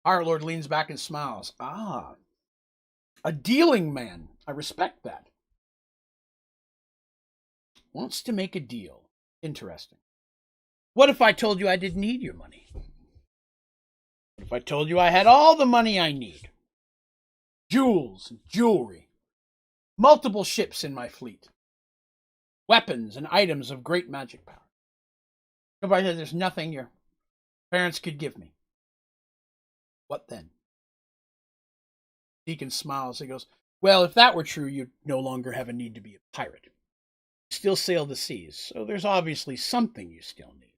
Pirate Lord leans back and smiles. Ah, a dealing man. I respect that. Wants to make a deal. Interesting. What if I told you I didn't need your money? What if I told you I had all the money I need? Jewels and jewelry. Multiple ships in my fleet. Weapons and items of great magic power. If I said there's nothing your parents could give me. What then? Deacon smiles. He goes, well, if that were true, you'd no longer have a need to be a pirate. Still sail the seas, so there's obviously something you still need.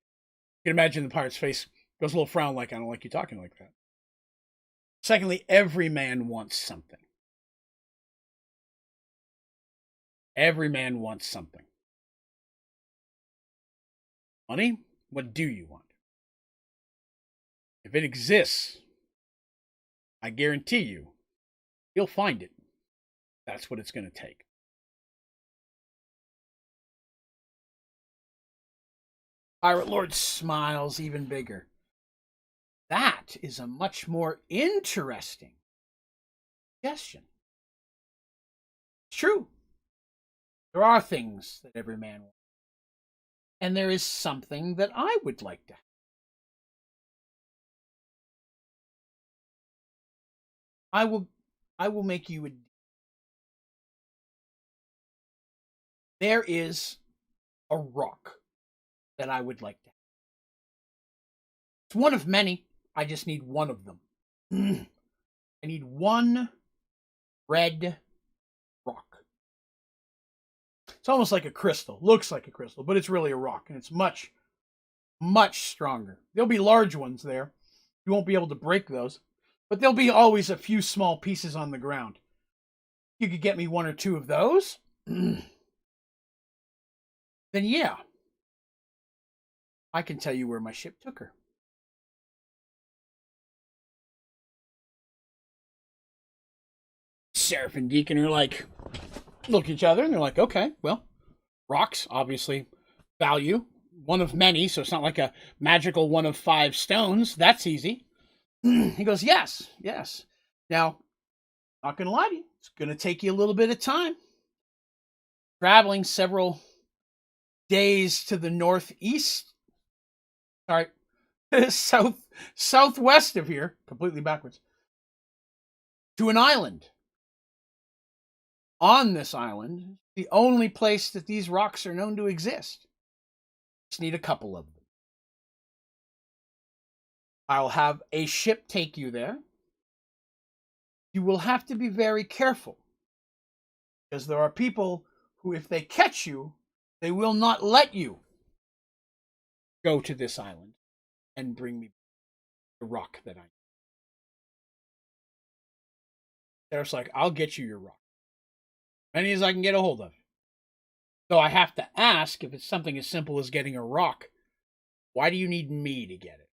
You can imagine the pirate's face goes a little frown like, I don't like you talking like that. Secondly, every man wants something. Every man wants something. Money? What do you want? If it exists, I guarantee you'll find it. That's what it's going to take. Pirate Lord smiles even bigger. That is a much more interesting suggestion. It's true. There are things that every man wants. And there is something that I would like to have. I will make you a deal. There is a rock that I would like to have. It's one of many. I just need one of them. I need one red rock. It's almost like a crystal. Looks like a crystal, but it's really a rock, and it's much, much stronger. There'll be large ones there. You won't be able to break those, but there'll be always a few small pieces on the ground. You could get me one or two of those. Then yeah, I can tell you where my ship took her. Seraph and Deacon are like, look at each other, and they're like, okay, well, rocks, obviously, value. One of many, so it's not like a magical 1 of 5 stones. That's easy. He goes, yes. Now, not going to lie to you, it's going to take you a little bit of time. Traveling several days to the northeast. Sorry, southwest of here, completely backwards, to an island. On this island, the only place that these rocks are known to exist. Just need a couple of them. I'll have a ship take you there. You will have to be very careful, because there are people who, if they catch you, they will not let you go to this island and bring me the rock that I need. There's like, I'll get you your rock. Many as I can get a hold of. So I have to ask, if it's something as simple as getting a rock, why do you need me to get it?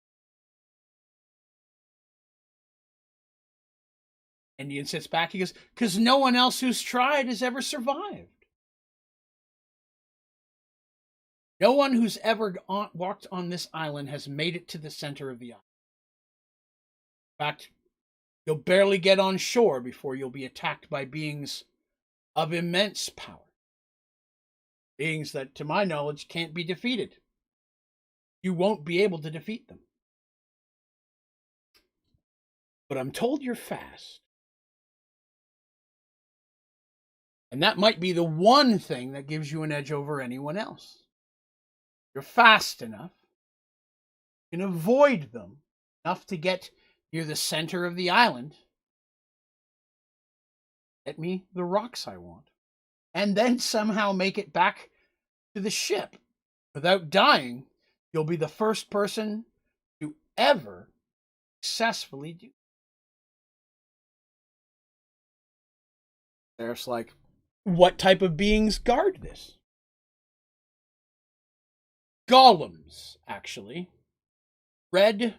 Indian sits back. He goes, because no one else who's tried has ever survived. No one who's ever walked on this island has made it to the center of the island. In fact, You'll barely get on shore before you'll be attacked by beings of immense power. Beings that, to my knowledge, can't be defeated. You won't be able to defeat them. But I'm told you're fast. And that might be the one thing that gives you an edge over anyone else. You're fast enough. You can avoid them enough to get near the center of the island. Get me the rocks I want. And then somehow make it back to the ship. Without dying, you'll be the first person to ever successfully do. There's like, what type of beings guard this? Golems, actually. Red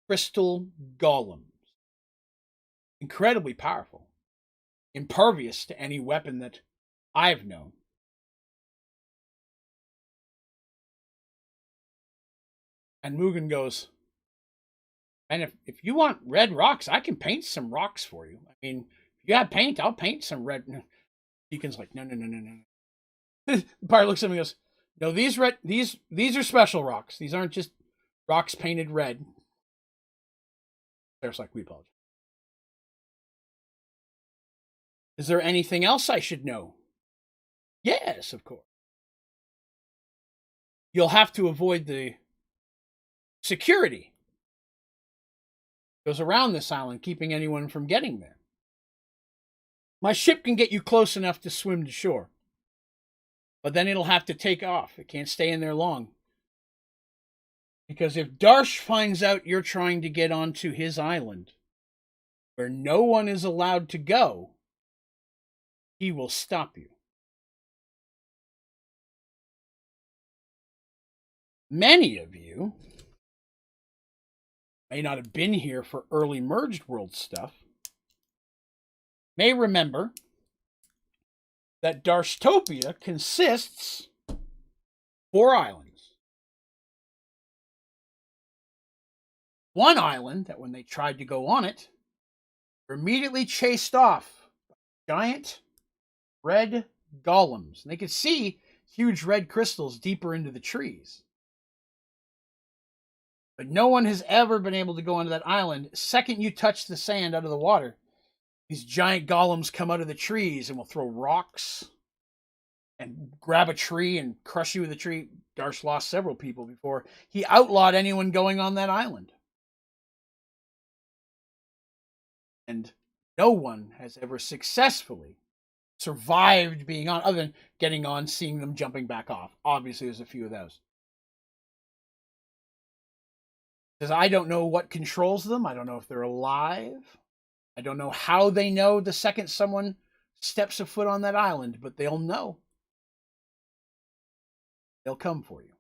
crystal golems. Incredibly powerful. Impervious to any weapon that I've known. And Mugen goes, and if you want red rocks, I can paint some rocks for you. I mean, if you have paint, I'll paint some red. Deacon's like, no. The pirate looks at him and goes, no, these are special rocks. These aren't just rocks painted red. There's like, we apologize. Is there anything else I should know? Yes, of course. You'll have to avoid the security goes around this island, keeping anyone from getting there. My ship can get you close enough to swim to shore, but then it'll have to take off. It can't stay in there long. Because if Darsh finds out you're trying to get onto his island, where no one is allowed to go, he will stop you. Many of you may not have been here for early Mergedworlds stuff, may remember that Darshtopia consists of 4 islands. One island that when they tried to go on it, were immediately chased off by giant red golems. And they could see huge red crystals deeper into the trees. But no one has ever been able to go onto that island. Second you touch the sand out of the water, these giant golems come out of the trees and will throw rocks and grab a tree and crush you with a tree. Darsh lost several people before he outlawed anyone going on that island. And no one has ever successfully survived being on, other than getting on, seeing them jumping back off. Obviously, there's a few of those. Because I don't know what controls them. I don't know if they're alive. I don't know how they know the second someone steps a foot on that island, but they'll know. They'll come for you.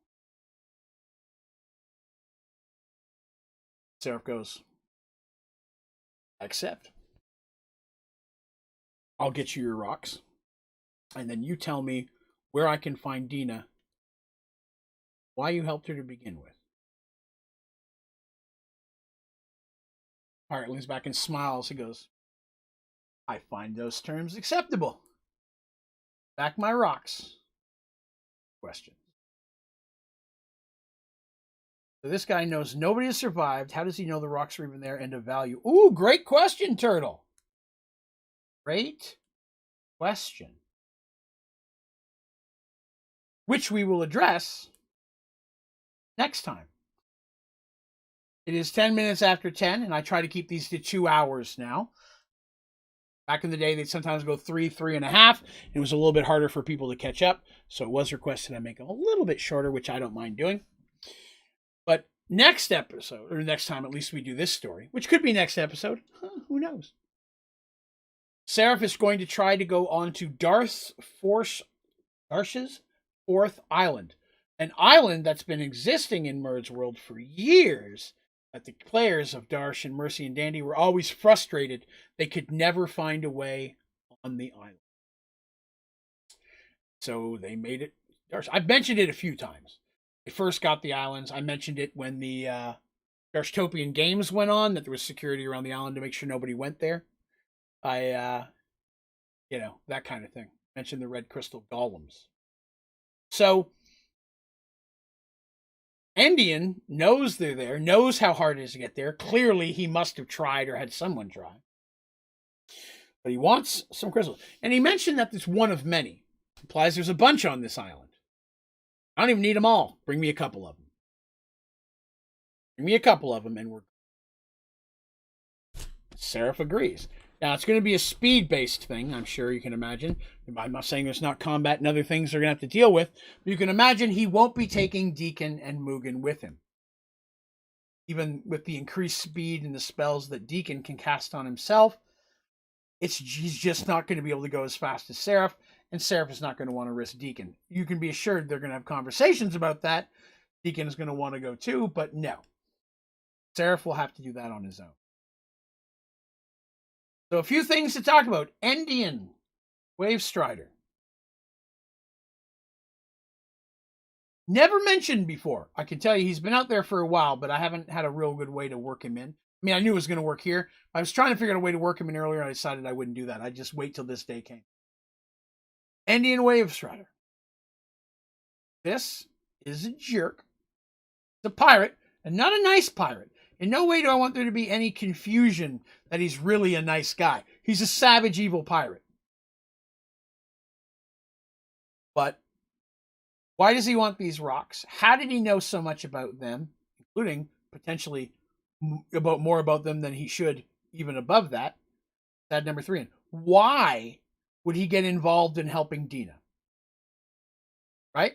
Seraph goes, I accept. I'll get you your rocks. And then you tell me where I can find Dina, why you helped her to begin with. Pirate leans back and smiles. He goes, I find those terms acceptable. Back my rocks. Question. So this guy knows nobody has survived. How does he know the rocks are even there and of value? Ooh, great question, Turtle. Great question. Which we will address next time. It is 10 minutes after 10, and I try to keep these to 2 hours now. Back in the day, they'd sometimes go 3.5. It was a little bit harder for people to catch up, so it was requested I make them a little bit shorter, which I don't mind doing. But next episode, or next time at least we do this story, which could be next episode. Who knows? Seraph is going to try to go on to Darsh's 4th island. An island that's been existing in Mergeworld for years, that the players of Darsh and Mercy and Dandy were always frustrated they could never find a way on the island. So they made it Darsh. I've mentioned it a few times. They first got the islands. I mentioned it when the Darshtopian Games went on, that there was security around the island to make sure nobody went there. That kind of thing. Mentioned the red crystal golems. So Endian knows they're there, knows how hard it is to get there. Clearly, he must have tried or had someone try. But he wants some crystals. And he mentioned that it's one of many. Implies there's a bunch on this island. I don't even need them all. Bring me a couple of them. Bring me a couple of them, and we're... Seraph agrees. Now, it's going to be a speed-based thing, I'm sure you can imagine. I'm not saying there's not combat and other things they're going to have to deal with, but you can imagine he won't be taking Deacon and Mugen with him. Even with the increased speed and the spells that Deacon can cast on himself, he's just not going to be able to go as fast as Seraph, and Seraph is not going to want to risk Deacon. You can be assured they're going to have conversations about that. Deacon is going to want to go too, but no. Seraph will have to do that on his own. So a few things to talk about. Endian, Wave Strider. Never mentioned before. I can tell you he's been out there for a while, but I haven't had a real good way to work him in. I mean, I knew it was going to work here. I was trying to figure out a way to work him in earlier, and I decided I wouldn't do that. I'd just wait till this day came. Endian Wave Strider. This is a jerk. It's a pirate, and not a nice pirate. In no way do I want there to be any confusion that he's really a nice guy. He's a savage, evil pirate. But why does he want these rocks? How did he know so much about them, including potentially more about them than he should, even above that? That's number 3. And why would he get involved in helping Dina? Right?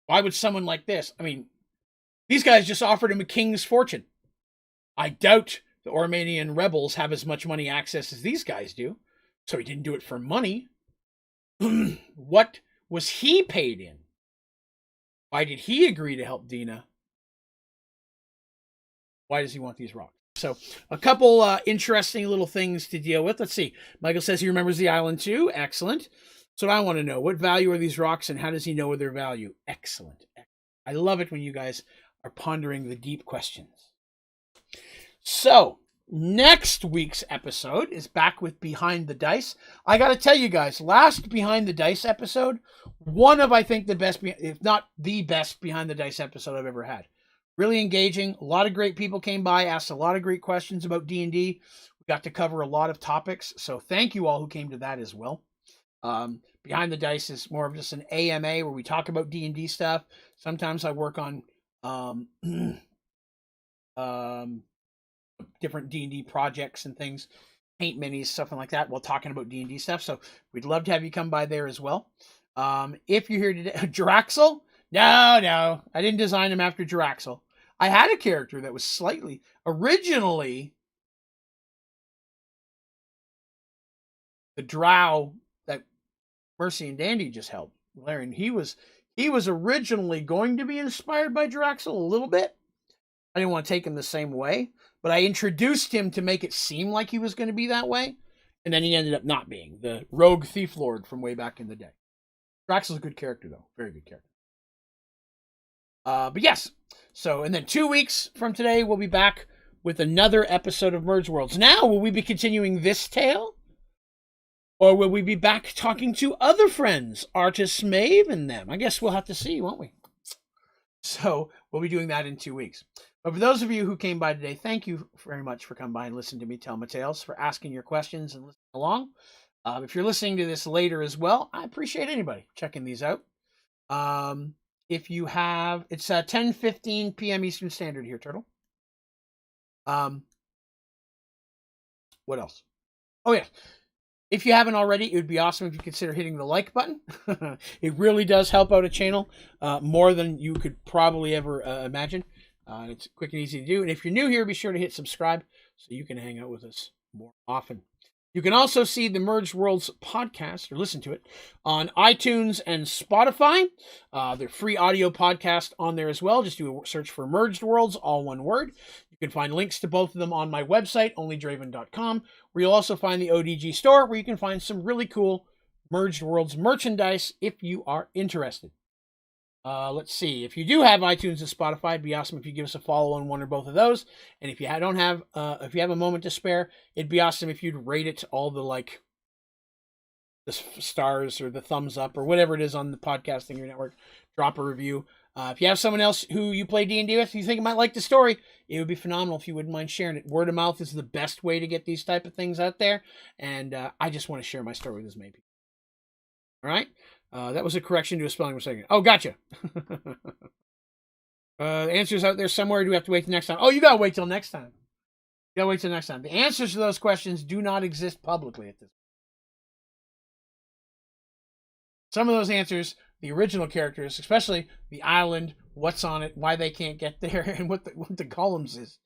Why would someone like this? I mean, these guys just offered him a king's fortune. I doubt the Ormanian rebels have as much money access as these guys do. So he didn't do it for money. What was he paid in? Why did he agree to help Dina? Why does he want these rocks? So a couple interesting little things to deal with. Let's see. Michael says he remembers the island too. Excellent. So I want to know, what value are these rocks and how does he know their value? Excellent. I love it when you guys are pondering the deep questions. So next week's episode is back with Behind the Dice. I got to tell you guys, last Behind the Dice episode, one of, I think, the best, if not the best Behind the Dice episode I've ever had. Really engaging. A lot of great people came by, asked a lot of great questions about D&D. We got to cover a lot of topics. So thank you all who came to that as well. Behind the Dice is more of just an AMA where we talk about D&D stuff. Sometimes I work on different D&D projects and things, paint minis, something like that, while talking about D&D stuff. So we'd love to have you come by there as well. If you're here today, Jaraxel? No, I didn't design him after Jaraxel. I had a character that was slightly, originally, the drow that Mercy and Dandy just helped. Larry, he was originally going to be inspired by Jaraxel a little bit. I didn't want to take him the same way, but I introduced him to make it seem like he was going to be that way, and then he ended up not being. The rogue thief lord from way back in the day. Jaraxel's a good character, though. Very good character. But yes, so, and then 2 weeks from today, we'll be back with another episode of Mergeworlds. Now, will we be continuing this tale? Or will we be back talking to other friends, artists, Maeve, and them? I guess we'll have to see, won't we? So we'll be doing that in 2 weeks. But for those of you who came by today, thank you very much for coming by and listening to me tell my tales, for asking your questions and listening along. If you're listening to this later as well, I appreciate anybody checking these out. If you have, it's 10:15 p.m. Eastern Standard here, Turtle. What else? Oh, yeah. If you haven't already, it would be awesome if you consider hitting the like button. It really does help out a channel more than you could probably ever imagine. It's quick and easy to do. And if you're new here, be sure to hit subscribe so you can hang out with us more often. You can also see the Mergeworlds podcast, or listen to it, on iTunes and Spotify. They're free audio podcast on there as well. Just do a search for Mergeworlds, all one word. You can find links to both of them on my website, Onlydraven.com, where you'll also find the ODG store, where you can find some really cool Mergeworlds merchandise if you are interested. Let's see. If you do have iTunes and Spotify, it'd be awesome if you give us a follow on one or both of those. And if you don't have, if you have a moment to spare, it'd be awesome if you'd rate it all the the stars or the thumbs up or whatever it is on the podcasting network. Drop a review. If you have someone else who you play D&D with, you think might like the story, it would be phenomenal if you wouldn't mind sharing it. Word of mouth is the best way to get these type of things out there, and I just want to share my story with as many people. All right? That was a correction to a spelling mistake. Oh, gotcha. The answer's out there somewhere. Do we have to wait till next time? Oh, you got to wait till next time. You got to wait till next time. The answers to those questions do not exist publicly at this point. Some of those answers, the original characters, especially the island, what's on it, why they can't get there, and what the columns is.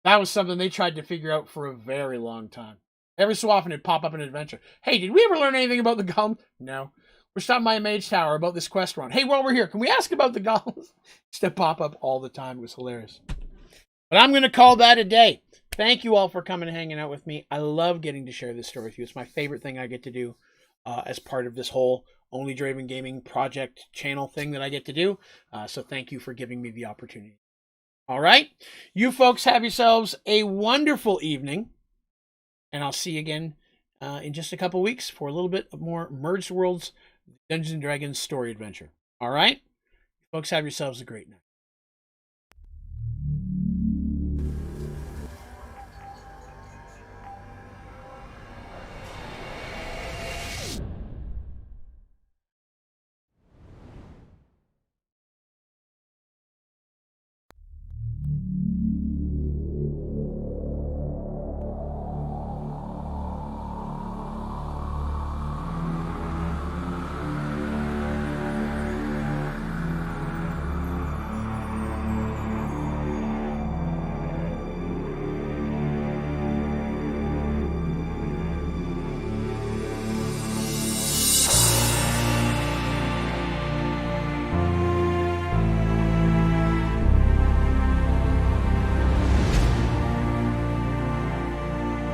That was something they tried to figure out for a very long time. Every so often it'd pop up in an adventure. Hey, did we ever learn anything about the golems? No. We're stopping by a mage tower about this quest run. Hey, while we're here, can we ask about the golems? Used to pop up all the time. It was hilarious. But I'm going to call that a day. Thank you all for coming and hanging out with me. I love getting to share this story with you. It's my favorite thing I get to do as part of this whole Onlydraven Gaming project channel thing that I get to do. So thank you for giving me the opportunity. All right. You folks have yourselves a wonderful evening. And I'll see you again in just a couple weeks for a little bit more Mergeworlds Dungeons & Dragons story adventure. All right? Folks, have yourselves a great night.